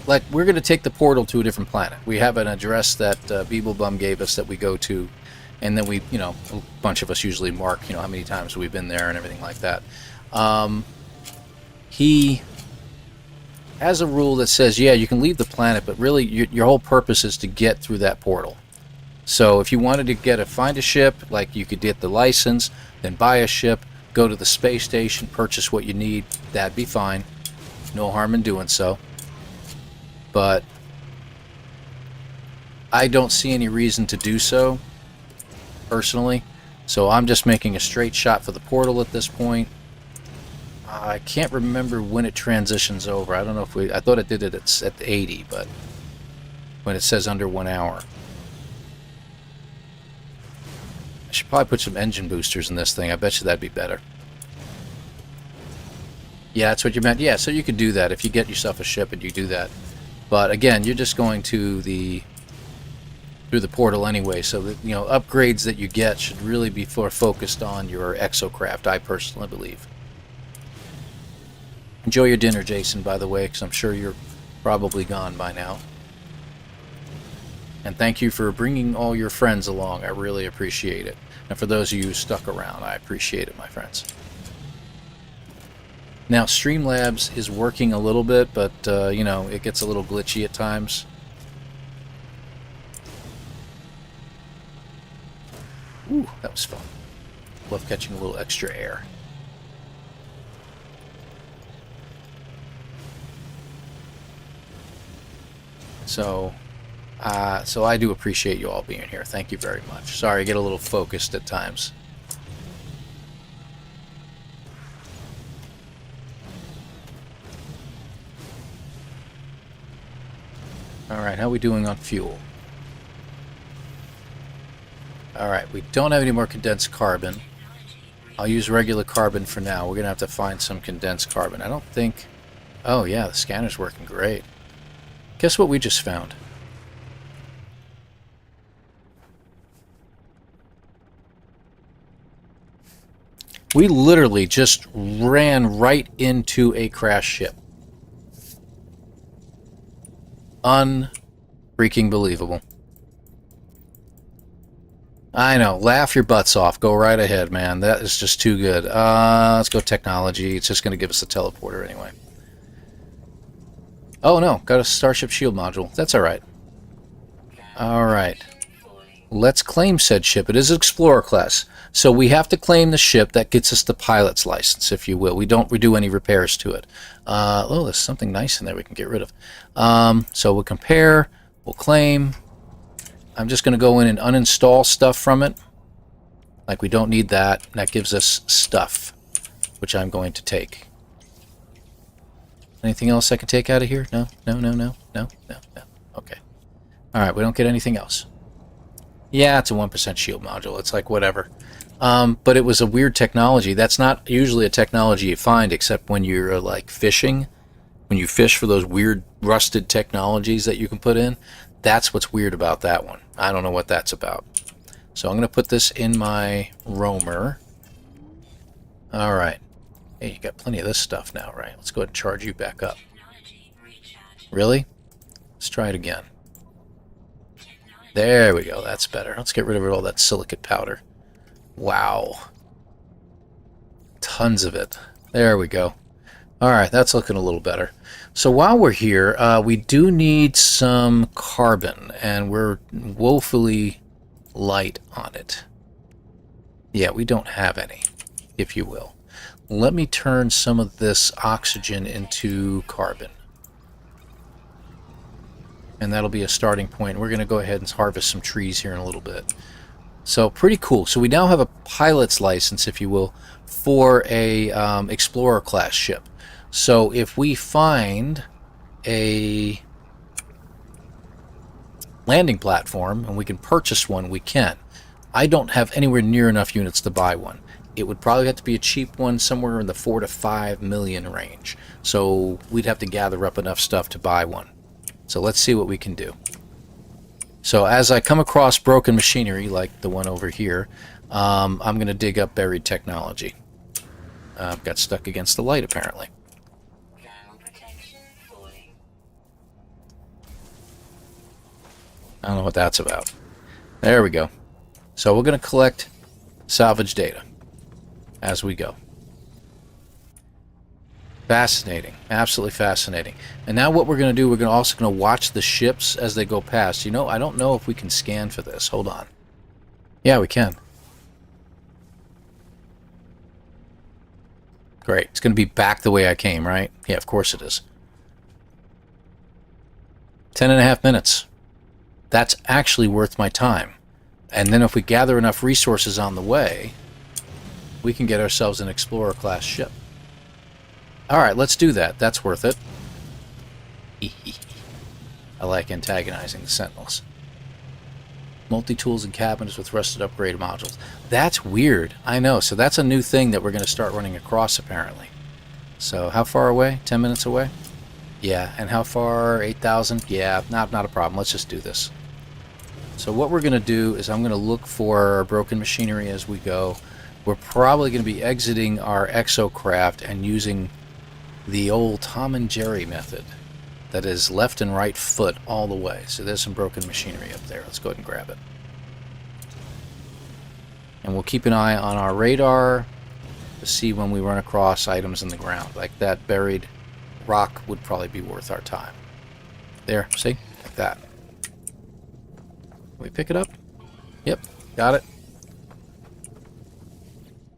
like, we're going to take the portal to a different planet. We have an address that Beeblebum gave us that we go to, and then we, a bunch of us usually mark, how many times we've been there and everything like that. He has a rule that says, yeah, you can leave the planet, but really your whole purpose is to get through that portal. So if you wanted to find a ship, like you could get the license, then buy a ship, go to the space station, purchase what you need, that'd be fine. No harm in doing so. But I don't see any reason to do so, personally. So I'm just making a straight shot for the portal at this point. I can't remember when it transitions over. I don't know if I thought it did it at 80, but when it says under 1 hour. I should probably put some engine boosters in this thing. I bet you that'd be better. Yeah, that's what you meant. Yeah, so you could do that if you get yourself a ship and you do that. But again, you're just going to through the portal anyway, so that upgrades that you get should really be focused on your Exocraft, I personally believe. Enjoy your dinner, Jason, by the way, because I'm sure you're probably gone by now. And thank you for bringing all your friends along. I really appreciate it. And for those of you who stuck around, I appreciate it, my friends. Now, Streamlabs is working a little bit, but, it gets a little glitchy at times. Ooh, that was fun. Love catching a little extra air. So I do appreciate you all being here. Thank you very much. Sorry, I get a little focused at times. Alright, how are we doing on fuel? Alright, we don't have any more condensed carbon. I'll use regular carbon for now. We're going to have to find some condensed carbon. I don't think... Oh yeah, the scanner's working great. Guess what we just found? We literally just ran right into a crash ship. Unfreaking believable. I know. Laugh your butts off. Go right ahead, man. That is just too good. Let's go technology. It's just going to give us a teleporter anyway. Oh, no. Got a Starship Shield module. That's alright. Alright. Let's claim said ship. It is Explorer class. So we have to claim the ship. That gets us the pilot's license, if you will. We don't do any repairs to it. Oh, there's something nice in there we can get rid of. So we'll compare. We'll claim. I'm just going to go in and uninstall stuff from it. Like, we don't need that. That gives us stuff, which I'm going to take. Anything else I can take out of here? No, no, no, no, no, no, no. Okay. Alright, we don't get anything else. Yeah, it's a 1% shield module. It's like, whatever. But it was a weird technology. That's not usually a technology you find, except when you're, like, fishing. When you fish for those weird rusted technologies that you can put in. That's what's weird about that one. I don't know what that's about. So I'm going to put this in my roamer. Alright. Hey, you got plenty of this stuff now, right? Let's go ahead and charge you back up. Really? Let's try it again. There we go. That's better. Let's get rid of all that silicate powder. Wow. Tons of it. There we go. Alright, that's looking a little better. So while we're here, we do need some carbon, and we're woefully light on it. Yeah, we don't have any. if you will. Let me turn some of this oxygen into carbon. And that'll be a starting point. We're going to go ahead and harvest some trees here in a little bit. So pretty cool. So we now have a pilot's license, if you will, for a Explorer class ship. So if we find a landing platform and we can purchase one, we can. I don't have anywhere near enough units to buy one. It would probably have to be a cheap one, somewhere in the 4 to 5 million range. So we'd have to gather up enough stuff to buy one. So let's see what we can do. So as I come across broken machinery, like the one over here, I'm going to dig up buried technology. Got stuck against the light, apparently. Ground protection fully. I don't know what that's about. There we go. So we're going to collect salvage data as we go. Fascinating. Absolutely fascinating. And now what we're going to do, we're also going to watch the ships as they go past. You know, I don't know if we can scan for this. Hold on. Yeah, we can. Great. It's going to be back the way I came, right? Yeah, of course it is. 10.5 minutes. That's actually worth my time. And then if we gather enough resources on the way, we can get ourselves an Explorer class ship. Alright, let's do that. That's worth it. I like antagonizing the Sentinels. Multi-tools and cabinets with rusted upgrade modules. That's weird. I know. So that's a new thing that we're going to start running across, apparently. So how far away? 10 minutes away? Yeah. And how far? 8,000? Yeah, not a problem. Let's just do this. So what we're going to do is I'm going to look for broken machinery as we go. We're probably going to be exiting our Exocraft and using the old Tom and Jerry method. That is left and right foot all the way. So there's some broken machinery up there. Let's go ahead and grab it. And we'll keep an eye on our radar to see when we run across items in the ground. Like that buried rock would probably be worth our time. There, see? Like that. Can we pick it up? Yep, got it.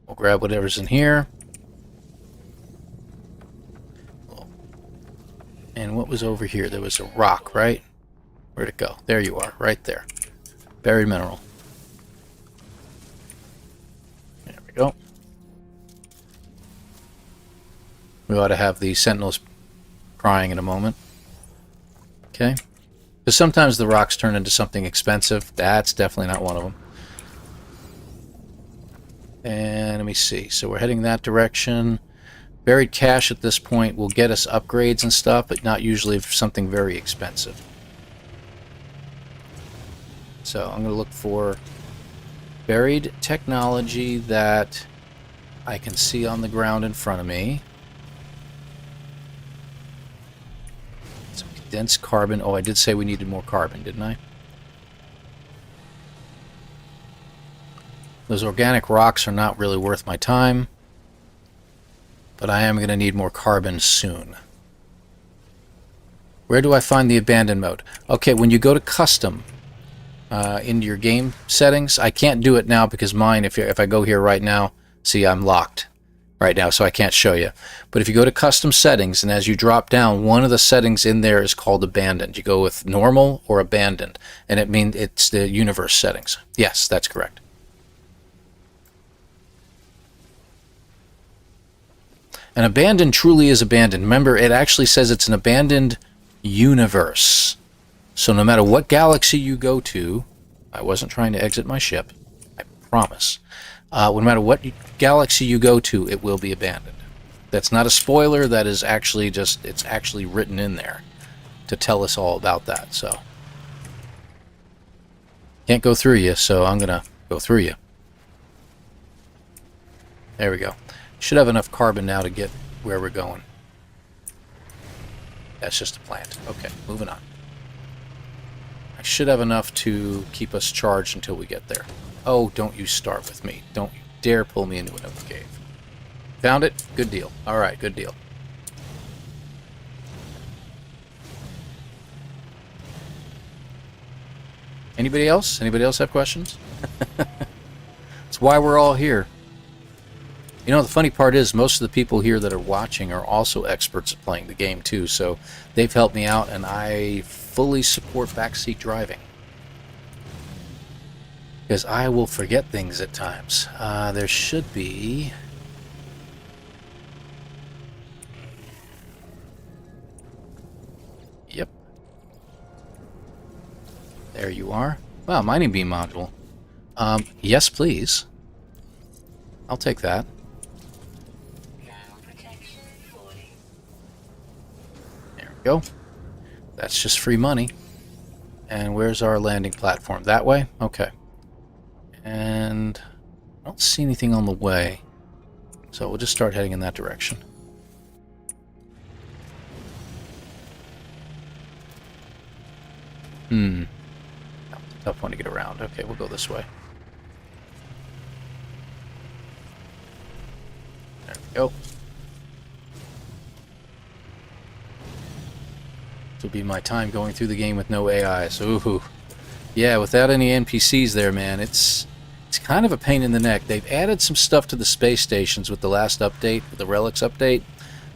We'll grab whatever's in here. And what was over here? There was a rock, right? Where'd it go? There you are, right there. Buried mineral. There we go. We ought to have the sentinels crying in a moment. Okay. Because sometimes the rocks turn into something expensive. That's definitely not one of them. And let me see. So we're heading that direction. Buried cache at this point will get us upgrades and stuff, but not usually for something very expensive. So I'm going to look for buried technology that I can see on the ground in front of me. Some condensed carbon. Oh, I did say we needed more carbon, didn't I? Those organic rocks are not really worth my time. But I am going to need more carbon soon. Where do I find the abandoned mode? Okay, when you go to custom into your game settings, I can't do it now because mine, if I go here right now, see I'm locked right now, so I can't show you. But if you go to custom settings, and as you drop down, one of the settings in there is called abandoned. You go with normal or abandoned, and it means it's the universe settings. Yes, that's correct. An abandoned truly is abandoned. Remember, it actually says it's an abandoned universe. So no matter what galaxy you go to, I wasn't trying to exit my ship, I promise. No matter what galaxy you go to, it will be abandoned. That's not a spoiler, that is actually just, it's actually written in there to tell us all about that, so. Can't go through you, so I'm gonna go through you. There we go. Should have enough carbon now to get where we're going. That's just a plant. Okay, moving on. I should have enough to keep us charged until we get there. Oh, don't you start with me. Don't you dare pull me into another cave. Found it? Good deal. Alright, good deal. Anybody else? Anybody else have questions? That's why we're all here. You know, the funny part is most of the people here that are watching are also experts at playing the game too, so they've helped me out, and I fully support backseat driving. Because I will forget things at times. There should be... Yep. There you are. Wow, mining beam module. Yes, please. I'll take that. There we go. That's just free money. And where's our landing platform? That way? Okay. And I don't see anything on the way. So we'll just start heading in that direction. Tough one to get around. Okay, we'll go this way. There we go. This will be my time going through the game with no AI. So, ooh. Yeah, without any NPCs there, man, it's kind of a pain in the neck. They've added some stuff to the space stations with the last update, the relics update,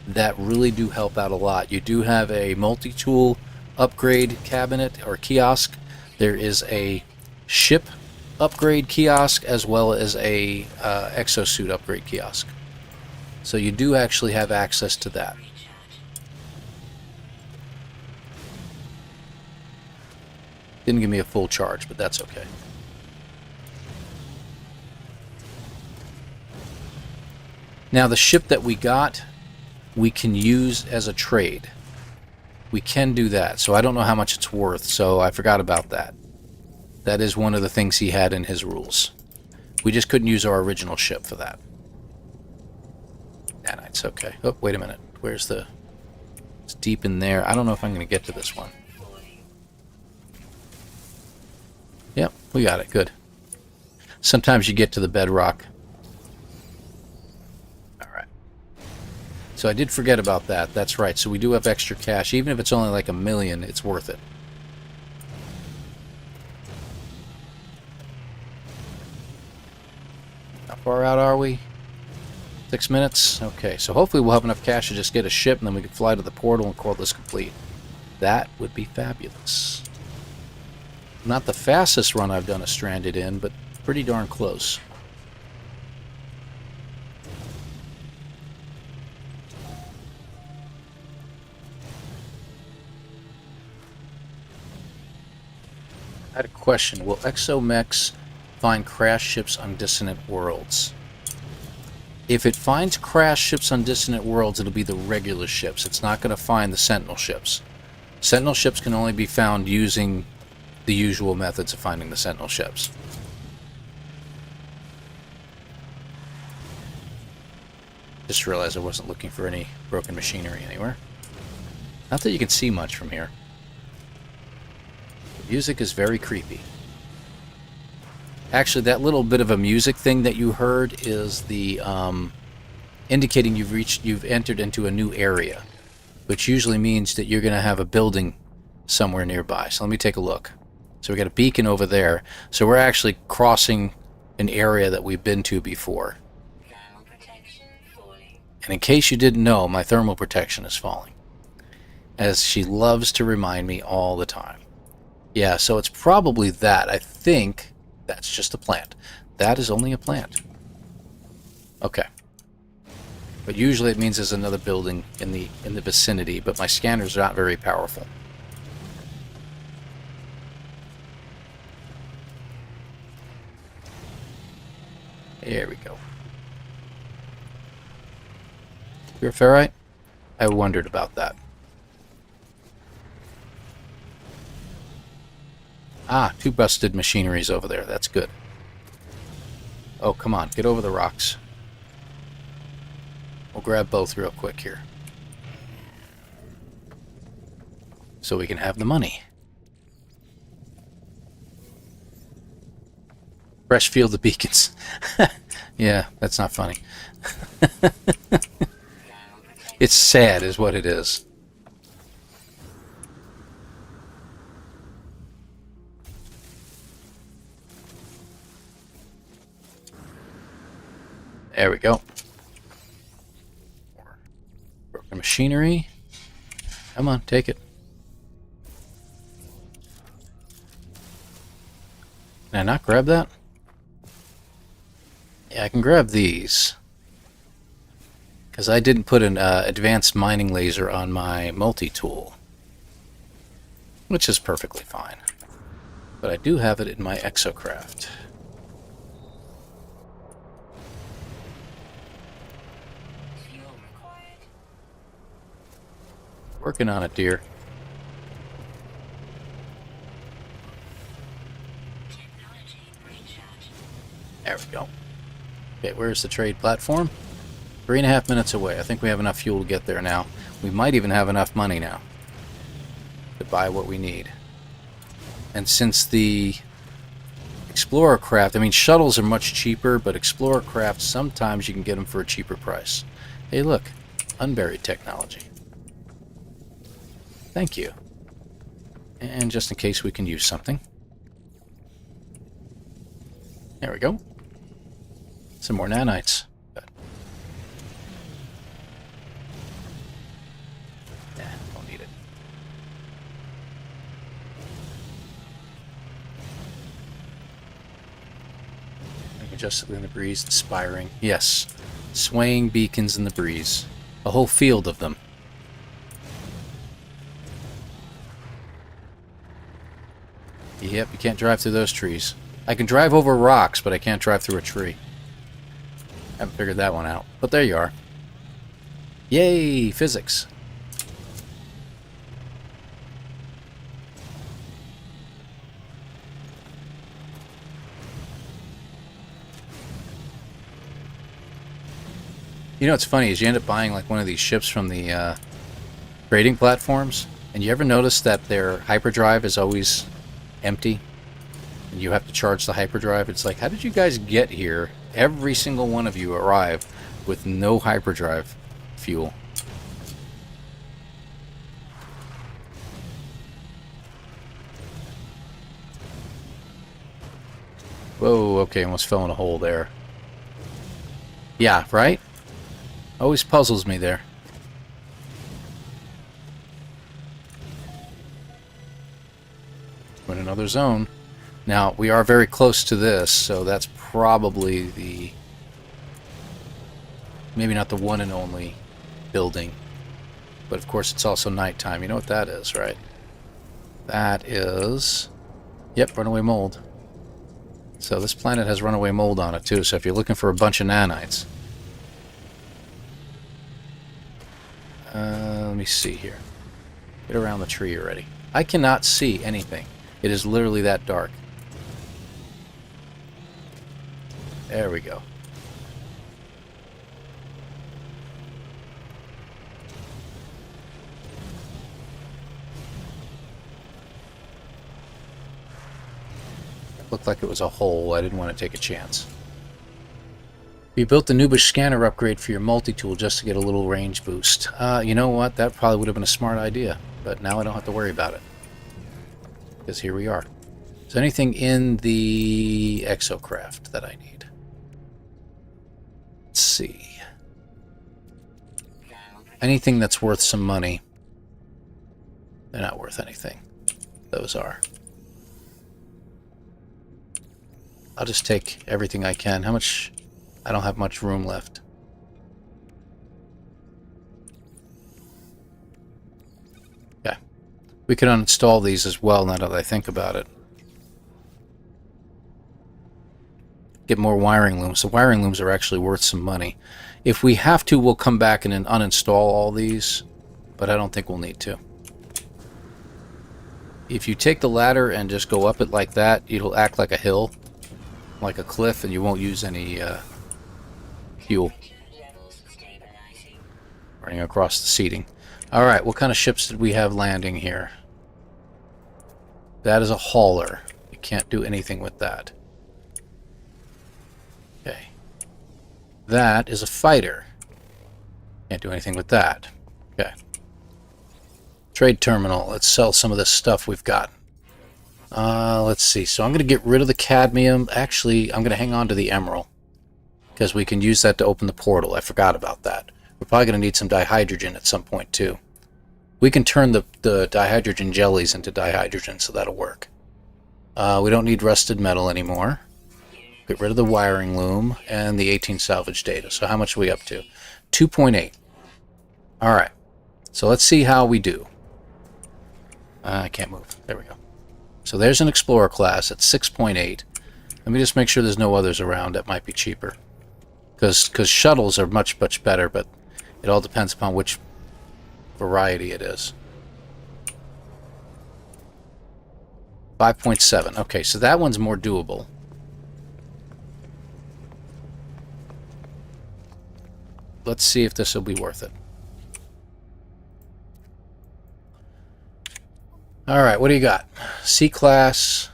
that really do help out a lot. You do have a multi-tool upgrade cabinet or kiosk. There is a ship upgrade kiosk as well as a exosuit upgrade kiosk. So you do actually have access to that. Didn't give me a full charge, but that's okay. Now the ship that we got, we can use as a trade. We can do that, so I don't know how much it's worth, so I forgot about that. That is one of the things he had in his rules. We just couldn't use our original ship for that. Nanites, okay. Oh, wait a minute. Where's the... It's deep in there. I don't know if I'm going to get to this one. Yep, we got it. Good. Sometimes you get to the bedrock. Alright. So I did forget about that. That's right. So we do have extra cash. Even if it's only like $1 million, it's worth it. How far out are we? 6 minutes? Okay, so hopefully we'll have enough cash to just get a ship and then we can fly to the portal and call this complete. That would be fabulous. Not the fastest run I've done a Stranded in, but pretty darn close. I had a question. Will Exomechs find crash ships on dissonant worlds? If it finds crash ships on dissonant worlds, it'll be the regular ships. It's not going to find the Sentinel ships. Sentinel ships can only be found using the usual methods of finding the Sentinel ships. Just realized I wasn't looking for any broken machinery anywhere. Not that you can see much from here. The music is very creepy. Actually, that little bit of a music thing that you heard is the indicating you've entered into a new area, which usually means that you're going to have a building somewhere nearby. So let me take a look. So we got a beacon over there. So we're actually crossing an area that we've been to before. And in case you didn't know, my thermal protection is falling, as she loves to remind me all the time. Yeah, so it's probably that. I think that's just a plant. That is only a plant. Okay. But usually it means there's another building in the vicinity, but my scanners are not very powerful. There we go. You're a ferrite? I wondered about that. Ah, 2 busted machineries over there. That's good. Oh, come on. Get over the rocks. We'll grab both real quick here. So we can have the money. Fresh field of beacons. Yeah, that's not funny. It's sad is what it is. There we go. machinery. Come on, take it. Can I not grab that? Yeah, I can grab these. Because I didn't put an advanced mining laser on my multi-tool. Which is perfectly fine. But I do have it in my Exocraft. Fuel required. Working on it, dear. Technology recharge. There we go. Okay, where's the trade platform? 3.5 minutes away. I think we have enough fuel to get there now. We might even have enough money now to buy what we need. And since the Explorer craft, I mean, shuttles are much cheaper, but Explorer craft, sometimes you can get them for a cheaper price. Hey, look. Unburied technology. Thank you. And just in case we can use something. There we go. Some more nanites. Good. Nah, don't need it. Majestically in the breeze, inspiring. Yes. Swaying beacons in the breeze. A whole field of them. Yep, you can't drive through those trees. I can drive over rocks, but I can't drive through a tree. Haven't figured that one out. But there you are. Yay, physics. You know what's funny is you end up buying like one of these ships from the trading platforms, and you ever notice that their hyperdrive is always empty? And you have to charge the hyperdrive. It's like, how did you guys get here? Every single one of you arrived with no hyperdrive fuel. Whoa, okay, almost fell in a hole there. Yeah, right? Always puzzles me there. We're in another zone. Now, we are very close to this, so that's probably the... maybe not the one and only building. But of course, it's also nighttime. You know what that is, right? That is... yep, runaway mold. So this planet has runaway mold on it, too. So if you're looking for a bunch of nanites... let me see here. Get around the tree already. I cannot see anything. It is literally that dark. There we go. It looked like it was a hole. I didn't want to take a chance. We built the Nubish scanner upgrade for your multi-tool just to get a little range boost. You know what? That probably would have been a smart idea. But now I don't have to worry about it. Because here we are. Is there anything in the Exocraft that I need? Let's see. Anything that's worth some money. They're not worth anything. Those are. I'll just take everything I can. How much... I don't have much room left. Okay. We could uninstall these as well now that I think about it. Get more wiring looms. The wiring looms are actually worth some money. If we have to, we'll come back and then uninstall all these, but I don't think we'll need to. If you take the ladder and just go up it like that, it'll act like a hill, like a cliff, and you won't use any fuel running across the seating. Alright, what kind of ships did we have landing here? That is a hauler. You can't do anything with that. Okay. That is a fighter. Can't do anything with that. Okay. Trade terminal. Let's sell some of this stuff we've got. Let's see. So I'm going to get rid of the cadmium. Actually, I'm going to hang on to the emerald, because we can use that to open the portal. I forgot about that. We're probably going to need some dihydrogen at some point too. We can turn the dihydrogen jellies into dihydrogen, so that'll work. We don't need rusted metal anymore. Get rid of the wiring loom and the 18 salvage data. So how much are we up to? 2.8. Alright. So let's see how we do. I can't move. There we go. So there's an Explorer class at 6.8. Let me just make sure there's no others around that might be cheaper. Because shuttles are much, much better, but it all depends upon which variety it is. 5.7. Okay, so that one's more doable. Let's see if this will be worth it. Alright, what do you got? C-Class,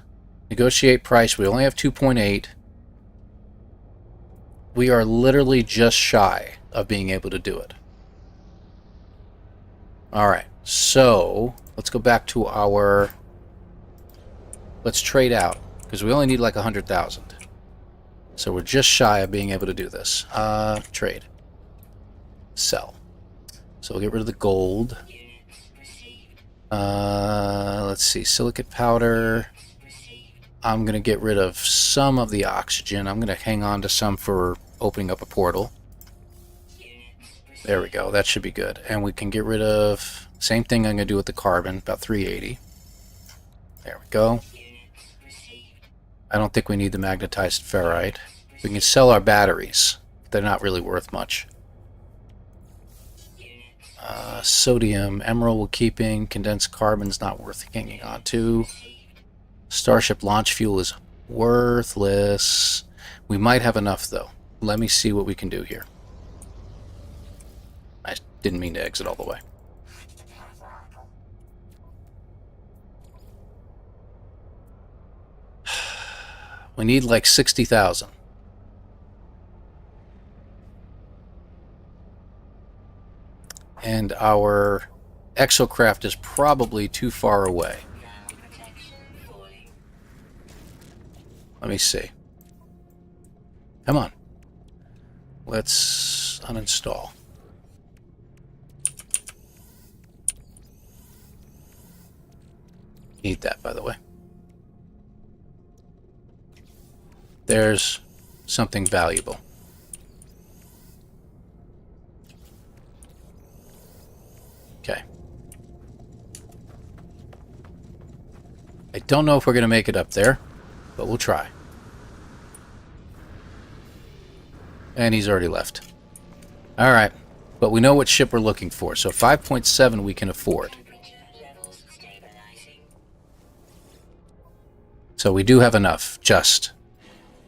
negotiate price. We only have 2.8. We are literally just shy of being able to do it. Alright, so let's go back to our... Let's trade out, because we only need like 100,000. So we're just shy of being able to do this. Trade. Sell. So we'll get rid of the gold. Let's see, silicate powder. I'm going to get rid of some of the oxygen. I'm going to hang on to some for opening up a portal. There we go. That should be good. And we can get rid of... Same thing I'm going to do with the carbon, about 380. There we go. I don't think we need the magnetized ferrite. We can sell our batteries. They're not really worth much. Sodium, emerald we're keeping. Condensed carbon's not worth hanging on to. Starship launch fuel is worthless. We might have enough, though. Let me see what we can do here. I didn't mean to exit all the way. We need like 60,000. And our Exocraft is probably too far away. Let me see. Come on. Let's uninstall. Need that, by the way. There's something valuable. Okay. I don't know if we're going to make it up there, but we'll try. And he's already left. Alright, but we know what ship we're looking for, so 5.7 we can afford. So we do have enough, just,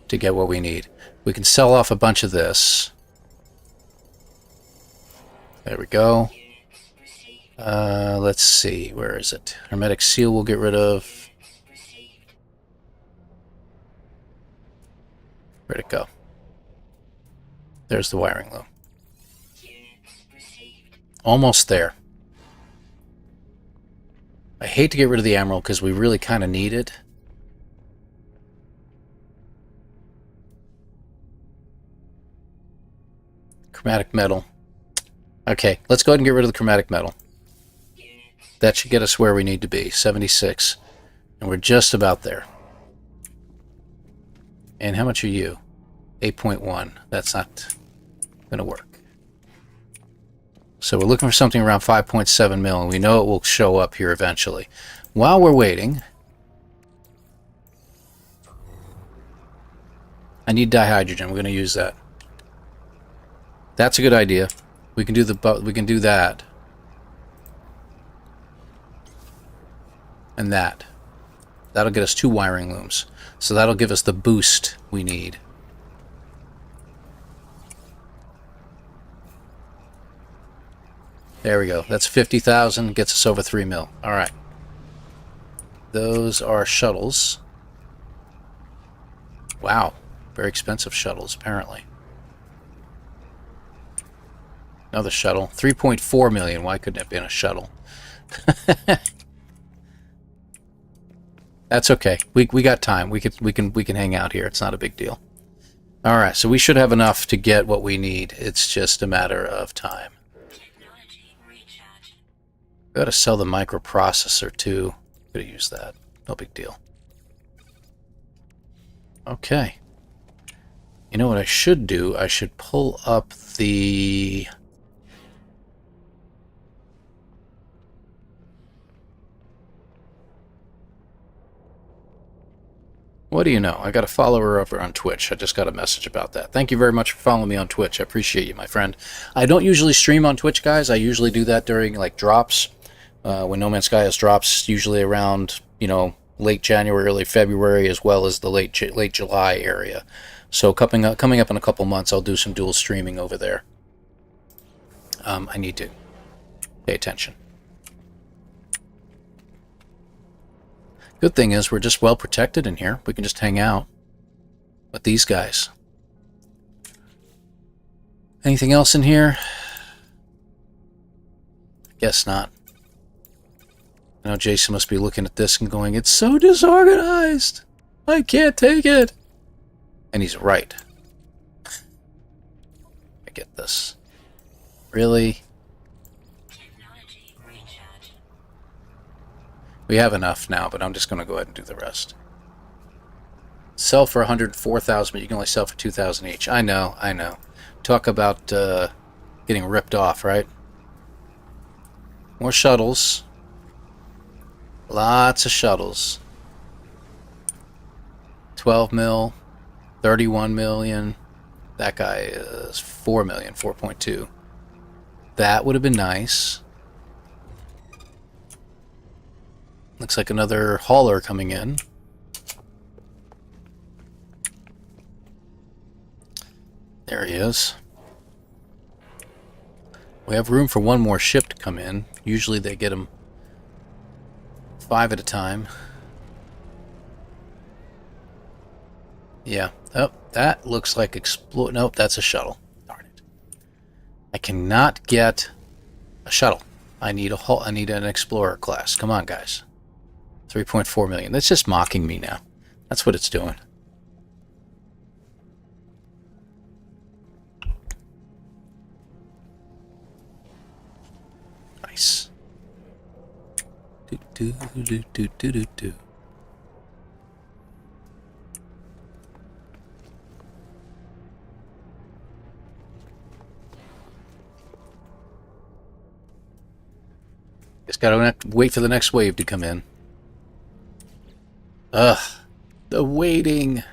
to get what we need. We can sell off a bunch of this. There we go. Let's see, where is it? Hermetic seal we'll get rid of. Where'd it go? There's the wiring loom. Almost there. I hate to get rid of the emerald because we really kind of need it. Chromatic metal. Okay, let's go ahead and get rid of the chromatic metal. That should get us where we need to be, 76. And we're just about there. And how much are you? 8.1. That's not going to work. So we're looking for something around 5.7 mil, and we know it will show up here eventually. While we're waiting, I need dihydrogen. We're going to use that. That's a good idea. We can do that. And that. That'll get us 2 wiring looms. So that'll give us the boost we need. There we go. That's 50,000. Gets us over 3 mil. Alright. Those are shuttles. Wow. Very expensive shuttles, apparently. Another shuttle. 3.4 million. Why couldn't it have been a shuttle? That's okay. We got time. We can hang out here. It's not a big deal. Alright, so we should have enough to get what we need. It's just a matter of time. Technology recharge. Gotta sell the microprocessor too. Gotta use that. No big deal. Okay. You know what I should do? I should pull up the... What do you know? I got a follower over on Twitch. I just got a message about that. Thank you very much for following me on Twitch. I appreciate you, my friend. I don't usually stream on Twitch, guys. I usually do that during like drops. When No Man's Sky has drops, usually around, you know, late January, early February, as well as the late July area. So coming up in a couple months, I'll do some dual streaming over there. I need to pay attention. Good thing is we're just well protected in here. We can just hang out with these guys. Anything else in here? Guess not. I know Jason must be looking at this and going, "It's so disorganized. I can't take it." And he's right. I get this. Really? Technology recharge. We have enough now, but I'm just going to go ahead and do the rest. Sell for 104,000, but you can only sell for 2,000 each. I know, I know. Talk about getting ripped off, right? More shuttles. Lots of shuttles. 12 mil, 31 million. That guy is 4 million, 4.2. That would have been nice. Looks like another hauler coming in. There he is. We have room for one more ship to come in. Usually they get them 5 at a time. Yeah. Oh, that looks like explode. Nope, that's a shuttle. Darn it. I cannot get a shuttle. I need an explorer class. Come on, guys. 3.4 million. That's just mocking me now. That's what it's doing. Nice. Do do do do do do do. Just gotta wait for the next wave to come in. Ugh, the waiting.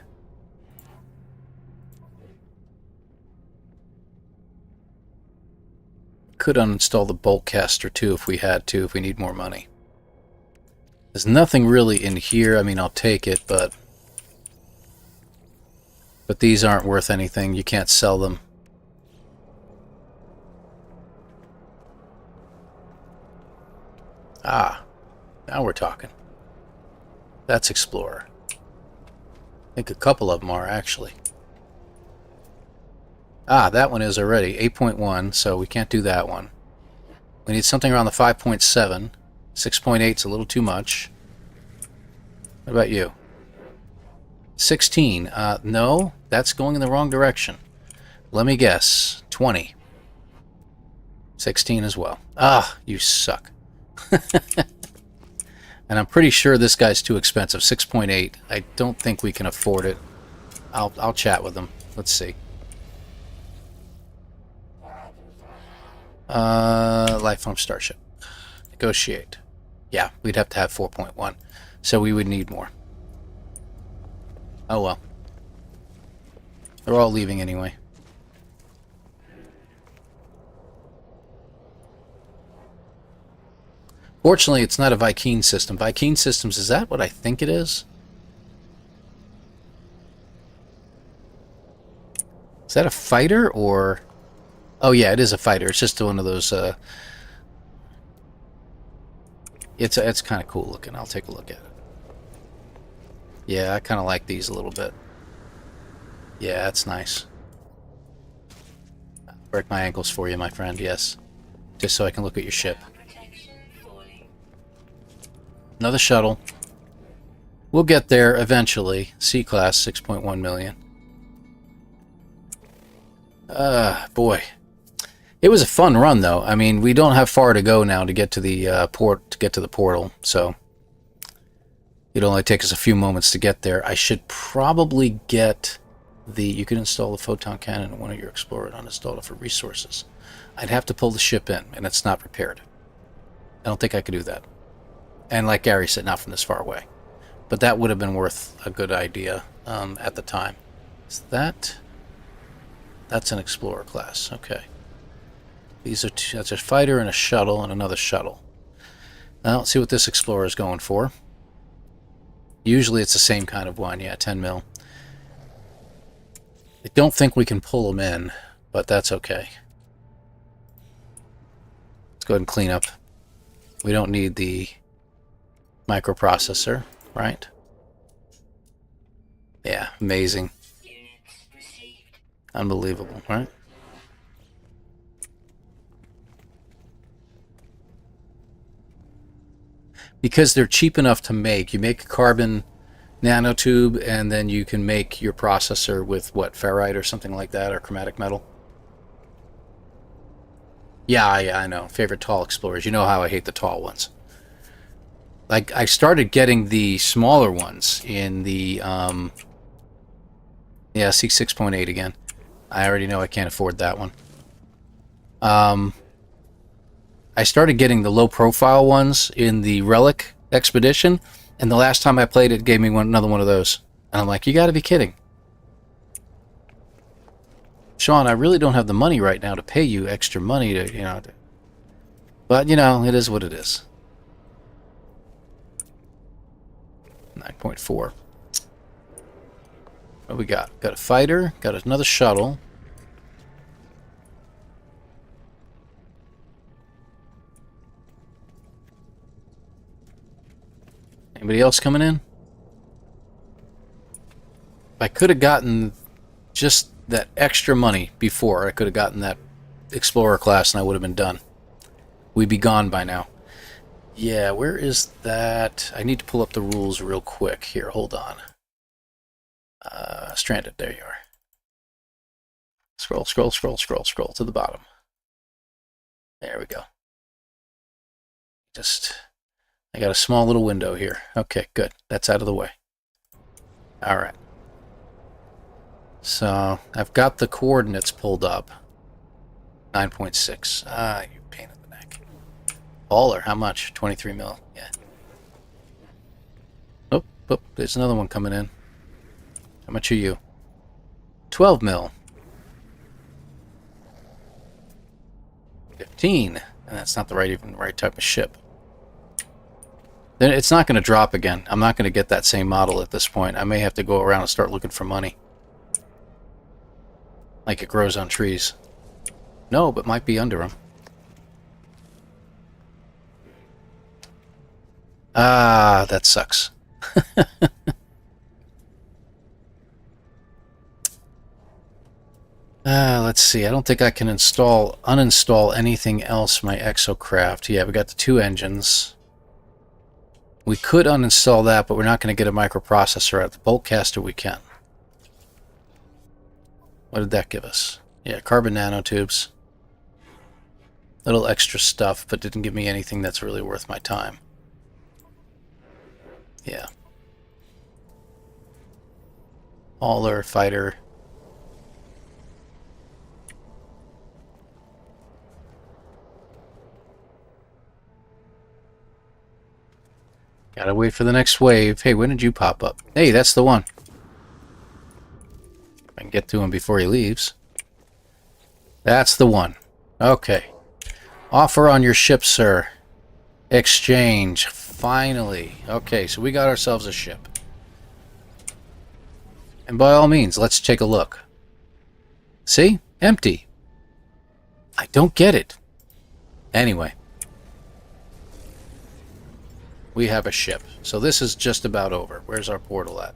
Could uninstall the bulk caster too if we had to, if we need more money. There's nothing really in here. I mean, I'll take it, but these aren't worth anything. You can't sell them. Ah, now we're talking. That's Explorer. I think a couple of them are, actually. Ah, that one is already. 8.1, so we can't do that one. We need something around the 5.7. 6.8 is a little too much. What about you? 16. No, that's going in the wrong direction. Let me guess. 20. 16 as well. Ah, you suck. And I'm pretty sure this guy's too expensive. 6.8. I don't think we can afford it. I'll chat with them. Let's see. Lifeform Starship. Negotiate. Yeah, we'd have to have 4.1. So we would need more. Oh well. They're all leaving anyway. Fortunately, it's not a Vy'keen system. Vy'keen systems, is that what I think it is? Is that a fighter or... Oh yeah, it is a fighter. It's just one of those... It's kind of cool looking. I'll take a look at it. Yeah, I kind of like these a little bit. Yeah, that's nice. Break my ankles for you, my friend, yes. Just so I can look at your ship. Another shuttle. We'll get there eventually. C-Class, 6.1 million. Boy. It was a fun run, though. I mean, we don't have far to go now to get to the portal, so it'll only take us a few moments to get there. I should probably get the... You can install the photon cannon in one of your explorers, uninstall it for resources. I'd have to pull the ship in, and it's not repaired. I don't think I could do that. And like Gary said, not from this far away. But that would have been worth a good idea at the time. Is that... That's an explorer class. Okay. These are two, that's a fighter and a shuttle and another shuttle. Now, let's see what this explorer is going for. Usually it's the same kind of one. Yeah, 10 mil. I don't think we can pull them in, but that's okay. Let's go ahead and clean up. We don't need the microprocessor, right? Yeah, amazing. Unbelievable, right? Because they're cheap enough to make. You make a carbon nanotube, and then you can make your processor with, what, ferrite or something like that, or chromatic metal? Yeah, I know. Favorite tall explorers. You know how I hate the tall ones. Like, I started getting the smaller ones in the, yeah, C6.8 again. I already know I can't afford that one. I started getting the low-profile ones in the Relic Expedition, and the last time I played it gave me another one of those. And I'm like, you gotta be kidding. Sean, I really don't have the money right now to pay you extra money to, you know... But, you know, it is what it is. 9.4. What do we got? Got a fighter, got another shuttle. Anybody else coming in? If I could have gotten just that extra money before, I could have gotten that Explorer class and I would have been done. We'd be gone by now. Yeah, where is that? I need to pull up the rules real quick. Here, hold on. Stranded, there you are. Scroll, scroll, scroll, scroll, scroll to the bottom. There we go. I got a small little window here. Okay, good. That's out of the way. Alright. So, I've got the coordinates pulled up. 9.6. Ah, you pain in the neck. Baller, how much? 23 mil. Yeah. Oh, there's another one coming in. How much are you? 12 mil. 15. And that's not the even right type of ship. Then it's not going to drop again. I'm not going to get that same model at this point. I may have to go around and start looking for money. Like it grows on trees. No, but might be under them. Ah, that sucks. Let's see. I don't think I can uninstall anything else my Exocraft. Yeah, we got the 2 engines. We could uninstall that, but we're not going to get a microprocessor out. The Boltcaster we can. What did that give us? Yeah, carbon nanotubes. Little extra stuff, but didn't give me anything that's really worth my time. Yeah. Hauler, fighter. Gotta wait for the next wave. Hey, when did you pop up? Hey, that's the one. I can get to him before he leaves. That's the one. Okay. Offer on your ship, sir. Exchange. Finally. Okay, so we got ourselves a ship. And by all means, let's take a look. See? Empty. I don't get it. Anyway. We have a ship. So this is just about over. Where's our portal at?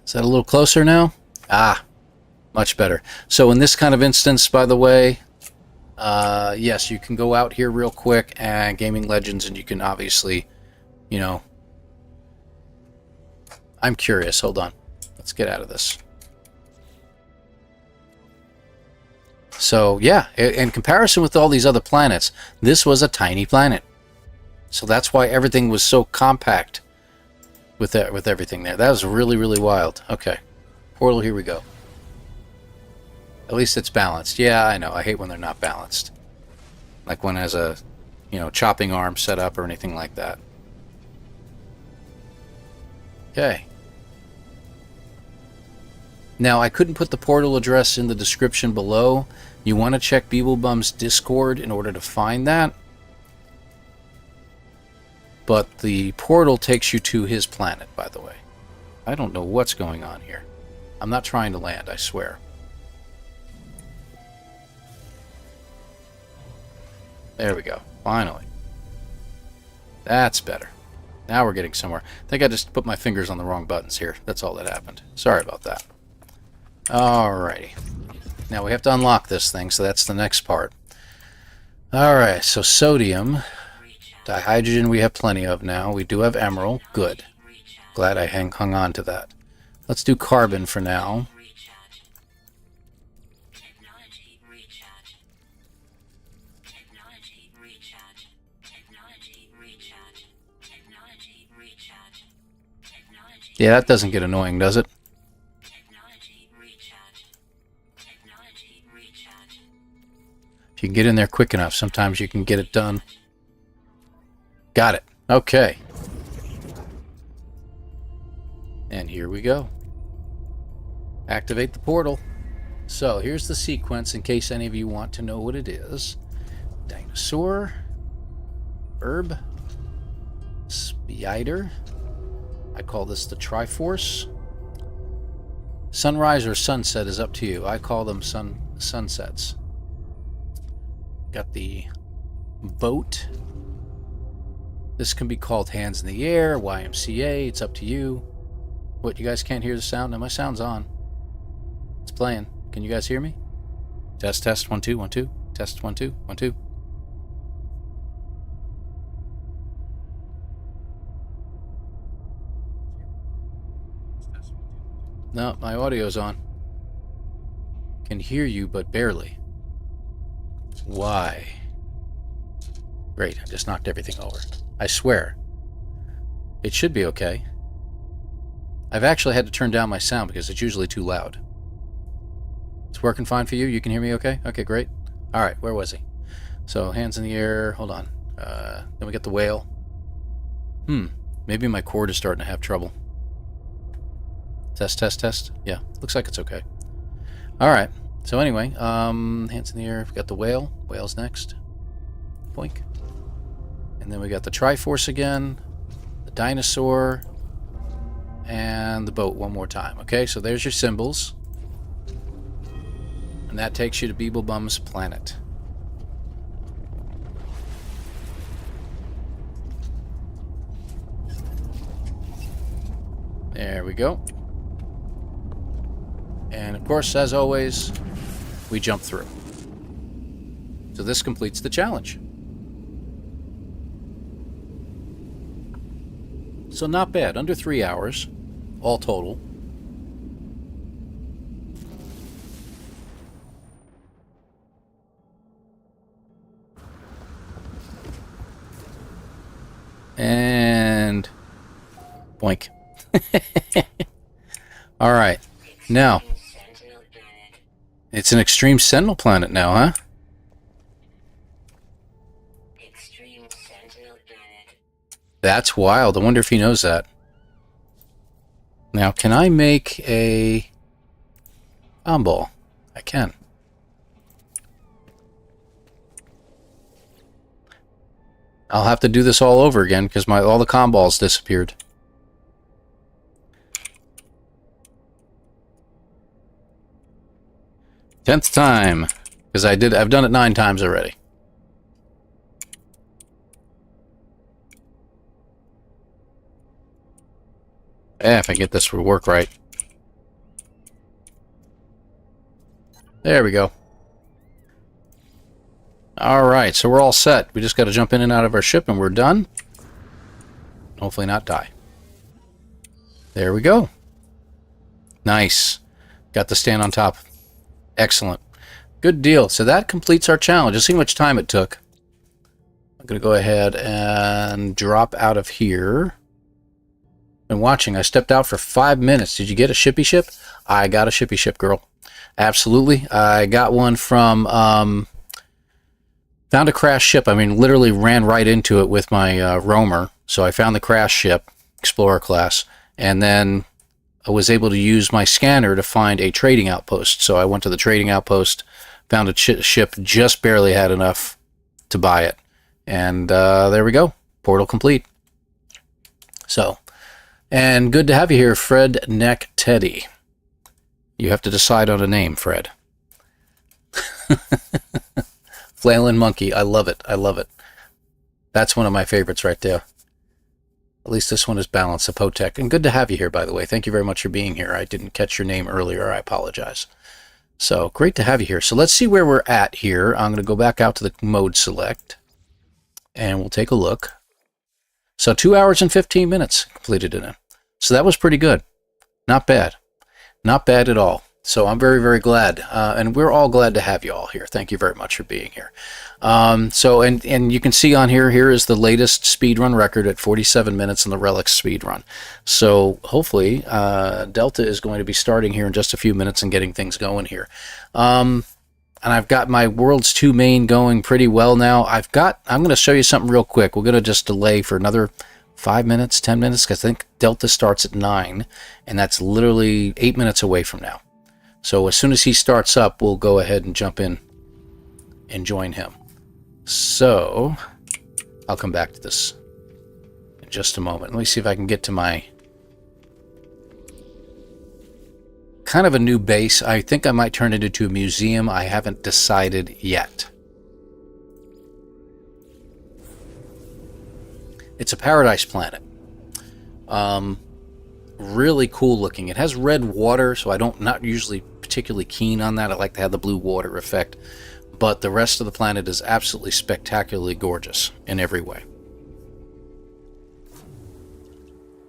Is that a little closer now? Ah, much better. So in this kind of instance, by the way, yes, you can go out here real quick and Gaming Legends, and you can obviously, you know... I'm curious. Hold on. Let's get out of this. So yeah, in comparison with all these other planets, this was a tiny planet. So that's why everything was so compact with everything there. That was really, really wild. Okay, portal, here we go. At least it's balanced. Yeah, I know. I hate when they're not balanced. Like one has a, chopping arm set up or anything like that. Okay. Now, I couldn't put the portal address in the description below. You want to check Beeblebum's Discord in order to find that. But the portal takes you to his planet, by the way. I don't know what's going on here. I'm not trying to land, I swear. There we go. Finally. That's better. Now we're getting somewhere. I think I just put my fingers on the wrong buttons here. That's all that happened. Sorry about that. Alrighty. Now we have to unlock this thing, so that's the next part. Alright, so sodium. Dihydrogen we have plenty of now. We do have emerald. Good. Glad I hung on to that. Let's do carbon for now. Yeah, that doesn't get annoying, does it? If you can get in there quick enough, sometimes you can get it done. Got it. Okay. And here we go. Activate the portal. So here's the sequence in case any of you want to know what it is. Dinosaur. Herb. Spider. I call this the Triforce. Sunrise or sunset is up to you. I call them sunsets. Got the boat. This can be called Hands in the Air, YMCA. It's up to you. What, you guys can't hear the sound? No, my sound's on. It's playing. Can you guys hear me? Test, test, 1, 2, 1, 2. Test, 1, 2, 1, 2. No, my audio's on. Can hear you, but barely. Why? Great, I just knocked everything over. I swear. It should be okay. I've actually had to turn down my sound because it's usually too loud. It's working fine for you? You can hear me okay? Okay, great. Alright, where was he? So, hands in the air. Hold on. Then we get the whale. Maybe my cord is starting to have trouble. Test, test, test. Yeah, looks like it's okay. Alright, so anyway, hands in the air. We've got the whale. Whale's next. Boink. And then we got the Triforce again, the dinosaur, and the boat one more time. Okay, so there's your symbols. And that takes you to Beeblebum's planet. There we go. And of course, as always, we jump through. So this completes the challenge. So not bad, under 3 hours, all total. And boink. All right, now it's an extreme sentinel planet now, huh? That's wild. I wonder if he knows that. Now, can I make a ball? I can. I'll have to do this all over again because all the comm balls disappeared. Tenth time, because I've done it 9 times already. If I get this to work right. There we go. Alright, so we're all set. We just got to jump in and out of our ship and we're done. Hopefully not die. There we go. Nice. Got to stand on top. Excellent. Good deal. So that completes our challenge. Let's see how much time it took. I'm going to go ahead and drop out of here. Been watching. I stepped out for 5 minutes. Did you get a shippy ship? I got a shippy ship, girl. Absolutely. I got one from... found a crash ship. I mean, literally ran right into it with my roamer. So I found the crash ship, Explorer class, and then I was able to use my scanner to find a trading outpost. So I went to the trading outpost, found a ship, just barely had enough to buy it. And there we go. Portal complete. So, and good to have you here, Fred Neck Teddy. You have to decide on a name, Fred. Flailin' Monkey. I love it. I love it. That's one of my favorites right there. At least this one is balanced, Apotec. And good to have you here, by the way. Thank you very much for being here. I didn't catch your name earlier. I apologize. So, great to have you here. So, let's see where we're at here. I'm going to go back out to the mode select. And we'll take a look. So 2 hours and 15 minutes completed in it. So that was pretty good. Not bad. Not bad at all. So I'm very, very glad. And we're all glad to have you all here. Thank you very much for being here. And you can see on here is the latest speedrun record at 47 minutes in the Relic speedrun. So hopefully Delta is going to be starting here in just a few minutes and getting things going here. And I've got my Worlds 2 main going pretty well now. I'm going to show you something real quick. We're going to just delay for another 5 minutes, 10 minutes, because I think Delta starts at 9, and that's literally 8 minutes away from now. So as soon as he starts up, we'll go ahead and jump in and join him. So I'll come back to this in just a moment. Let me see if I can get to my kind of a new base. I think I might turn it into a museum. I haven't decided yet. It's a paradise planet. Really cool looking. It has red water, so not usually particularly keen on that. I like to have the blue water effect. But the rest of the planet is absolutely spectacularly gorgeous in every way.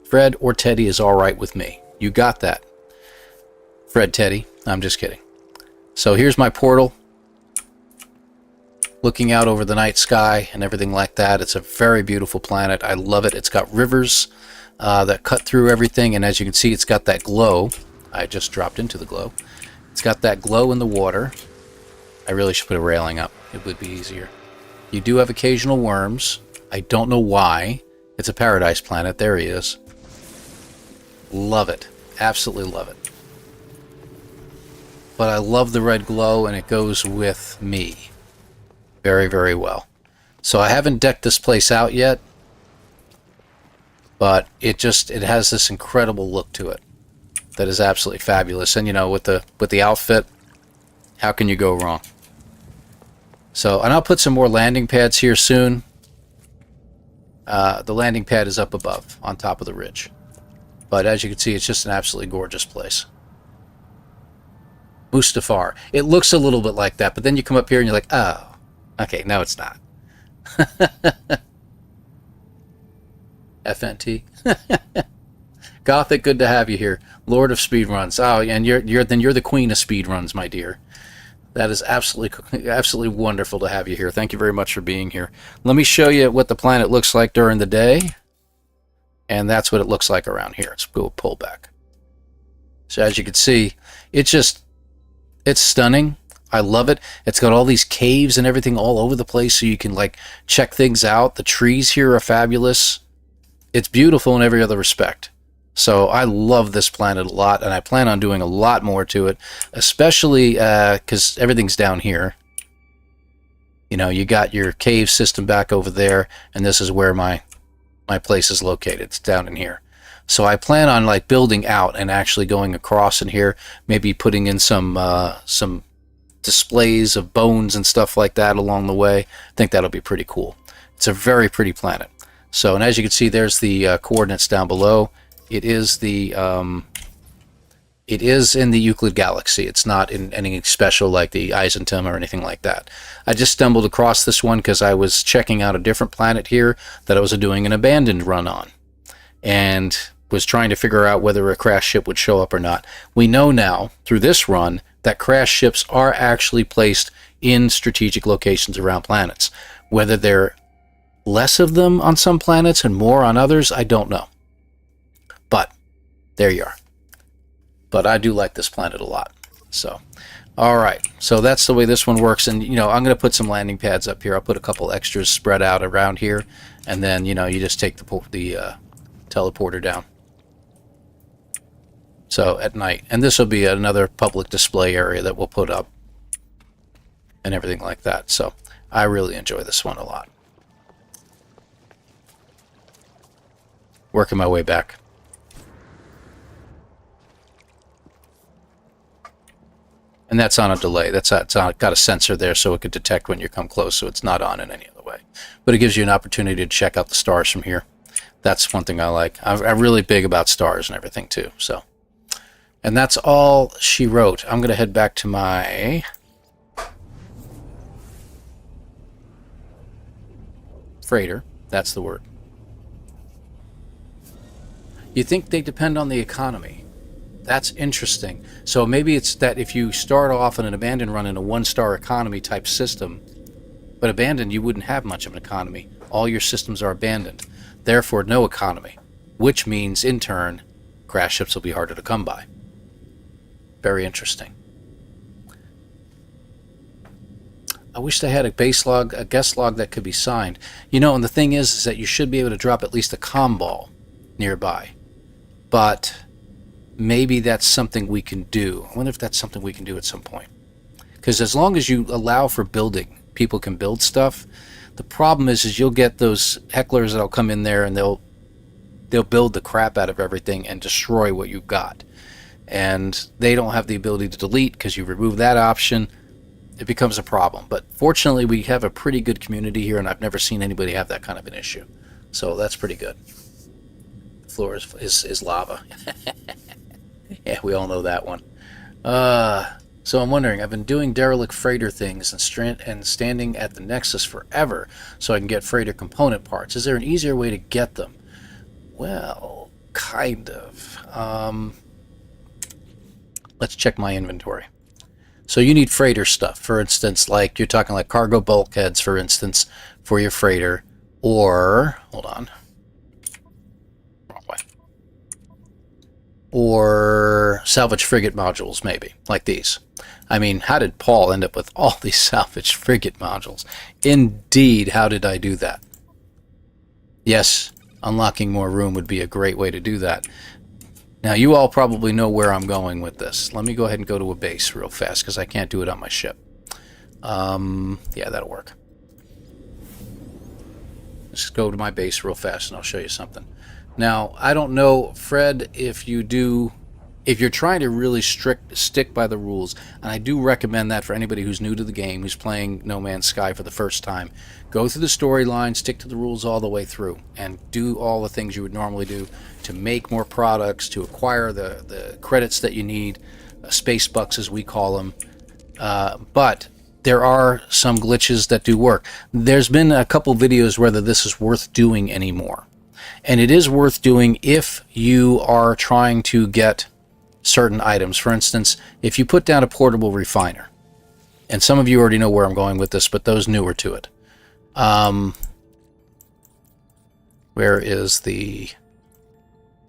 Fred or Teddy is all right with me. You got that. Fred Teddy. I'm just kidding. So here's my portal. Looking out over the night sky and everything like that. It's a very beautiful planet. I love it. It's got rivers that cut through everything. And as you can see, it's got that glow. I just dropped into the glow. It's got that glow in the water. I really should put a railing up. It would be easier. You do have occasional worms. I don't know why. It's a paradise planet. There he is. Love it. Absolutely love it. But I love the red glow, and it goes with me very, very well. So I haven't decked this place out yet, but it has this incredible look to it that is absolutely fabulous. And you know, with the outfit, how can you go wrong? So, and I'll put some more landing pads here soon. The landing pad is up above on top of the ridge, but as you can see, it's just an absolutely gorgeous place. Mustafar. It looks a little bit like that, but then you come up here and you're like, oh, okay, no, it's not. FNT. Gothic, good to have you here. Lord of Speedruns. Oh, and you're the queen of speedruns, my dear. That is absolutely wonderful to have you here. Thank you very much for being here. Let me show you what the planet looks like during the day, and that's what it looks like around here. Let's go pull back. So as you can see, it's stunning. I love it. It's got all these caves and everything all over the place, so you can like check things out. The trees here are fabulous. It's beautiful in every other respect. So I love this planet a lot, and I plan on doing a lot more to it, especially because everything's down here. You know, you got your cave system back over there, and this is where my place is located. It's down in here. So I plan on like building out and actually going across in here, maybe putting in some displays of bones and stuff like that along the way. I think that'll be pretty cool. It's a very pretty planet. So, and as you can see, there's the coordinates down below. It is in the Euclid Galaxy. It's not in anything special like the Eisentum or anything like that. I just stumbled across this one because I was checking out a different planet here that I was doing an abandoned run on, and was trying to figure out whether a crash ship would show up or not. We know now through this run that crash ships are actually placed in strategic locations around planets. Whether there are less of them on some planets and more on others, I don't know. But there you are. But I do like this planet a lot. So, all right. So that's the way this one works. And, you know, I'm going to put some landing pads up here. I'll put a couple extras spread out around here. And then, you know, you just take the teleporter down. So at night. And this will be another public display area that we'll put up. And everything like that. So I really enjoy this one a lot. Working my way back. And that's on a delay. It's got a sensor there so it could detect when you come close, so it's not on in any other way. But it gives you an opportunity to check out the stars from here. That's one thing I like. I'm really big about stars and everything too. So, and that's all she wrote. I'm going to head back to my freighter. That's the word. You think they depend on the economy? That's interesting. So maybe it's that if you start off in an abandoned run in a one-star economy type system, but abandoned, you wouldn't have much of an economy. All your systems are abandoned. Therefore, no economy, which means, in turn, crash ships will be harder to come by. Very interesting. I wish they had a base log, a guest log that could be signed. You know, and the thing is that you should be able to drop at least a comm ball nearby. But maybe that's something we can do. I wonder if that's something we can do at some point. Because as long as you allow for building, people can build stuff. The problem is you'll get those hecklers that'll come in there and they'll build the crap out of everything and destroy what you've got. And they don't have the ability to delete because you remove that option. It becomes a problem. But fortunately, we have a pretty good community here, and I've never seen anybody have that kind of an issue. So that's pretty good. The floor is lava. Yeah, we all know that one. So I'm wondering, I've been doing derelict freighter things and standing at the Nexus forever so I can get freighter component parts. Is there an easier way to get them? Well, kind of. Let's check my inventory. So you need freighter stuff. For instance, like you're talking like cargo bulkheads, for instance, for your freighter. Or, hold on. Wrong way. Or salvage frigate modules, maybe, like these. I mean, how did Paul end up with all these salvage frigate modules? Indeed, how did I do that? Yes, unlocking more room would be a great way to do that. Now, you all probably know where I'm going with this. Let me go ahead and go to a base real fast, because I can't do it on my ship. Yeah, that'll work. Let's go to my base real fast, and I'll show you something. Now, I don't know, Fred, if you're trying to really stick by the rules, and I do recommend that for anybody who's new to the game, who's playing No Man's Sky for the first time. Go through the storyline, stick to the rules all the way through, and do all the things you would normally do to make more products, to acquire the credits that you need, space bucks as we call them. But there are some glitches that do work. There's been a couple videos whether this is worth doing anymore. And it is worth doing if you are trying to get certain items. For instance, if you put down a portable refiner, and some of you already know where I'm going with this, but those newer to it. Where is the...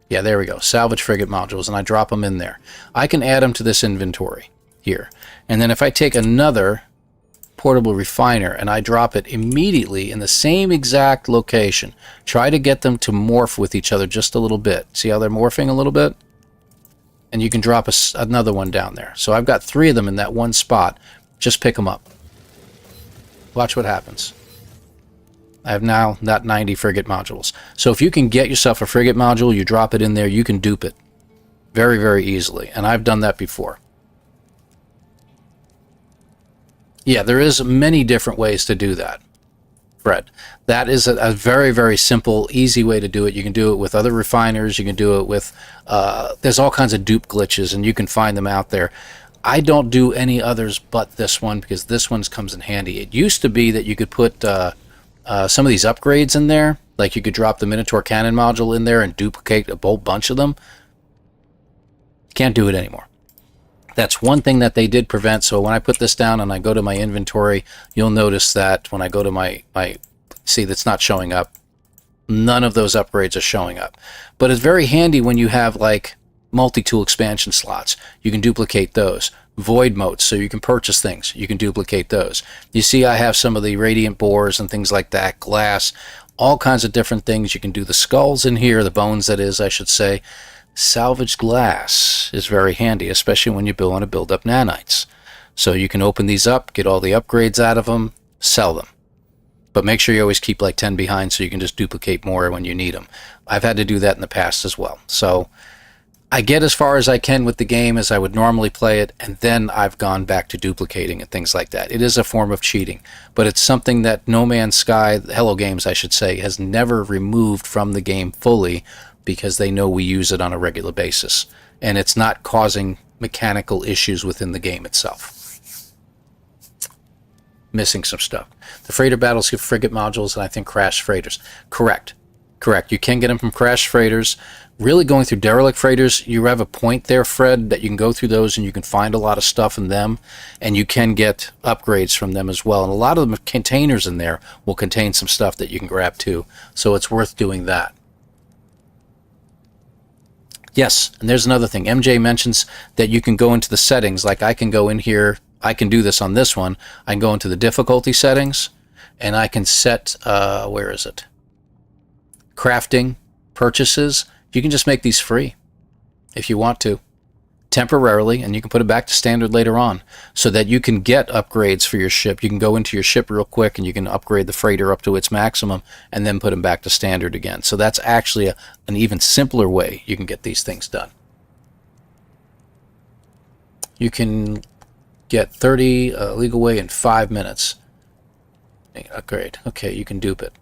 Yeah, there we go. Salvage frigate modules, and I drop them in there. I can add them to this inventory here. And then if I take another portable refiner and I drop it immediately in the same exact location, try to get them to morph with each other just a little bit. See how they're morphing a little bit? And you can drop another one down there. So I've got 3 of them in that one spot. Just pick them up. Watch what happens. I have now not 90 frigate modules. So if you can get yourself a frigate module, you drop it in there, you can dupe it very, very easily. And I've done that before. Yeah, there is many different ways to do that, Fred. That is a very, very simple, easy way to do it. You can do it with other refiners. You can do it with... there's all kinds of dupe glitches, and you can find them out there. I don't do any others but this one, because this one comes in handy. It used to be that you could put some of these upgrades in there. Like you could drop the Minotaur cannon module in there and duplicate a whole bunch of them. Can't do it anymore. That's one thing that they did prevent. So when I put this down and I go to my inventory, you'll notice that when I go to my see, that's not showing up. None of those upgrades are showing up. But it's very handy when you have like multi-tool expansion slots. You can duplicate those. Void motes, so you can purchase things. You can duplicate those. You see I have some of the radiant bores and things like that, glass, all kinds of different things. You can do the skulls in here, the bones that is, I should say. Salvaged glass is very handy, especially when you want to build up nanites. So you can open these up, get all the upgrades out of them, sell them. But make sure you always keep like 10 behind so you can just duplicate more when you need them. I've had to do that in the past as well. So I get as far as I can with the game as I would normally play it, and then I've gone back to duplicating and things like that. It is a form of cheating, but it's something that No Man's Sky, Hello Games I should say, has never removed from the game fully because they know we use it on a regular basis. And it's not causing mechanical issues within the game itself. Missing some stuff. The freighter battles give frigate modules and I think crashed freighters. Correct. You can get them from crashed freighters. Really going through derelict freighters, you have a point there, Fred, that you can go through those and you can find a lot of stuff in them, and you can get upgrades from them as well. And a lot of the containers in there will contain some stuff that you can grab too, so it's worth doing that. Yes, and there's another thing. MJ mentions that you can go into the settings, like I can go in here, I can do this on this one, I can go into the difficulty settings, and I can set, where is it? Crafting, purchases. You can just make these free if you want to, temporarily, and you can put it back to standard later on so that you can get upgrades for your ship. You can go into your ship real quick and you can upgrade the freighter up to its maximum and then put them back to standard again. So that's actually an even simpler way you can get these things done. You can get 30 legal way in 5 minutes. Upgrade. Okay, you can dupe it.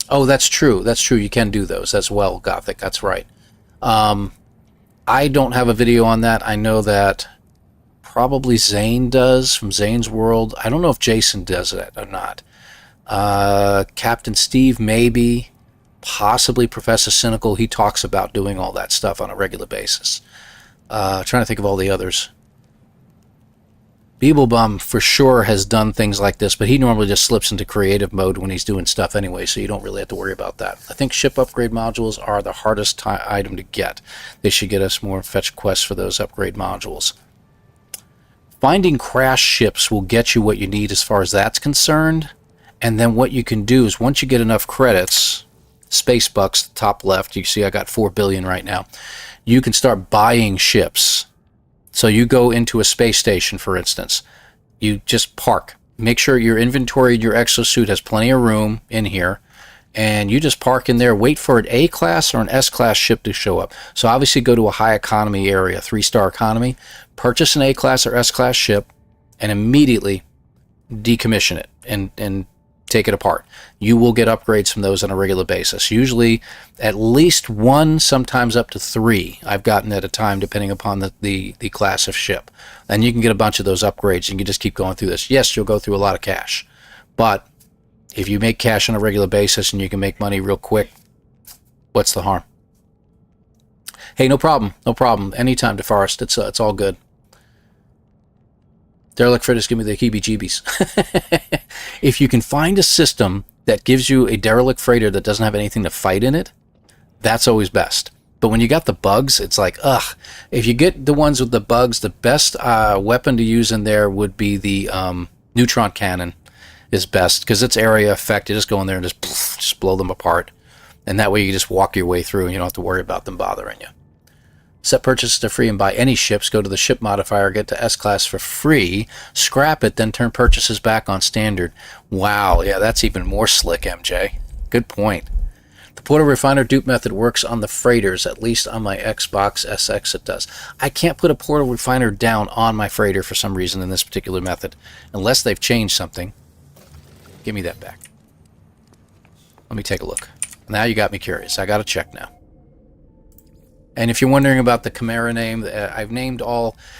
Oh, that's true. That's true. You can do those as well, Gothic. That's right. I don't have a video on that. I know that probably Zane does from Zane's World. I don't know if Jason does it or not. Captain Steve, maybe. Possibly Professor Cynical. He talks about doing all that stuff on a regular basis. Trying to think of all the others. Beeblebum for sure has done things like this, but he normally just slips into creative mode when he's doing stuff anyway, so you don't really have to worry about that. I think ship upgrade modules are the hardest item to get. They should get us more fetch quests for those upgrade modules. Finding crashed ships will get you what you need as far as that's concerned, and then what you can do is once you get enough credits, space bucks, top left, you see I got 4 billion right now, you can start buying ships. So you go into a space station, for instance. You just park. Make sure your inventory, your exosuit has plenty of room in here. And you just park in there, wait for an A-class or an S-class ship to show up. So obviously go to a high economy area, 3-star economy. Purchase an A-class or S-class ship and immediately decommission it and take it apart. You will get upgrades from those on a regular basis. Usually at least 1, sometimes up to 3 I've gotten at a time depending upon the class of ship. And you can get a bunch of those upgrades and you can just keep going through this. Yes, you'll go through a lot of cash. But if you make cash on a regular basis and you can make money real quick, what's the harm? Hey, no problem. No problem. Anytime, DeForest. It's all good. Derelict freighters give me the heebie-jeebies. If you can find a system that gives you a derelict freighter that doesn't have anything to fight in it, that's always best. But when you got the bugs, it's like, ugh. If you get the ones with the bugs, the best weapon to use in there would be the neutron cannon is best because it's area effect. You just go in there and just blow them apart. And that way you just walk your way through and you don't have to worry about them bothering you. Set purchases to free and buy any ships. Go to the ship modifier, get to S-Class for free, scrap it, then turn purchases back on standard. Wow, yeah, that's even more slick, MJ. Good point. The Portal Refiner dupe method works on the freighters, at least on my Xbox SX it does. I can't put a Portal Refiner down on my freighter for some reason in this particular method, unless they've changed something. Give me that back. Let me take a look. Now you got me curious. I got to check now. And if you're wondering about the Chimera name, I've named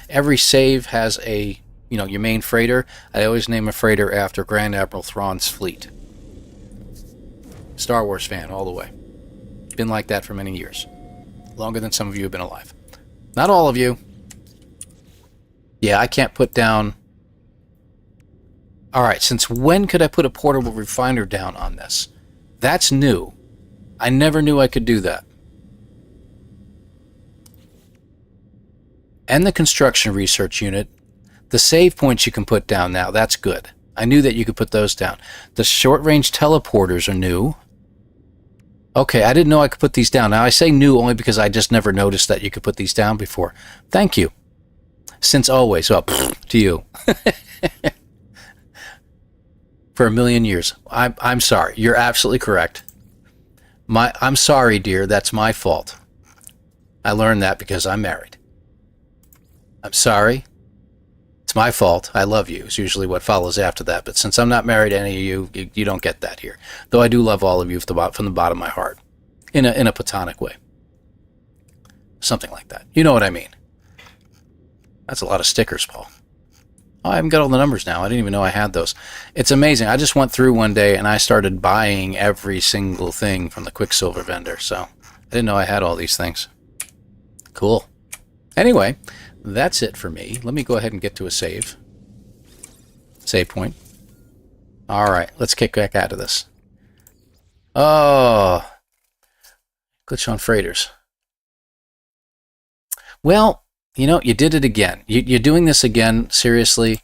every save has a, your main freighter. I always name a freighter after Grand Admiral Thrawn's fleet. Star Wars fan all the way. Been like that for many years. Longer than some of you have been alive. Not all of you, Yeah, I can't put down... Alright, since when could I put a portable refiner down on this? That's new. I never knew I could do that. And the construction research unit. The save points you can put down now. That's good. I knew that you could put those down. The short-range teleporters are new. Okay, I didn't know I could put these down. Now, I say new only because I just never noticed that you could put these down before. Thank you. Since always. Well, to you. For a million years. I'm sorry. You're absolutely correct. I'm sorry, dear. That's my fault. I learned that because I'm married. I'm sorry. It's my fault. I love you is usually what follows after that. But since I'm not married to any of you, you don't get that here. Though I do love all of you from the bottom of my heart. In a platonic way. Something like that. You know what I mean. That's a lot of stickers, Paul. Oh, I haven't got all the numbers now. I didn't even know I had those. It's amazing. I just went through one day and I started buying every single thing from the Quicksilver vendor. So I didn't know I had all these things. Cool. Anyway, that's it for me. Let me go ahead and get to a save. Save point. Alright, let's kick back out of this. Oh. Glitch on freighters. Well, you know, you did it again. You're doing this again, seriously.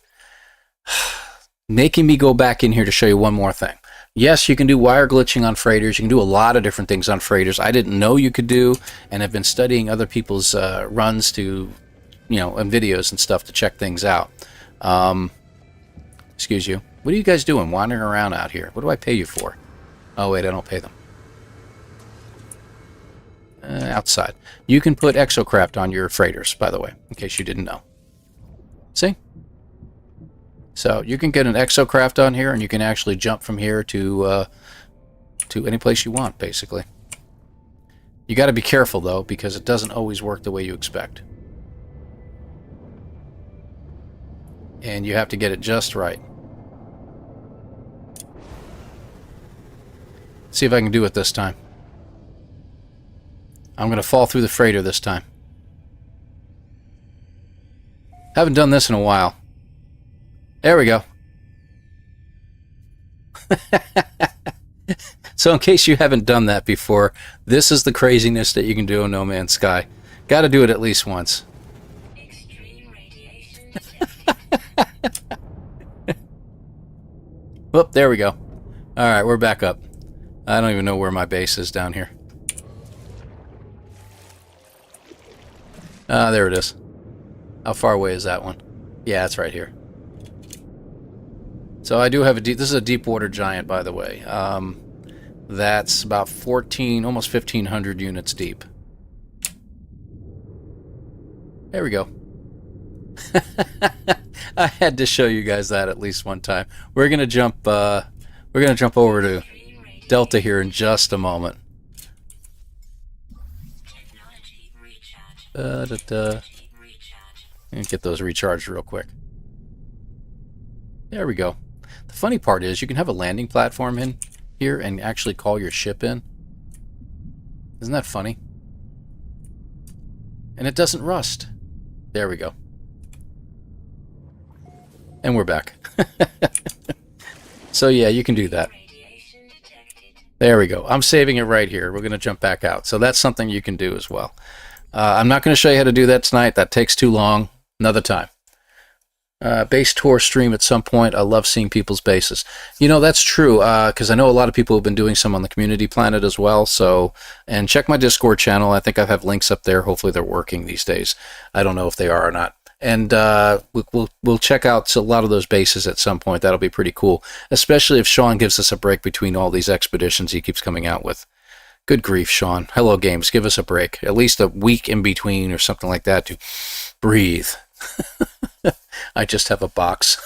Making me go back in here to show you one more thing. Yes, you can do wire glitching on freighters. You can do a lot of different things on freighters. I didn't know you could do, and have been studying other people's runs to, you know, and videos and stuff to check things out. Excuse you. What are you guys doing wandering around out here? What do I pay you for? Oh, wait, I don't pay them. Outside. You can put Exocraft on your freighters, by the way, in case you didn't know. See? So you can get an Exocraft on here, and you can actually jump from here to any place you want, basically. You got to be careful, though, because it doesn't always work the way you expect. And you have to get it just right. See if I can do it this time. I'm going to fall through the freighter this time. Haven't done this in a while. There we go. So in case you haven't done that before, this is the craziness that you can do in No Man's Sky. Got to do it at least once. Extreme radiation. Whoop, there we go. Alright, we're back up. I don't even know where my base is down here. Ah, there it is. How far away is that one? Yeah, it's right here. So I do have a deep... This is a deep water giant, by the way. That's about 14, almost 1,500 units deep. There we go. I had to show you guys that at least one time. We're gonna jump over to Delta here in just a moment. Technology recharge. Let me get those recharged real quick. There we go. The funny part is you can have a landing platform in here and actually call your ship in. Isn't that funny? And it doesn't rust. There we go. And we're back. So yeah, you can do that. Radiation detected. There we go. I'm saving it right here. We're going to jump back out. So that's something you can do as well. I'm not going to show you how to do that tonight. That takes too long. Another time. Base tour stream at some point. I love seeing people's bases. You know, that's true, because I know a lot of people have been doing some on the community planet as well. So, and check my Discord channel. I think I have links up there. Hopefully they're working these days. I don't know if they are or not. And we'll check out a lot of those bases at some point. That'll be pretty cool, especially if Sean gives us a break between all these expeditions he keeps coming out with. Good grief, Sean. Hello, games. Give us a break. At least a week in between or something like that to breathe. I just have a box.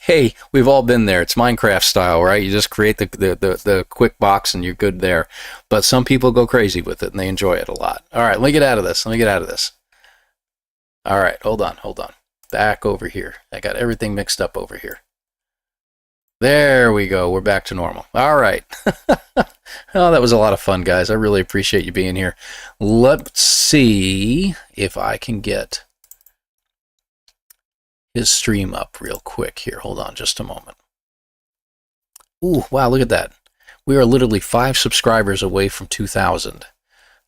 Hey, we've all been there. It's Minecraft style, right? You just create the quick box and you're good there. But some people go crazy with it and they enjoy it a lot. All right, let me get out of this. All right, hold on. Back over here. I got everything mixed up over here. There we go. We're back to normal. All right. Oh, that was a lot of fun, guys. I really appreciate you being here. Let's see if I can get his stream up real quick here. Hold on just a moment. Ooh, wow, look at that. We are literally 5 subscribers away from 2,000.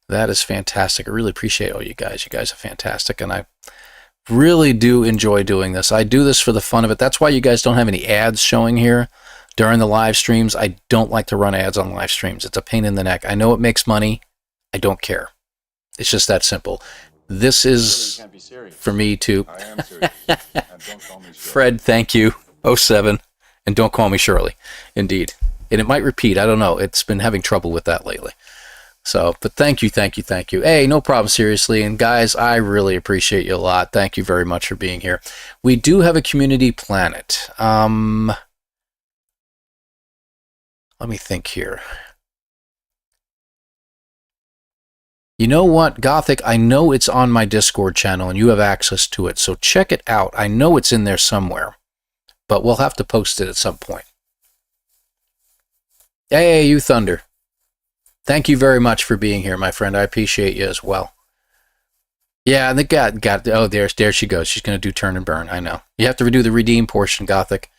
That is fantastic. I really appreciate all you guys. You guys are fantastic, and I really do enjoy doing this. I do this for the fun of it. That's why you guys don't have any ads showing here during the live streams. I don't like to run ads on live streams. It's a pain in the neck. I know it makes money. I don't care. It's just that simple. This is for me to... I am serious. And don't call me Shirley. Fred, thank you. 07. And don't call me Shirley. Indeed. And it might repeat. I don't know. It's been having trouble with that lately. So, but thank you, thank you, thank you. Hey, no problem, seriously. And guys, I really appreciate you a lot. Thank you very much for being here. We do have a community planet. Let me think here. You know what, Gothic? I know it's on my Discord channel and you have access to it, so check it out. I know it's in there somewhere, but we'll have to post it at some point. Hey, you Thunder. Thank you very much for being here, my friend. I appreciate you as well. Yeah, the got oh, there she goes. She's going to do turn and burn. I know. You have to redo the redeem portion, Gothic.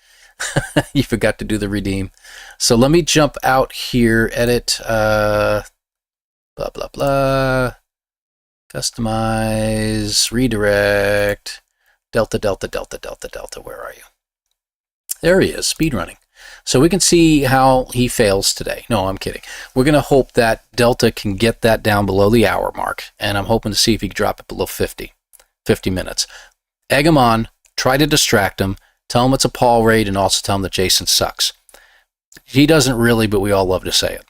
You forgot to do the redeem. So let me jump out here, edit, blah, blah, blah, customize, redirect, delta, delta, delta, delta, delta. Where are you? There he is, speedrunning. So we can see how he fails today. No, I'm kidding. We're going to hope that Delta can get that down below the hour mark, and I'm hoping to see if he can drop it below 50 minutes. Egg him on, try to distract him, tell him it's a Paul raid, and also tell him that Jason sucks. He doesn't really, but we all love to say it.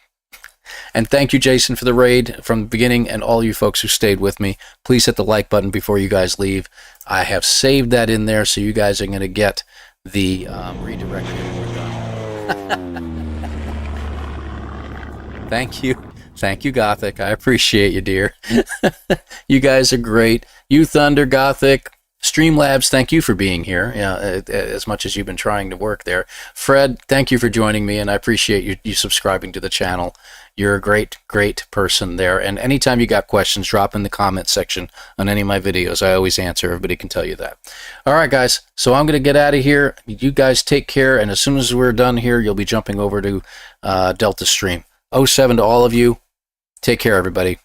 And thank you, Jason, for the raid from the beginning, and all you folks who stayed with me. Please hit the like button before you guys leave. I have saved that in there, so you guys are going to get the redirection when we're done. Thank you. Thank you, Gothic. I appreciate you, dear. You guys are great. You Thunder, Gothic, Streamlabs, thank you for being here. Yeah, as much as you've been trying to work there. Fred, thank you for joining me, and I appreciate you subscribing to the channel. You're a great, great person there. And anytime you got questions, drop in the comment section on any of my videos. I always answer. Everybody can tell you that. All right, guys. So I'm going to get out of here. You guys take care. And as soon as we're done here, you'll be jumping over to Delta Stream. 07 to all of you. Take care, everybody.